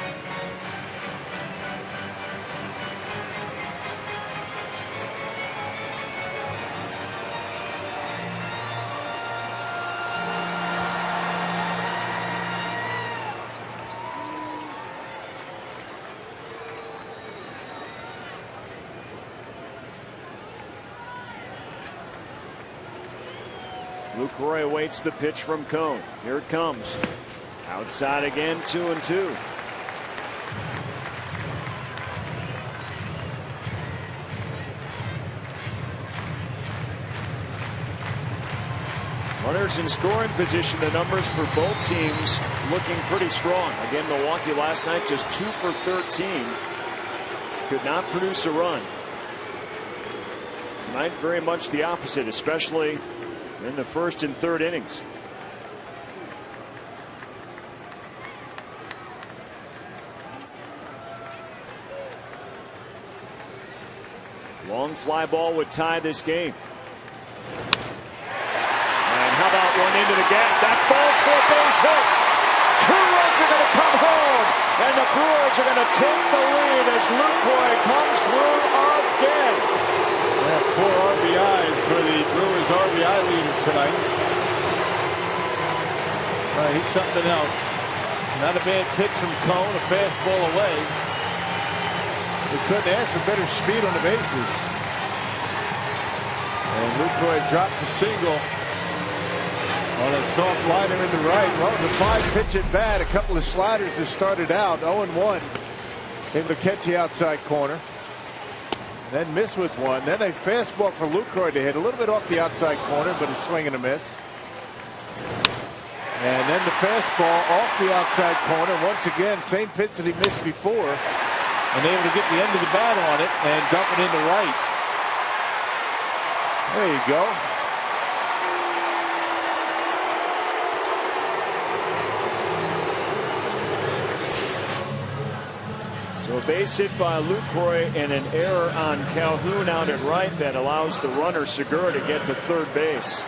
Lucroy awaits the pitch from Cone. Here it comes. Outside again, 2-2. Runners in scoring position. The numbers for both teams looking pretty strong. Again, Milwaukee last night just 2 for 13. Could not produce a run. Tonight, very much the opposite, especially in the first and third innings. Long fly ball would tie this game. And how about one into the gap? That ball's for a base hit. 2 runs are going to come home. And the Brewers are going to take the lead as Lucroy comes through again. 4 RBIs for the Brewers RBI leader tonight. He's something else. Not a bad pitch from Cone, a fastball away. We couldn't ask for better speed on the bases. And Lucroy dropped a single on a soft liner in the right. Well, the 5-pitch at bat, a couple of sliders that started out 0-1. Able to catch the outside corner. Then miss with one. Then a fastball for Lucroy to hit a little bit off the outside corner, but a swing and a miss. And then the fastball off the outside corner. Once again, same pitch that he missed before. And able to get the end of the bat on it and dump it into right. There you go. So a base hit by Lucroy and an error on Calhoun out at right that allows the runner Segura to get to third base.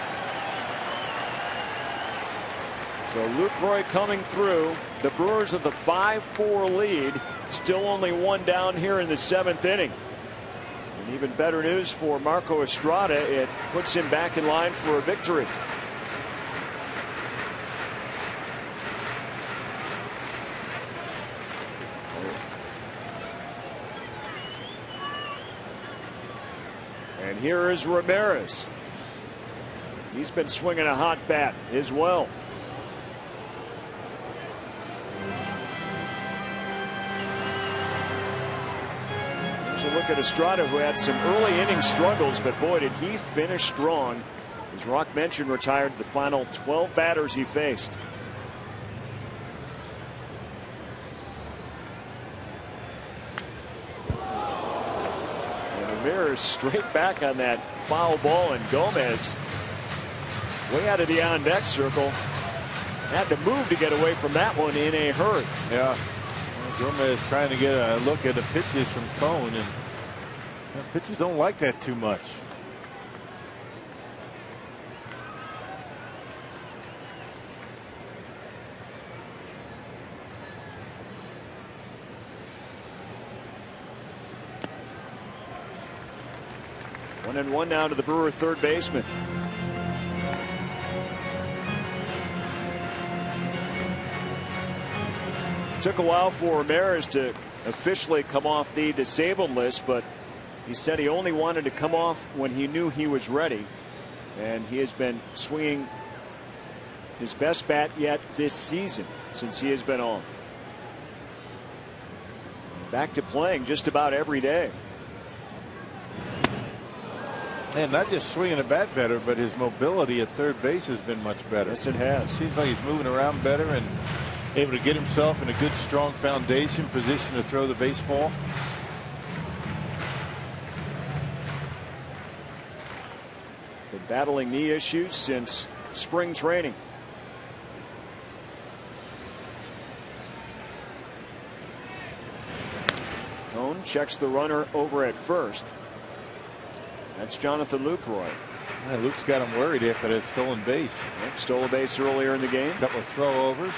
So Lucroy coming through. The Brewers with the 5-4 lead. Still only 1 down here in the 7th inning. And even better news for Marco Estrada. It puts him back in line for a victory. And here is Ramirez. He's been swinging a hot bat as well. Here's a look at Estrada, who had some early inning struggles, but boy, did he finish strong. As Rock mentioned, retired the final 12 batters he faced. Ramirez straight back on that foul ball, and Gomez way out of the on deck circle. Had to move to get away from that one in a hurry. Yeah. Gomez trying to get a look at the pitches from Cone, and pitchers don't like that too much. One and one now to the Brewer third baseman. Took a while for Ramirez to officially come off the disabled list, but he said he only wanted to come off when he knew he was ready, and he has been swinging his best bat yet this season since he has been off. Back to playing just about every day. And not just swinging a bat better, but his mobility at third base has been much better. Yes, it has. Seems like he's moving around better and able to get himself in a good, strong foundation position to throw the baseball. Been battling knee issues since spring training. Cone checks the runner over at first. That's Jonathan Lucroy. Yeah, Luke's got him worried after that stolen base. Yep, stole a base earlier in the game. A couple of throwovers.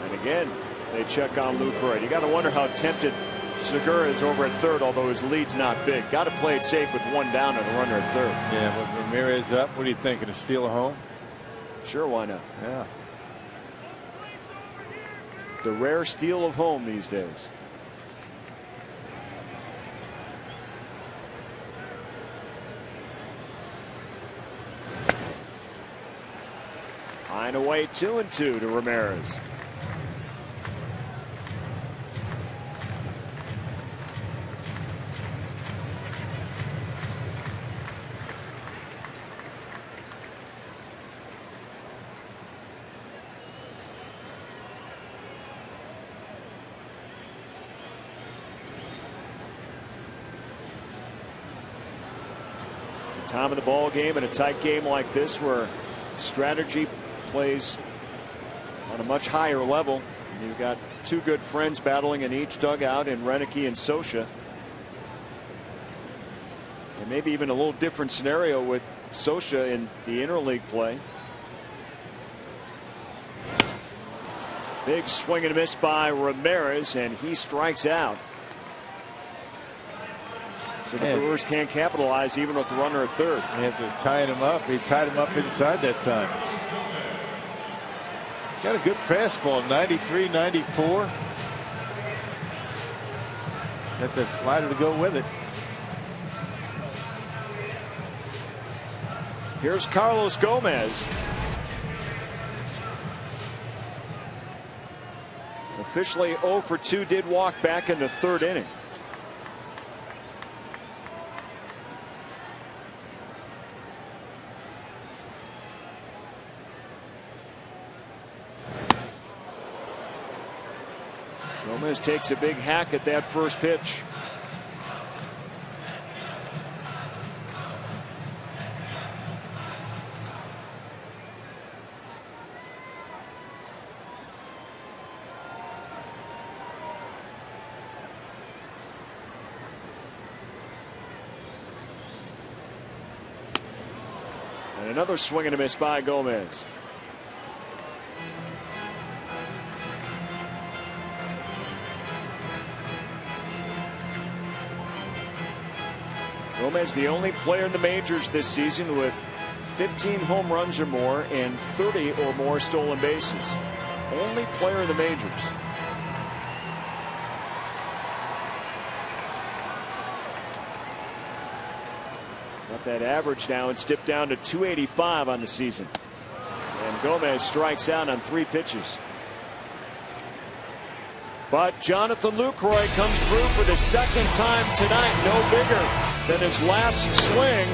And again, they check on Lucroy. You got to wonder how tempted Segura is over at third, although his lead's not big. Got to play it safe with one down and a runner at third. Yeah, with Ramirez up, what are you thinking? To steal a home? Sure, why not? Yeah. The rare steal of home these days. High and away, 2-2 to Ramirez. Time of the ball game in a tight game like this where strategy plays on a much higher level. You've got two good friends battling in each dugout in Roenicke and Scioscia. And maybe even a little different scenario with Scioscia in the interleague play. Big swing and a miss by Ramirez, and he strikes out. So the Brewers can't capitalize even with the runner at third. After tying him up, he tied him up inside that time. Got a good fastball, 93, 94. Got that slider to go with it. Here's Carlos Gomez. Officially 0 for 2, did walk back in the third inning. Gomez takes a big hack at that first pitch. And another swing and a miss by Gomez. Gomez, the only player in the majors this season with 15 home runs or more and 30 or more stolen bases. Only player in the majors. Got that average now. It's dipped down to 285 on the season. And Gomez strikes out on 3 pitches. But Jonathan Lucroy comes through for the second time tonight. No bigger than his last swing.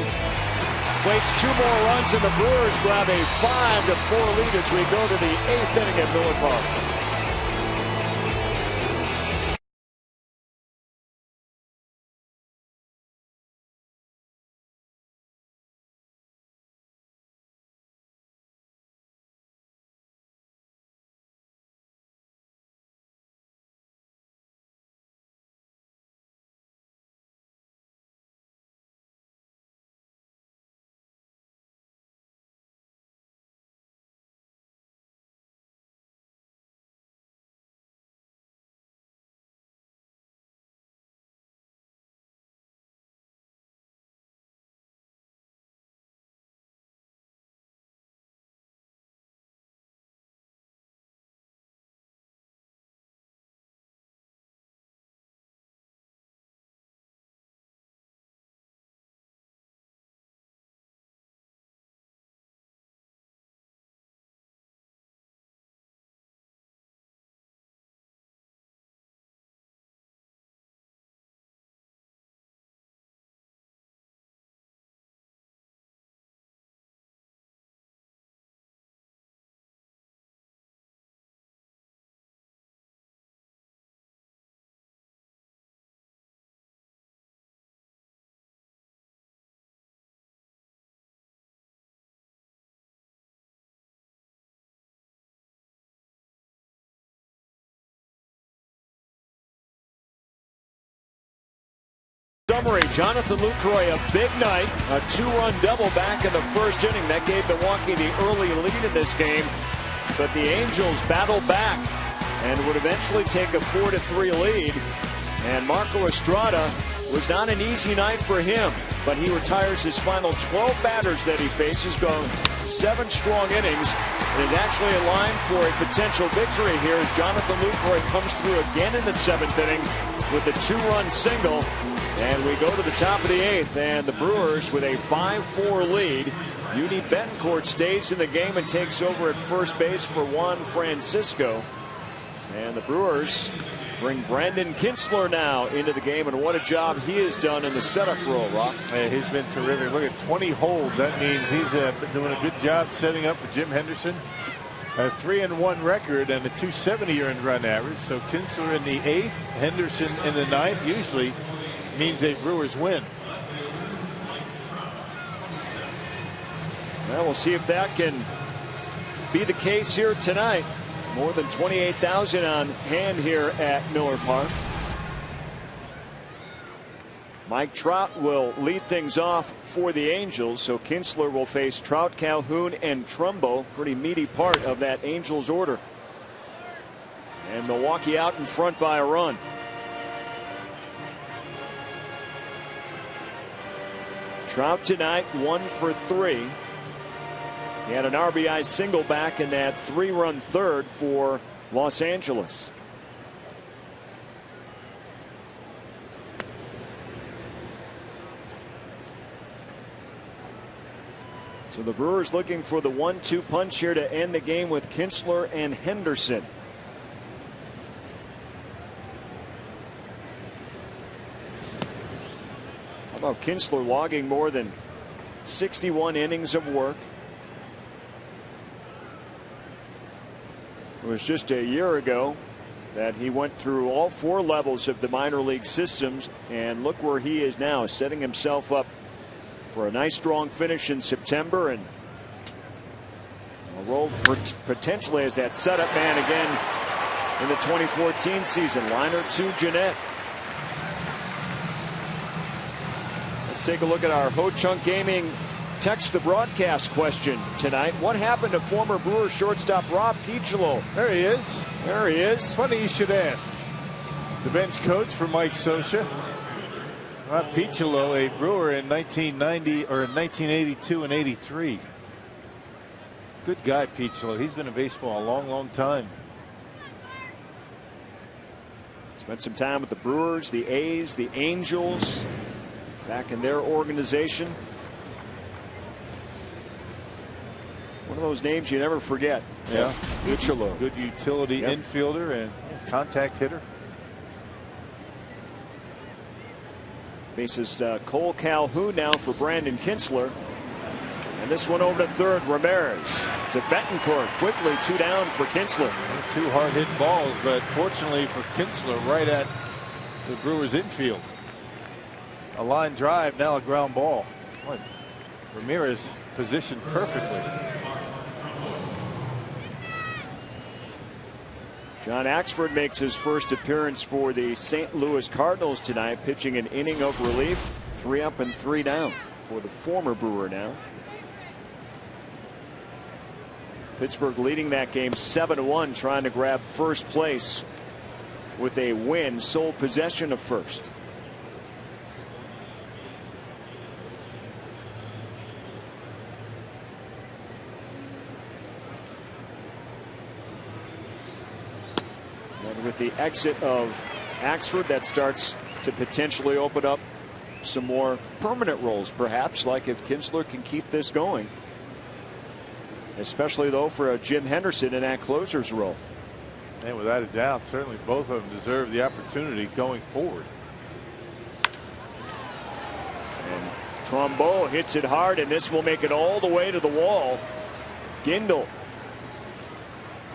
Waits 2 more runs, and the Brewers grab a 5-4 lead as we go to the 8th inning at Miller Park. Summary, Jonathan Lucroy, a big night, a 2-run double back in the first inning. That gave Milwaukee the early lead in this game, but the Angels battled back and would eventually take a 4-3 lead. And Marco Estrada was not an easy night for him, but he retires his final 12 batters that he faces, going 7 strong innings, and is actually in line for a potential victory here as Jonathan Lucroy comes through again in the 7th inning with a 2-run single. And we go to the top of the 8th, and the Brewers with a 5-4 lead. Yuni Betancourt stays in the game and takes over at first base for Juan Francisco. And the Brewers bring Brandon Kintzler now into the game, and what a job he has done in the setup role, Rock. Yeah, he's been terrific. Look at 20 holds. That means he's been doing a good job setting up for Jim Henderson. A 3-1 record and a 270 earned run average. So Kintzler in the 8th, Henderson in the 9th. Usually means a Brewers win. Well, we'll see if that can be the case here tonight. More than 28,000 on hand here at Miller Park. Mike Trout will lead things off for the Angels, so Kintzler will face Trout, Calhoun, and Trumbo. Pretty meaty part of that Angels order. And Milwaukee out in front by a run. Trout tonight 1 for 3. He had an RBI single back in that 3-run third for Los Angeles. So the Brewers looking for the 1-2 punch here to end the game with Kintzler and Henderson. How about Kintzler logging more than 61 innings of work? It was just a year ago that he went through all 4 levels of the minor league systems, and look where he is now, setting himself up for a nice strong finish in September and a role potentially as that setup man again in the 2014 season. Liner to Jeanette. Let's take a look at our Ho Chunk Gaming text the broadcast question tonight. What happened to former Brewer shortstop Rob Piccolo? There he is. There he is. Funny you should ask. The bench coach for Mike Scioscia. Rob Piccolo, a Brewer in 1990 or in 1982 and 83. Good guy, Piccolo. He's been in baseball a long time. Spent some time with the Brewers, the A's, the Angels, back in their organization. One of those names you never forget. Yeah. Piccolo. Good utility infielder and contact hitter. Faces Cole Calhoun now for Brandon Kintzler. And this one over to third, Ramirez to Betancourt. Quickly 2 down for Kintzler. 2 hard hit balls, but fortunately for Kintzler, right at the Brewers infield. A line drive, now a ground ball. Boy, Ramirez positioned perfectly. John Axford makes his first appearance for the St. Louis Cardinals tonight, pitching an inning of relief. 3 up and 3 down for the former Brewer now. Pittsburgh leading that game 7-1, trying to grab first place with a win, sole possession of first. With the exit of Axford, that starts to potentially open up some more permanent roles, perhaps, like if Kintzler can keep this going. Especially, though, for a Jim Henderson in that closer's role. And without a doubt, certainly both of them deserve the opportunity going forward. And Trumbo hits it hard, and this will make it all the way to the wall. Gindel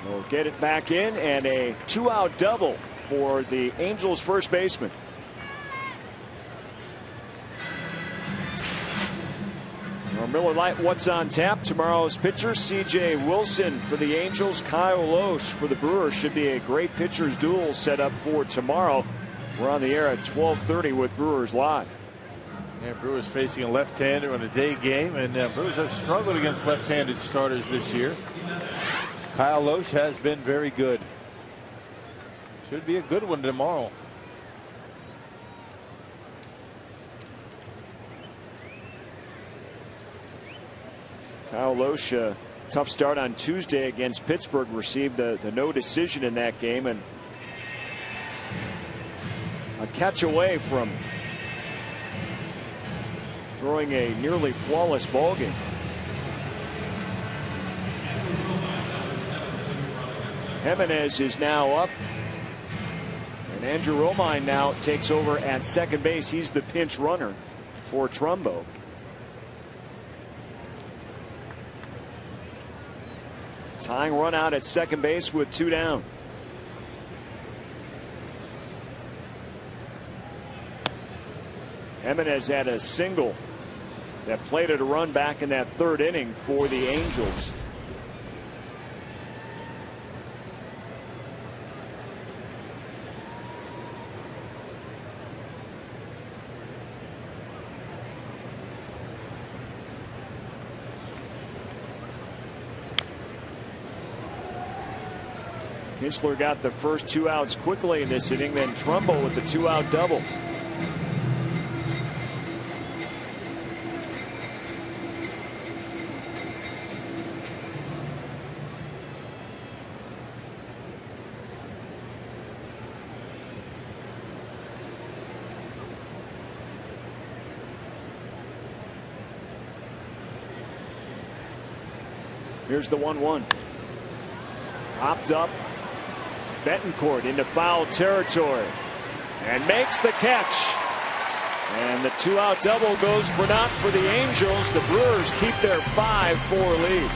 will get it back in, and a 2-out double for the Angels first baseman. Our Miller Lite What's on Tap. Tomorrow's pitcher C.J. Wilson for the Angels, Kyle Loesch for the Brewers. Should be a great pitchers duel set up for tomorrow. We're on the air at 12:30 with Brewers Live. Yeah, Brewers facing a left-hander on a day game, and Brewers have struggled against left-handed starters this year. Kyle Lohse has been very good. Should be a good one tomorrow. Kyle Lohse, tough start on Tuesday against Pittsburgh, received the no decision in that game, and a catch away from throwing a nearly flawless ball game. Jimenez is now up, and Andrew Romine now takes over at second base. He's the pinch runner for Trumbo. Tying run out at second base with 2 down. Jimenez had a single that plated a run back in that 3rd inning for the Angels. Kinsler got the first 2 outs quickly in this inning, then Trumbo with the 2-out double. Here's the 1-1. Popped up. Betancourt into foul territory and makes the catch. And the 2-out double goes for naught for the Angels. The Brewers keep their 5-4 lead.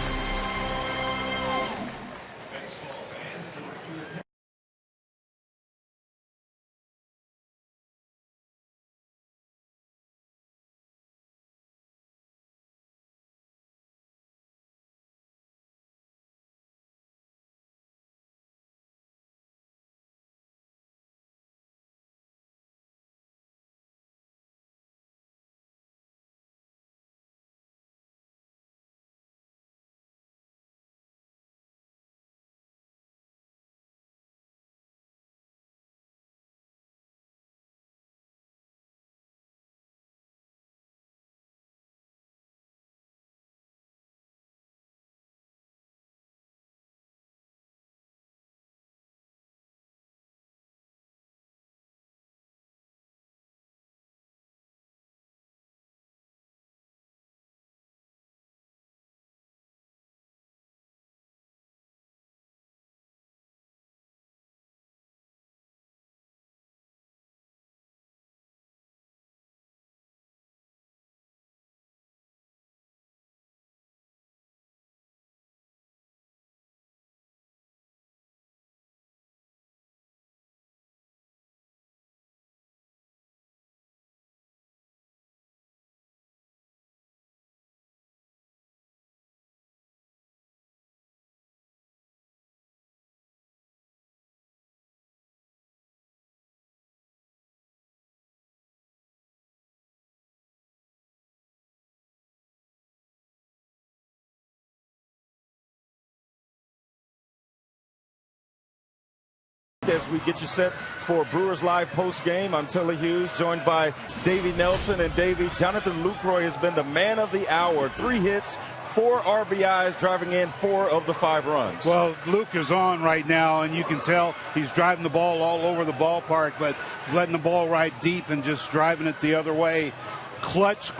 As we get you set for Brewers Live post game, I'm Tilly Hughes, joined by Davey Nelson. And Davey, Jonathan Lucroy has been the man of the hour. 3 hits, 4 RBIs, driving in 4 of the 5 runs. Well, Luke is on right now, and you can tell he's driving the ball all over the ballpark, but he's letting the ball ride deep and just driving it the other way. Clutch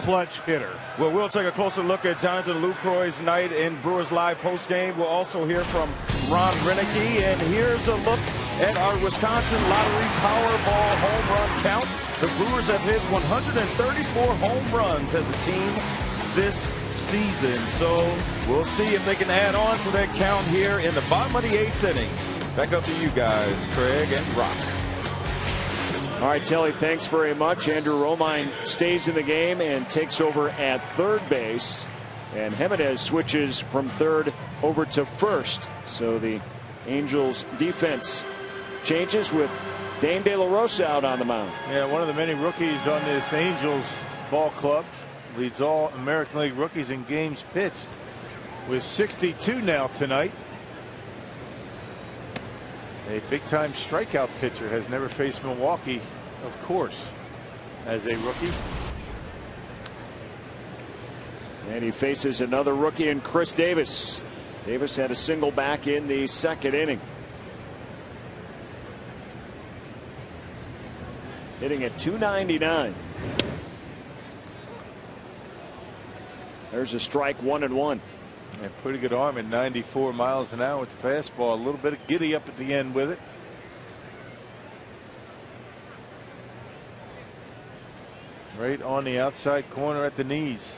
hitter. Well, we'll take a closer look at Jonathan Lucroy's night in Brewers Live postgame. We'll also hear from Ron Renicky, and here's a look at our Wisconsin Lottery Powerball home run count. The Brewers have hit 134 home runs as a team this season, so we'll see if they can add on to that count here in the bottom of the 8th inning. Back up to you guys, Craig and Rock. All right, Telly, thanks very much. Andrew Romine stays in the game and takes over at third base. And Jimenez switches from third over to first. So the Angels defense changes with Dane De La Rosa out on the mound. Yeah, one of the many rookies on this Angels ball club. Leads all American League rookies in games pitched with 62 now tonight. A big-time strikeout pitcher, has never faced Milwaukee, of course, as a rookie. And he faces another rookie in Chris Davis. Davis had a single back in the second inning. Hitting at .299. There's a strike, 1-1. And pretty good arm at 94 miles an hour with the fastball. A little bit of giddy up at the end with it. Right on the outside corner at the knees.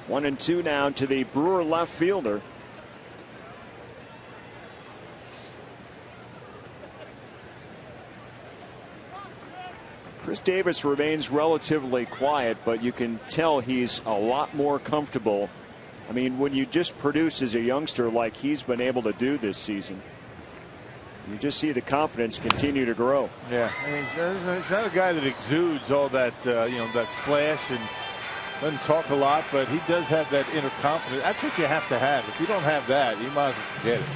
One and two now to the Brewer left fielder. Chris Davis remains relatively quiet, but you can tell he's a lot more comfortable. I mean, when you just produce as a youngster like he's been able to do this season, you just see the confidence continue to grow. Yeah, I mean, he's not a guy that exudes all that, that flash and doesn't talk a lot, but he does have that inner confidence. That's what you have to have. If you don't have that, you might as well forget it.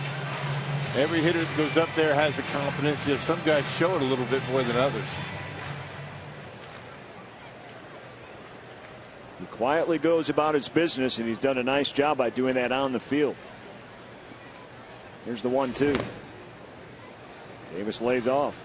Every hitter that goes up there has the confidence. Just some guys show it a little bit more than others. He quietly goes about his business, and he's done a nice job by doing that on the field. Here's the 1-2. Davis lays off.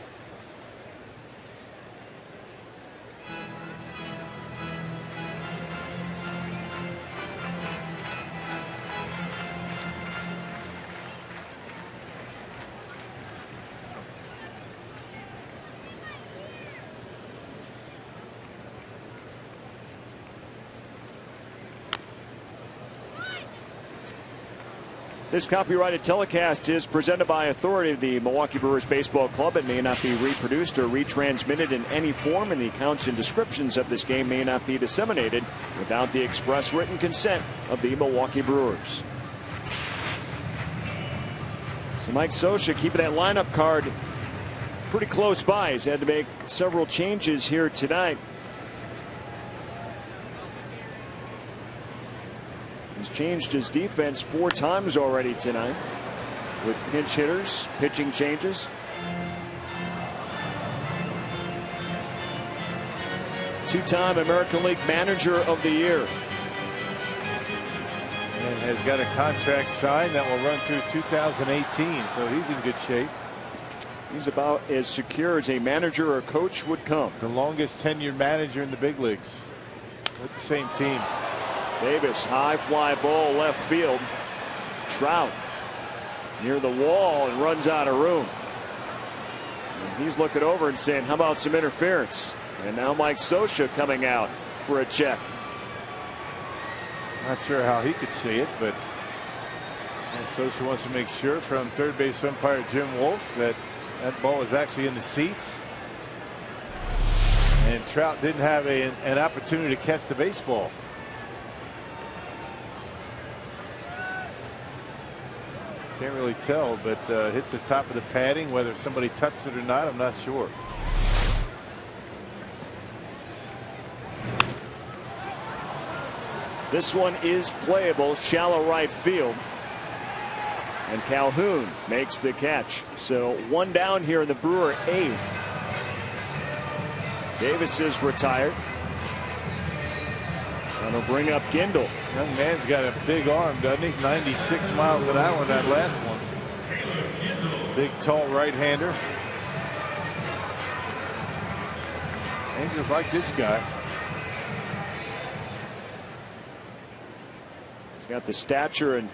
This copyrighted telecast is presented by authority of the Milwaukee Brewers Baseball Club. It may not be reproduced or retransmitted in any form, and the accounts and descriptions of this game may not be disseminated without the express written consent of the Milwaukee Brewers. So Mike Scioscia keeping that lineup card pretty close by. He's had to make several changes here tonight. He's changed his defense 4 times already tonight with pinch hitters, pitching changes. Two-time American League Manager of the Year. And has got a contract signed that will run through 2018, so he's in good shape. He's about as secure as a manager or coach would come. The longest tenured manager in the big leagues with the same team. Davis, high fly ball left field. Trout near the wall and runs out of room. And he's looking over and saying, how about some interference? And now Mike Scioscia coming out for a check. Not sure how he could see it, but Scioscia wants to make sure from third base umpire Jim Wolf that that ball is actually in the seats. And Trout didn't have an opportunity to catch the baseball. Can't really tell, but hits the top of the padding. Whether somebody touched it or not, I'm not sure. This one is playable, shallow right field. And Calhoun makes the catch. So 1 down here in the Brewer 8th. Davis is retired. That'll bring up Gindel. Young man's got a big arm, doesn't he? 96 miles an hour in that last one. Big, tall right-hander. Angels like this guy. He's got the stature and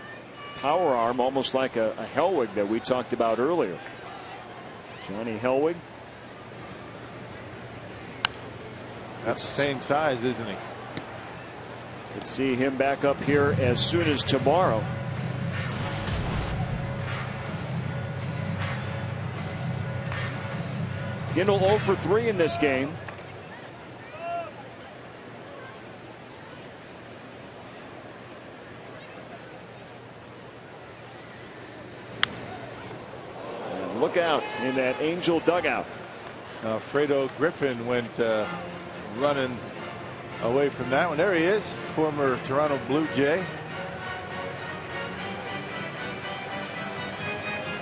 power arm, almost like a Hellwig that we talked about earlier. Johnny Hellwig. That's the same size, isn't he? Could see him back up here as soon as tomorrow. Gindel 0 for 3 in this game. look out in that Angel dugout. Fredo Griffin went running away from that one. There he is, former Toronto Blue Jay.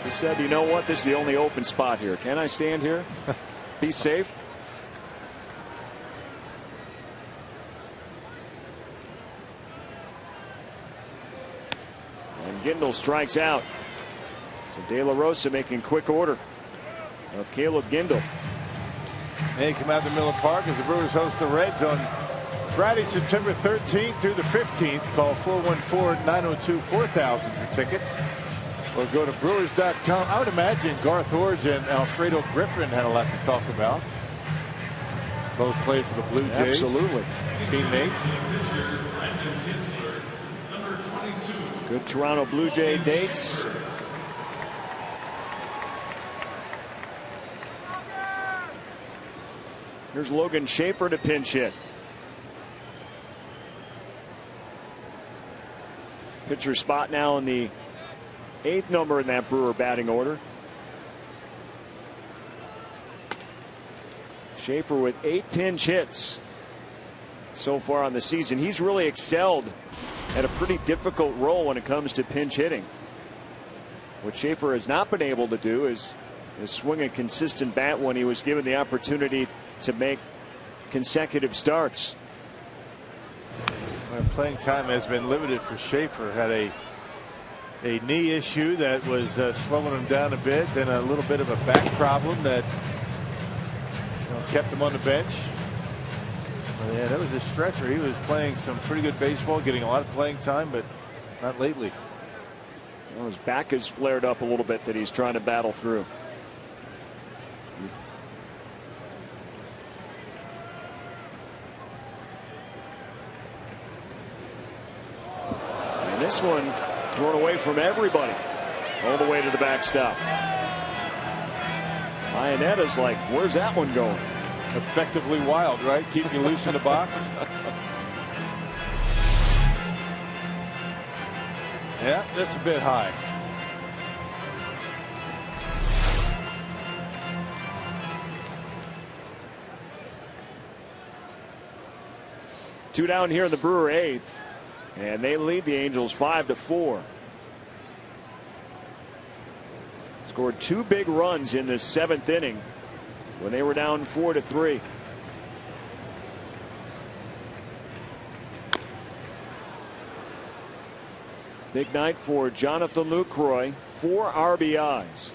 He said, you know what, this is the only open spot here. Can I stand here? Be safe. And Gindel strikes out. So De La Rosa making quick order of Caleb Gindel. They come out to Miller Park as the Brewers host the Reds on Friday, September 13th through the 15th. Call 414-902-4000 for tickets. Or go to Brewers.com. I would imagine Garth Orge and Alfredo Griffin had a lot to talk about. Both played for the Blue Jays. Absolutely. Teammates. Good Toronto Blue Jay dates. Here's Logan Schaefer to pinch hit. Pitcher spot now in the 8th number in that Brewer batting order. Schaefer with 8 pinch hits so far on the season. He's really excelled at a pretty difficult role when it comes to pinch hitting. What Schaefer has not been able to do is swing a consistent bat when he was given the opportunity to make consecutive starts. Playing time has been limited for Schaefer. Had a knee issue that was slowing him down a bit, then a little bit of a back problem that kept him on the bench. But yeah, that was a stretch where he was playing some pretty good baseball, getting a lot of playing time, but not lately. Well, his back has flared up a little bit that he's trying to battle through. And this one thrown away from everybody all the way to the backstop. Ionetta's like, where's that one going? Effectively wild, right? Keep you loose in the box. Yeah, just a bit high. Two down here in the Brewer 8th, and they lead the Angels 5-4. Scored 2 big runs in the 7th inning when they were down 4-3. Big night for Jonathan Lucroy, 4 RBIs.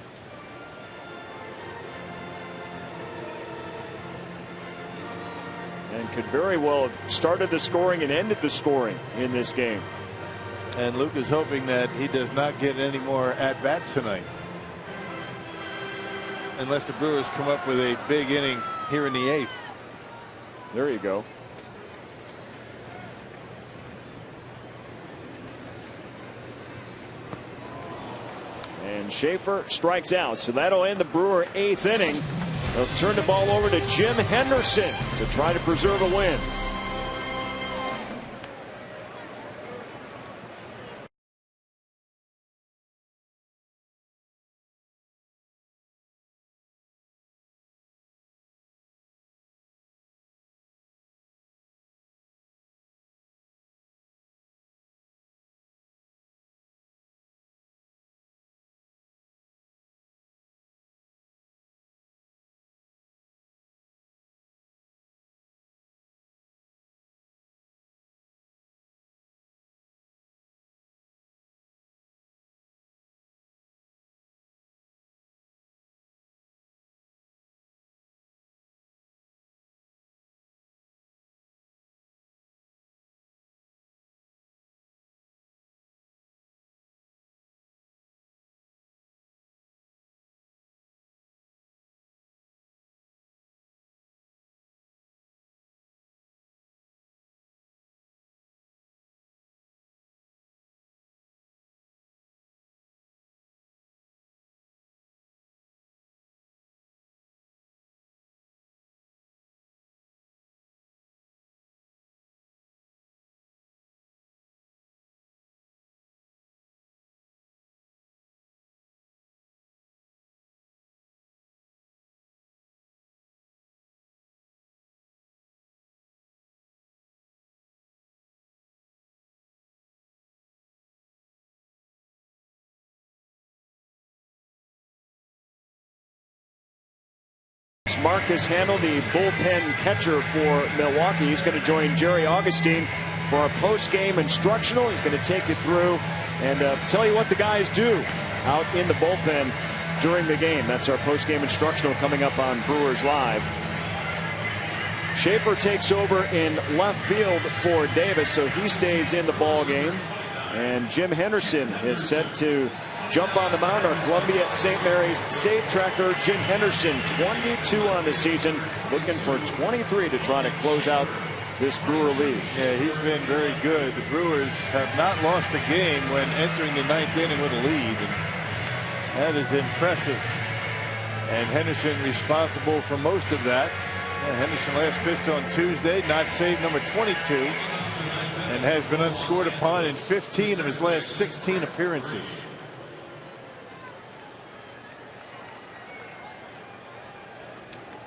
And could very well have started the scoring and ended the scoring in this game. And Luke is hoping that he does not get any more at-bats tonight. Unless the Brewers come up with a big inning here in the 8th. There you go. And Schaefer strikes out. So that'll end the Brewer 8th inning. They'll turn the ball over to Jim Henderson to try to preserve a win. Marcus Handel, the bullpen catcher for Milwaukee. He's going to join Jerry Augustine for our post-game instructional. He's going to take you through and tell you what the guys do out in the bullpen during the game. That's our post-game instructional coming up on Brewers Live. Schaefer takes over in left field for Davis, so he stays in the ball game. And Jim Henderson is set to jump on the mound. Our Columbia St. Mary's save tracker, Jim Henderson, 22 on the season, looking for 23 to try to close out this Brewer lead. Yeah, he's been very good. The Brewers have not lost a game when entering the 9th inning with a lead. And that is impressive. And Henderson responsible for most of that. Henderson last pitched on Tuesday, not save number 22, and has been unscored upon in 15 of his last 16 appearances.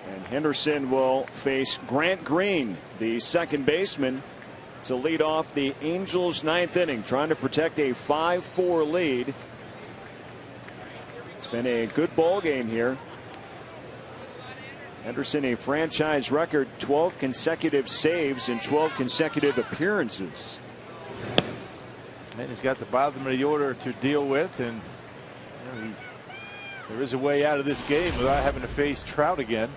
And Henderson will face Grant Green, the second baseman, to lead off the Angels' 9th inning, trying to protect a 5-4 lead. It's been a good ball game here. Henderson, a franchise record 12 consecutive saves in 12 consecutive appearances. And he's got the bottom of the order to deal with, and there is a way out of this game without having to face Trout again.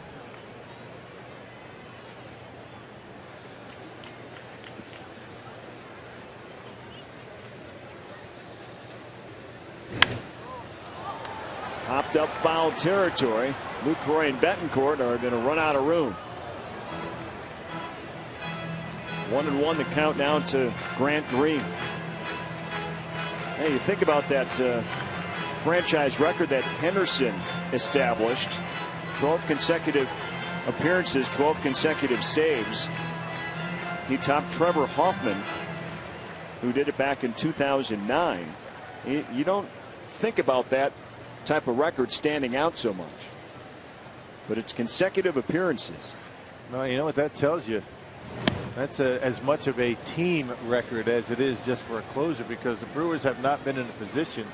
Popped up foul territory. Lucroy and Betancourt are going to run out of room. 1-1 the count now to Grant Green. Hey, you think about that franchise record that Henderson established. 12 consecutive appearances, 12 consecutive saves. He topped Trevor Hoffman, who did it back in 2009. You don't think about that type of record standing out so much, but it's consecutive appearances. No, you know what that tells you? That's as much of a team record as it is just for a closer, because the Brewers have not been in a position,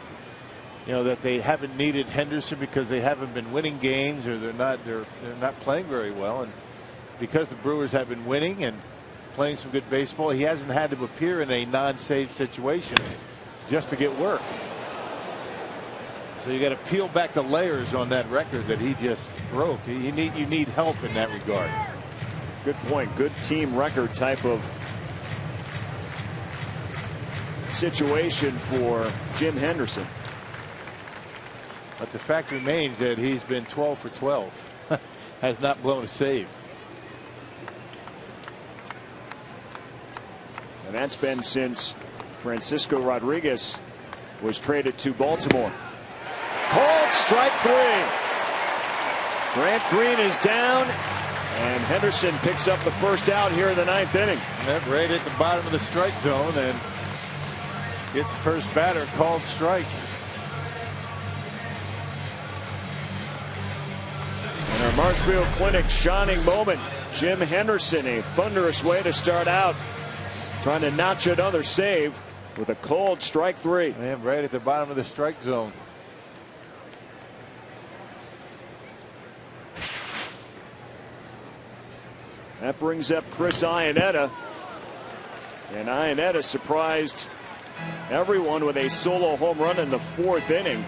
that they haven't needed Henderson because they haven't been winning games, or they're not playing very well. And because the Brewers have been winning and playing some good baseball, he hasn't had to appear in a non-save situation just to get work. So you got to peel back the layers on that record that he just broke. You need help in that regard. Good point. Good team record type of situation for Jim Henderson. But the fact remains that he's been 12 for 12. Has not blown a save. And that's been since Francisco Rodriguez was traded to Baltimore. Called strike 3. Grant Green is down, and Henderson picks up the first out here in the 9th inning. Right at the bottom of the strike zone, and gets the first batter called strike. In our Marshfield Clinic shining moment, Jim Henderson, a thunderous way to start out, trying to notch another save with a called strike 3. And right at the bottom of the strike zone. That brings up Chris Iannetta. And Iannetta surprised everyone with a solo home run in the 4th inning.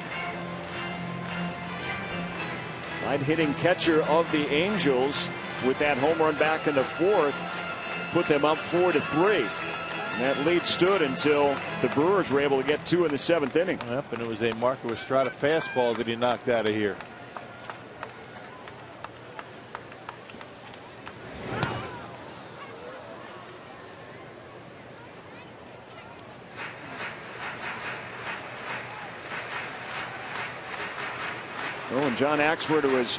Light-hitting catcher of the Angels with that home run back in the 4th put them up 4-3. And that lead stood until the Brewers were able to get 2 in the 7th inning. Yep, and it was a Marco Estrada fastball that he knocked out of here. Oh, and John Axford, who was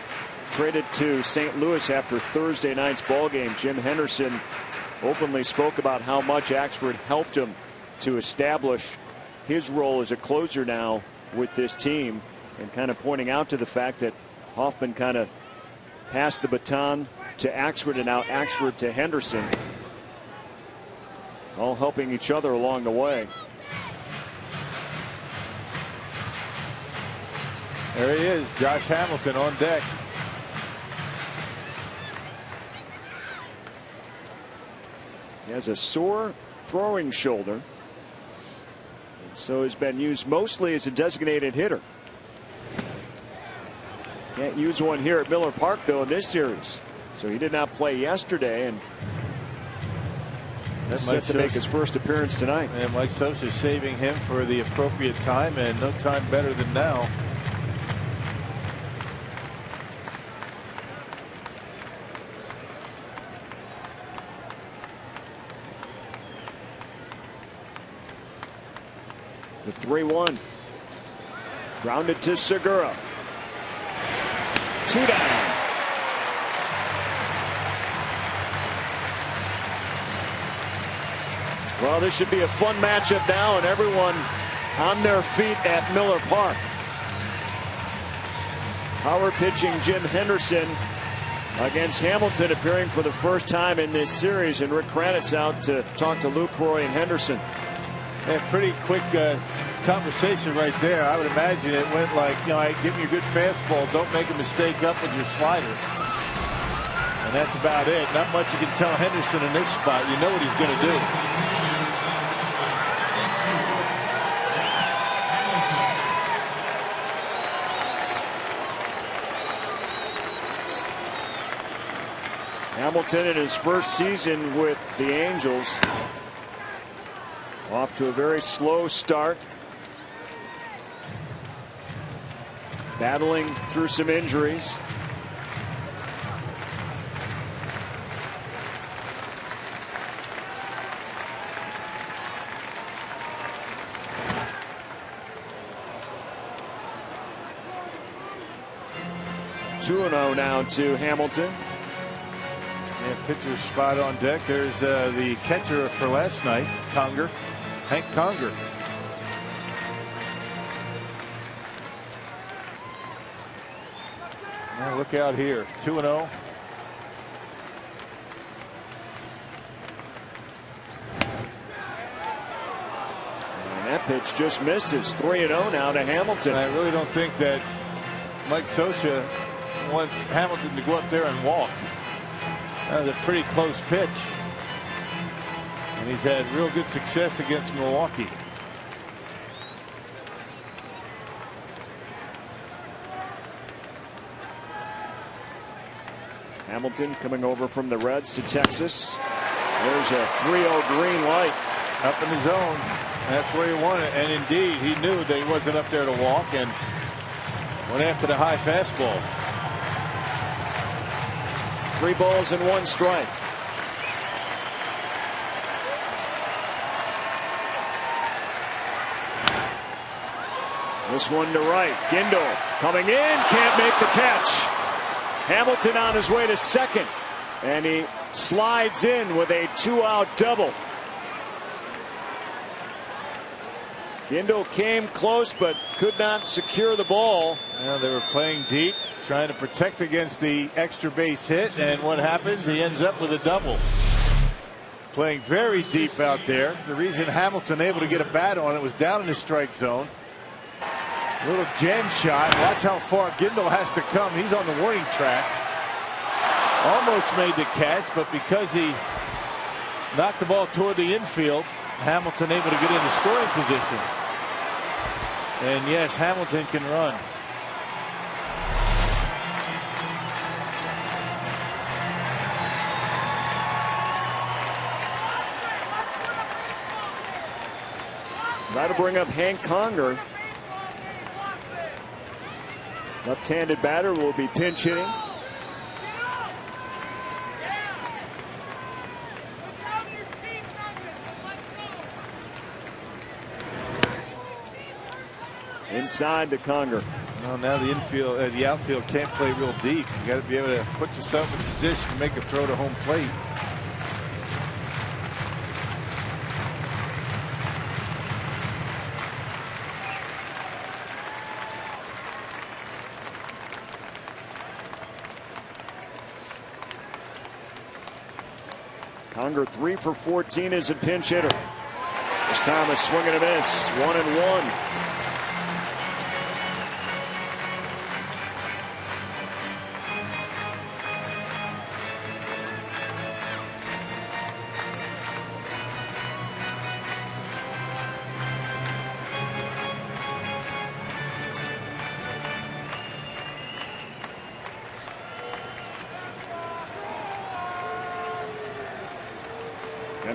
traded to St. Louis after Thursday night's ball game, Jim Henderson openly spoke about how much Axford helped him to establish his role as a closer now with this team, and kind of pointing out to the fact that Hoffman kind of passed the baton to Axford, and now Axford to Henderson, all helping each other along the way. There he is, Josh Hamilton on deck. He has a sore throwing shoulder, and so has been used mostly as a designated hitter. Can't use one here at Miller Park, though, in this series. So he did not play yesterday, and that's set to make his first appearance tonight. And Mike Scioscia is saving him for the appropriate time, and no time better than now. The 3-1. Grounded to Segura. 2 down. Well, this should be a fun matchup now, and everyone on their feet at Miller Park. Power pitching Jim Henderson against Hamilton, appearing for the first time in this series, and Rick Kranitz out to talk to Lucroy and Henderson. Yeah, pretty quick conversation right there. I would imagine it went like, you know, give me a good fastball, don't make a mistake up with your slider. And that's about it. Not much you can tell Henderson in this spot. You know what he's going to do. Hamilton in his first season with the Angels. Off to a very slow start. Battling through some injuries. (2-0) now to Hamilton. Yeah, pitcher spot on deck. There's the catcher for last night, Conger, Hank Conger. Now look out here, 2-0. And that pitch just misses. 3-0 now to Hamilton. And I really don't think that Mike Scioscia wants Hamilton to go up there and walk. That was a pretty close pitch. And he's had real good success against Milwaukee. Hamilton coming over from the Reds to Texas. There's a 3-0 green light. Up in the zone. That's where he wanted it. And indeed, he knew that he wasn't up there to walk and went after the high fastball. 3 balls and 1 strike. This one to right. Gindel coming in, can't make the catch. Hamilton on his way to second, and he slides in with a 2-out double. Gindel came close but could not secure the ball. Well, they were playing deep, trying to protect against the extra base hit, and what happens? He ends up with a double. Playing very deep out there. The reason Hamilton able to get a bat on it was down in the strike zone. Little Jen shot. Watch how far Gindel has to come. He's on the warning track. Almost made the catch, but because he knocked the ball toward the infield, Hamilton able to get into scoring position. And yes, Hamilton can run. Try to bring up Hank Conger. Left-handed batter will be pinch hitting. Inside to Conger. Well, now the infield, the outfield can't play real deep. You got to be able to put yourself in position to make a throw to home plate. Conger 3 for 14 as a pinch hitter. This time a swing and a miss. 1-1.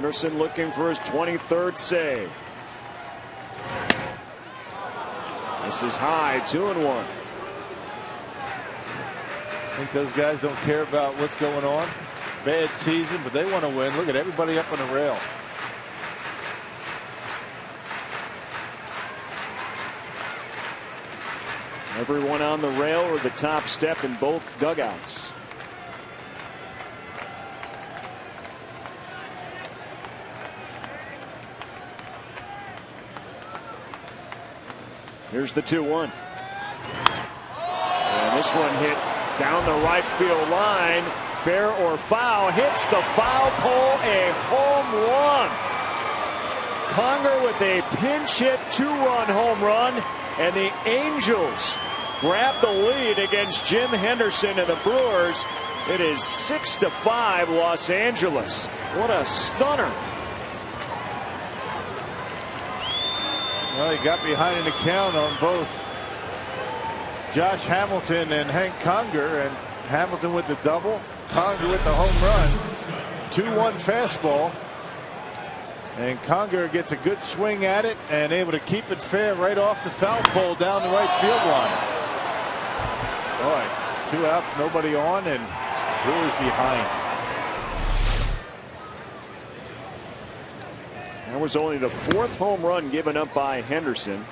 Henderson looking for his 23rd save. This is high, 2-1. I think those guys don't care about what's going on. Bad season, but they want to win. Look at everybody up on the rail. Everyone on the rail or the top step in both dugouts. Here's the 2-1. And this one hit down the right field line. Fair or foul. Hits the foul pole. A home run. Conger with a pinch hit 2-run home run. And the Angels grab the lead against Jim Henderson and the Brewers. It is 6-5 Los Angeles. What a stunner. Well, he got behind in the count on both Josh Hamilton and Hank Conger, and Hamilton with the double, Conger with the home run. 2-1 fastball, and Conger gets a good swing at it and able to keep it fair right off the foul pole down the right field line. All right, 2 outs, nobody on, and Brewers behind. That was only the 4th home run given up by Henderson.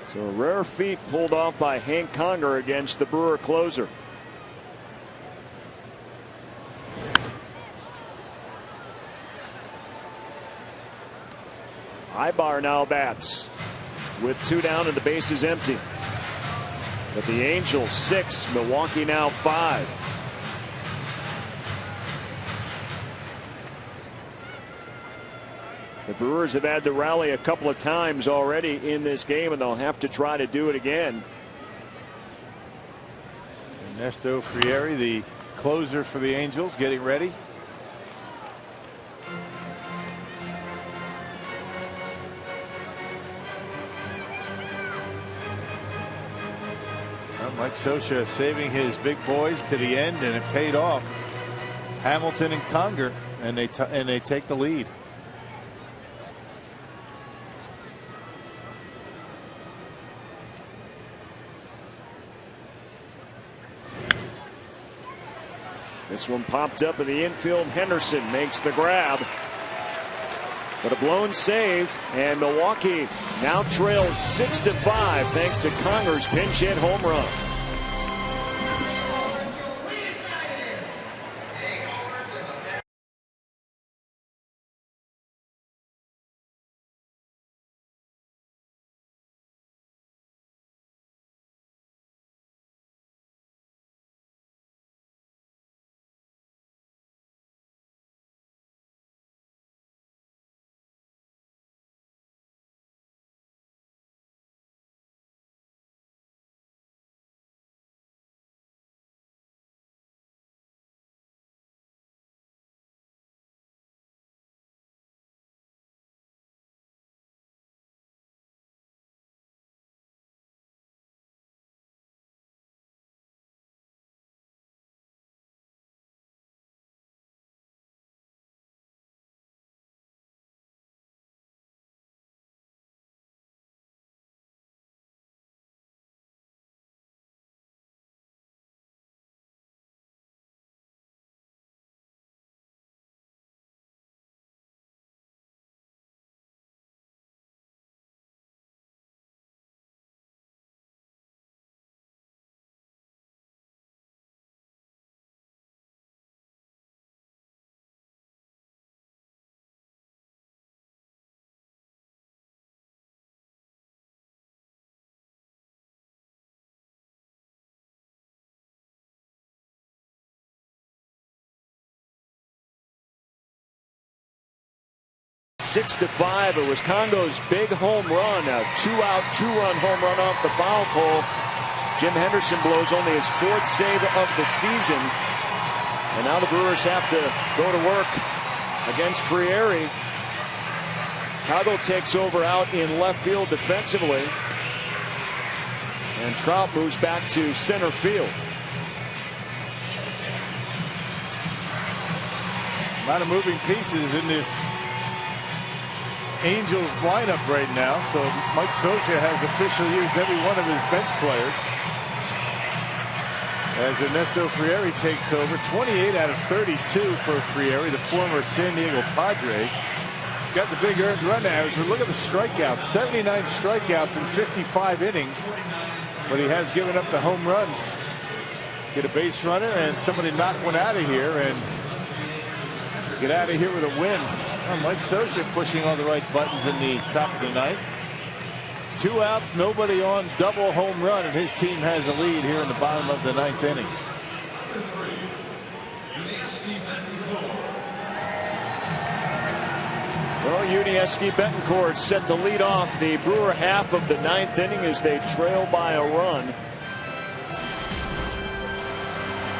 So a rare feat pulled off by Hank Conger against the Brewer closer. Ibar now bats with 2 down and the base is empty. But the Angels 6, Milwaukee now 5. The Brewers have had to rally a couple of times already in this game, and they'll have to try to do it again. Ernesto Frieri, the closer for the Angels, getting ready. Well, Mike Scioscia saving his big boys to the end, and it paid off. Hamilton and Conger, and they take the lead. This one popped up in the infield. Henderson makes the grab. But a blown save, and Milwaukee now trails 6-5 thanks to Conger's pinch hit home run. Six to 5. It was Congo's big home run, a 2-out, 2-run home run off the foul pole. Jim Henderson blows only his 4th save of the season. And now the Brewers have to go to work against Frieri. Congo takes over out in left field defensively. And Trout moves back to center field. A lot of moving pieces in this Angels lineup right now. So Mike Scioscia has officially used every one of his bench players. As Ernesto Frieri takes over, 28 out of 32 for Frieri, the former San Diego Padre. Got the big earned run average, but look at the strikeouts. 79 strikeouts in 55 innings. But he has given up the home runs. Get a base runner and somebody knock one out of here and get out of here with a win. Well, Mike Scioscia pushing all the right buttons in the top of the ninth. 2 outs, nobody on, double home run, and his team has a lead here in the bottom of the ninth inning. Well, Yuniesky Betancourt set to lead off the Brewer half of the ninth inning as they trail by a run.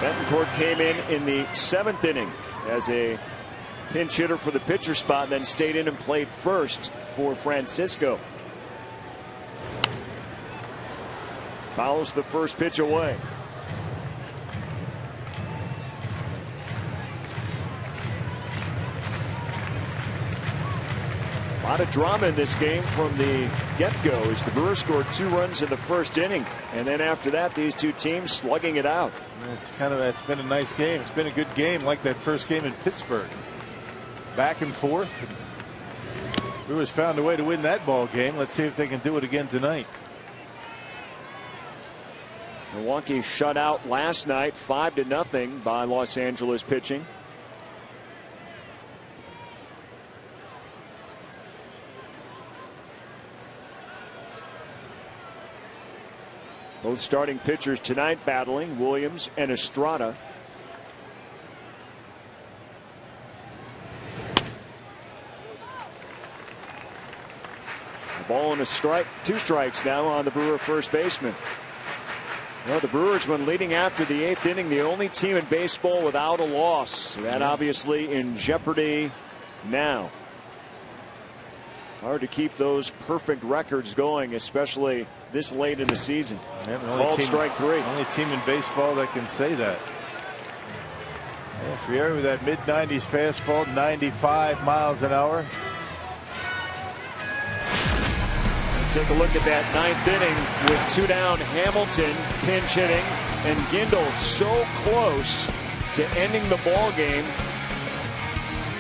Betancourt came in the 7th inning as a pinch hitter for the pitcher spot, and then stayed in and played first for Francisco. Fouls the first pitch away. A lot of drama in this game from the get-go as the Brewers scored 2 runs in the first inning, and then after that these two teams slugging it out. It's been a nice game. It's been a good game, like that first game in Pittsburgh. Back and forth. Brewers found a way to win that ball game. Let's see if they can do it again tonight. Milwaukee shut out last night 5-0 by Los Angeles pitching. Both starting pitchers tonight battling, Williams and Estrada. A ball and a strike, 2 strikes now on the Brewer first baseman. Well, the Brewers, when leading after the 8th inning, the only team in baseball without a loss. That obviously in jeopardy now. Hard to keep those perfect records going, especially this late in the season. Called strike 3. Only team in baseball that can say that. Yeah, Frieri with that mid-90s fastball, 95 miles an hour. Take a look at that 9th inning with 2 down. Hamilton pinch hitting, and Gindel so close to ending the ball game.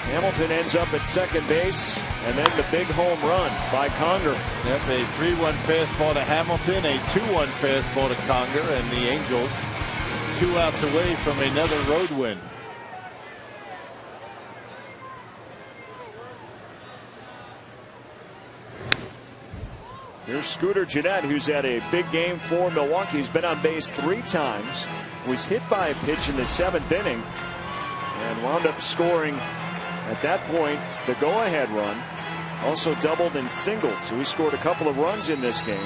Hamilton ends up at second base, and then the big home run by Conger. Yep, a 3-1 fastball to Hamilton, a 2-1 fastball to Conger, and the Angels 2 outs away from another road win. Here's Scooter Gennett, who's had a big game for Milwaukee. He's been on base 3 times, was hit by a pitch in the 7th inning, and wound up scoring at that point the go-ahead run. Also doubled and singled, so he scored a couple of runs in this game.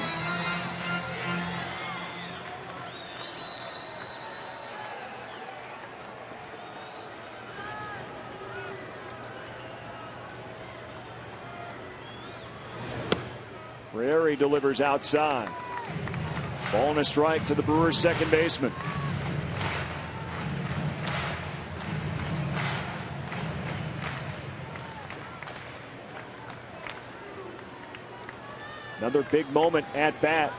Frieri delivers outside. Ball and a strike to the Brewers' second baseman. Another big moment at bat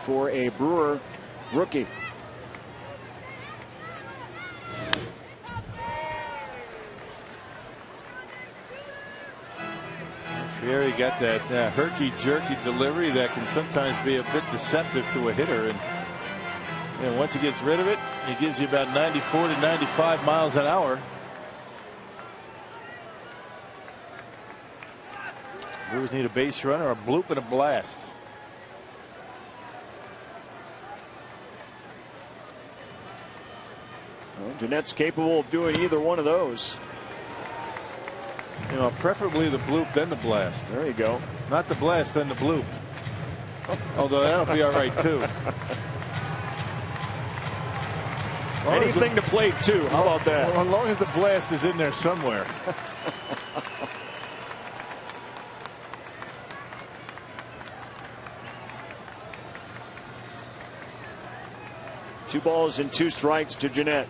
for a Brewer rookie. Frieri got that herky-jerky delivery that can sometimes be a bit deceptive to a hitter. And once he gets rid of it, he gives you about 94 to 95 miles an hour. Brewers need a base runner, a bloop, and a blast. Well, Gennett's capable of doing either one of those. You know, preferably the bloop, then the blast. There you go. Not the blast, then the bloop. Although that'll be all right, too. Anything to plate, too. How about that? Well, as long as the blast is in there somewhere. Two balls and 2 strikes to Gennett.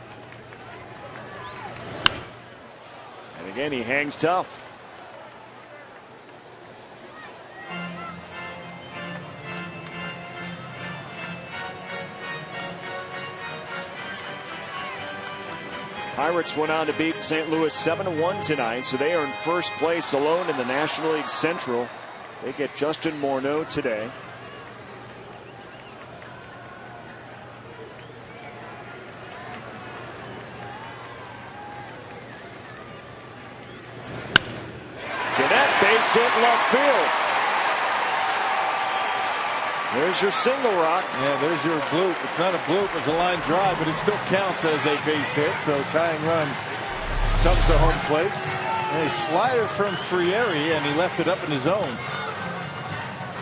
And again, he hangs tough. Pirates went on to beat St. Louis 7-1 tonight, so they are in first place alone in the National League Central. They get Justin Morneau today. Jeanette, base hit left field. There's your single, Rock. Yeah, there's your bloop. It's not a bloop, it's a line drive, but it still counts as a base hit. So tying run comes to home plate. And a slider from Frieri, and he left it up in his zone.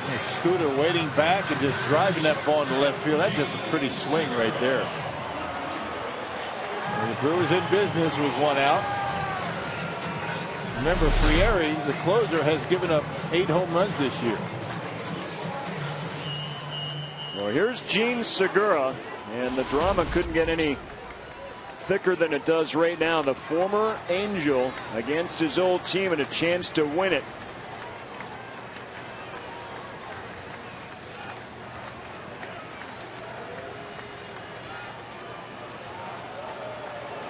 And Scooter waiting back and just driving that ball into left field. That's just a pretty swing right there. And the Brewers in business with one out. Remember, Frieri, the closer, has given up 8 home runs this year. Well, here's Gene Segura, and the drama couldn't get any thicker than it does right now. The former Angel against his old team and a chance to win it.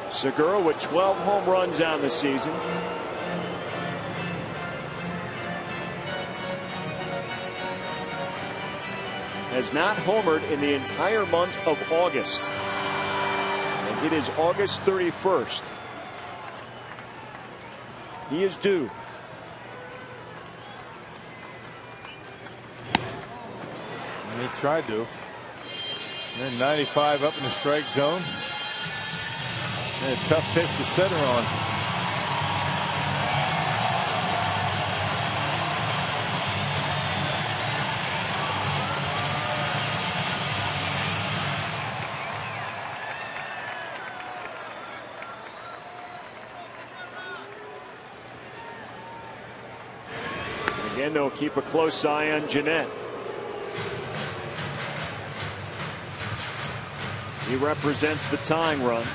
Segura with 12 home runs on the season. Has not homered in the entire month of August. And it is August 31st. He is due. And he tried to. And 95 up in the strike zone. And a tough pitch to center on. Again, they'll keep a close eye on Jeanette. He represents the tying run.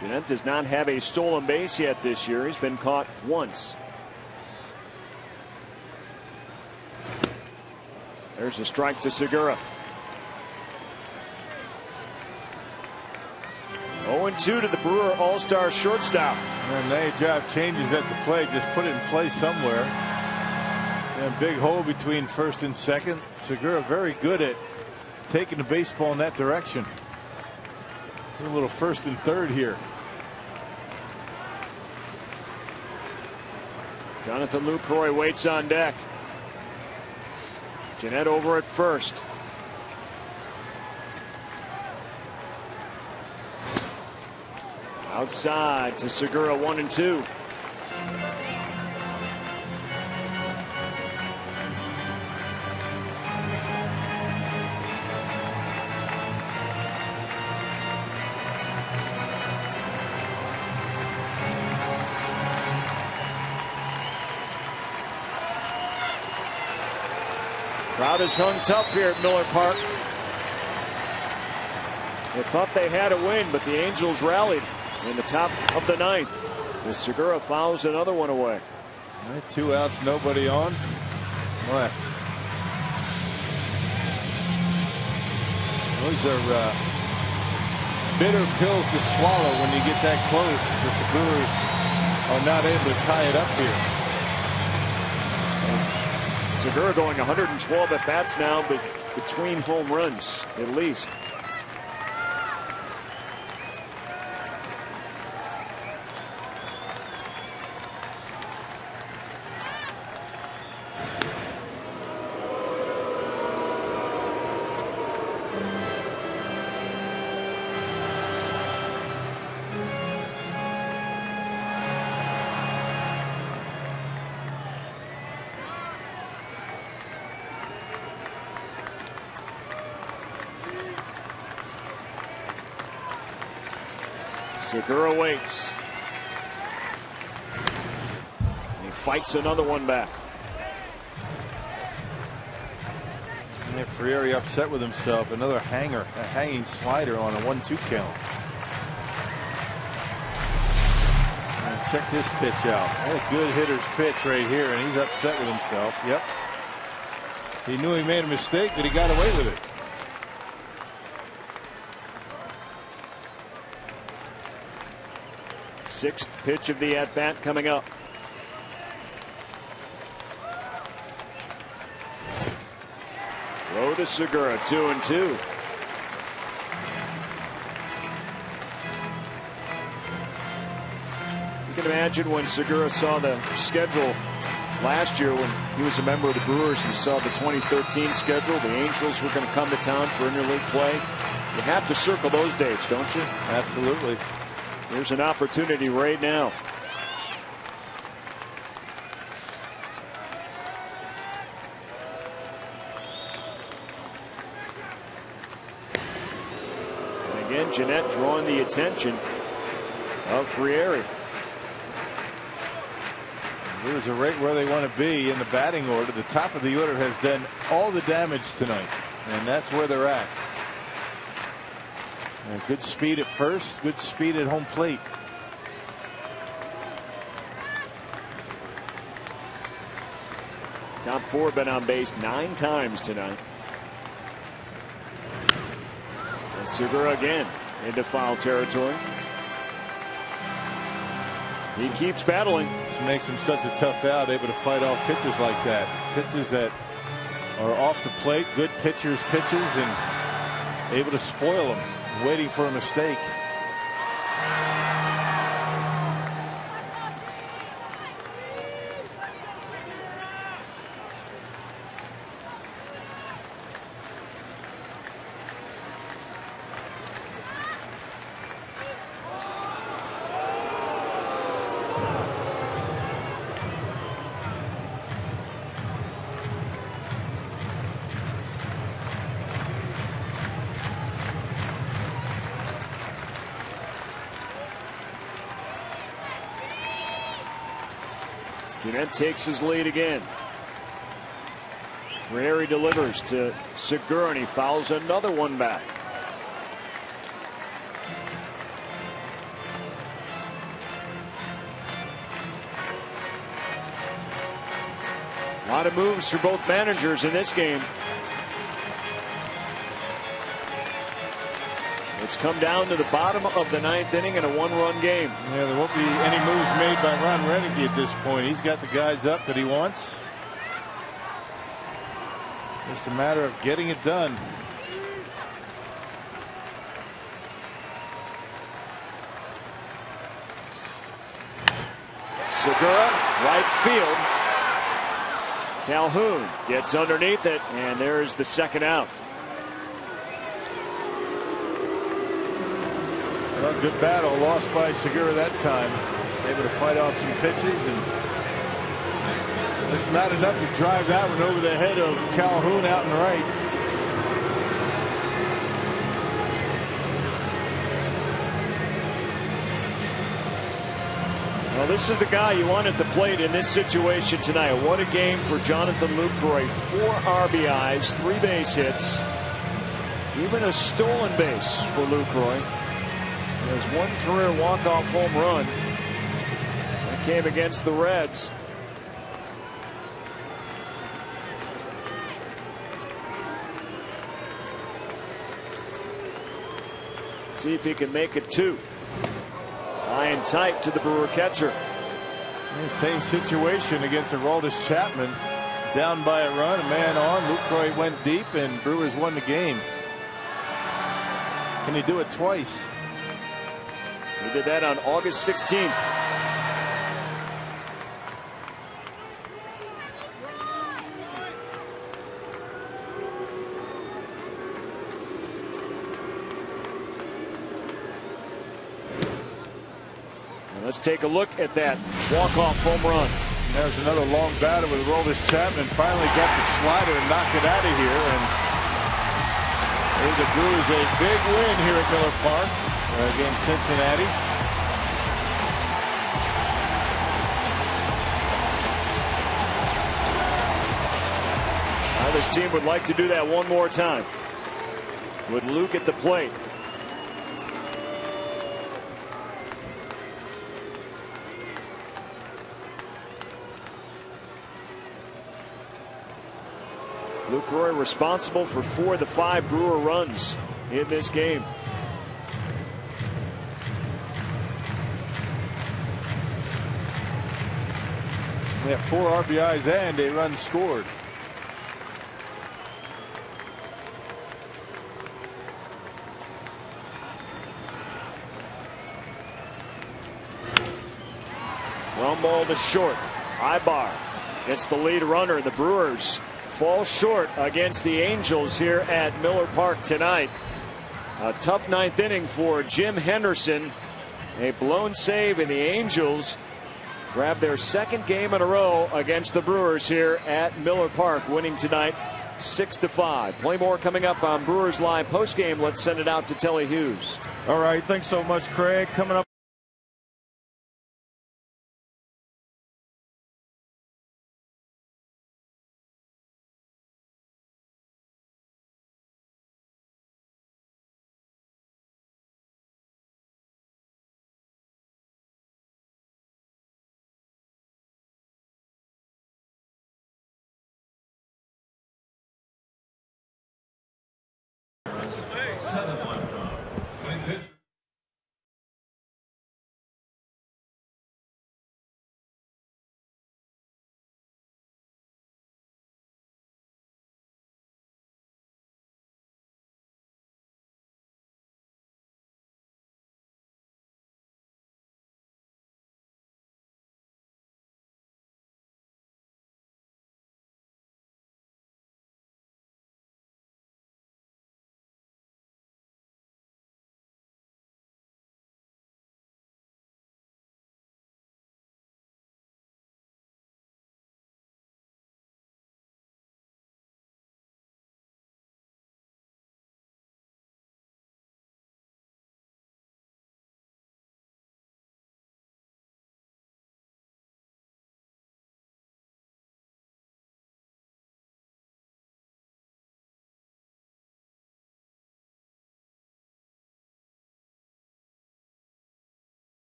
Jeanette does not have a stolen base yet this year. He's been caught once. There's a strike to Segura. 0-2 to the Brewer All-Star shortstop. And now your job changes at the plate. Just put it in place somewhere. And big hole between first and second. Segura very good at taking the baseball in that direction. A little first and third here. Jonathan Lucroy waits on deck. Jeanette over at first. Outside to Segura, 1-2. Crowd is hung tough here at Miller Park. They thought they had a win, but the Angels rallied in the top of the ninth. As Segura fouls another one away. 2 outs, nobody on. What? Those are bitter pills to swallow when you get that close. That the Brewers are not able to tie it up here. Segura going 112 at bats now, but between home runs at least. Segura waits. He fights another one back. And Friere upset with himself. Another hanger, a hanging slider on a 1-2 count. And check this pitch out. A good hitter's pitch right here, and he's upset with himself. Yep. He knew he made a mistake, but he got away with it. Sixth pitch of the at-bat coming up. Low to Segura, 2-2. You can imagine when Segura saw the schedule last year when he was a member of the Brewers and saw the 2013 schedule. The Angels were going to come to town for interleague play. You have to circle those dates, don't you? Absolutely. There's an opportunity right now. And again, Jeanette drawing the attention of Friere. Brewers are right where they want to be in the batting order. The top of the order has done all the damage tonight, and that's where they're at. And good speed at first, good speed at home plate. Top four been on base 9 times tonight. And Segura again into foul territory. He keeps battling. This makes him such a tough out, able to fight off pitches like that. Pitches that are off the plate, good pitchers' pitches, and able to spoil them, waiting for a mistake. Jeanette takes his lead again. Friere delivers to Segura, and he fouls another one back. A lot of moves for both managers in this game. It's come down to the bottom of the 9th inning in a 1-run game. Yeah, there won't be any moves made by Ron Roenicke at this point. He's got the guys up that he wants. Just a matter of getting it done. Segura, right field. Calhoun gets underneath it, and there's the second out. Well, good battle, lost by Segura that time. Able to fight off some pitches, and just not enough to drive that one over the head of Calhoun out and right. Well, this is the guy you want at the plate in this situation tonight. What a game for Jonathan Lucroy. 4 RBIs, 3 base hits, even a stolen base for Lucroy. He has 1 career walk-off home run. That came against the Reds. See if he can make it 2. Lying tight to the Brewer catcher. Same situation against Aroldis Chapman. Down by a run, a man on. Lucroy went deep, and Brewers won the game. Can he do it twice? He did that on August 16th. Let's take a look at that walk-off home run. There's another long batter with Aroldis Chapman. Finally got the slider and knocked it out of here. And the Brewers a big win here at Miller Park against Cincinnati. This team would like to do that one more time. With Luke at the plate. Luke Roy responsible for 4 of the 5 Brewer runs in this game. They have 4 RBIs and a run scored. Ground ball to short. Ibar gets the lead runner. The Brewers fall short against the Angels here at Miller Park tonight. A tough 9th inning for Jim Henderson. A blown save, and the Angels grab their 2nd game in a row against the Brewers here at Miller Park, winning tonight 6-5. Play more coming up on Brewers Live postgame. Let's send it out to Telly Hughes. All right, thanks so much, Craig. Coming up.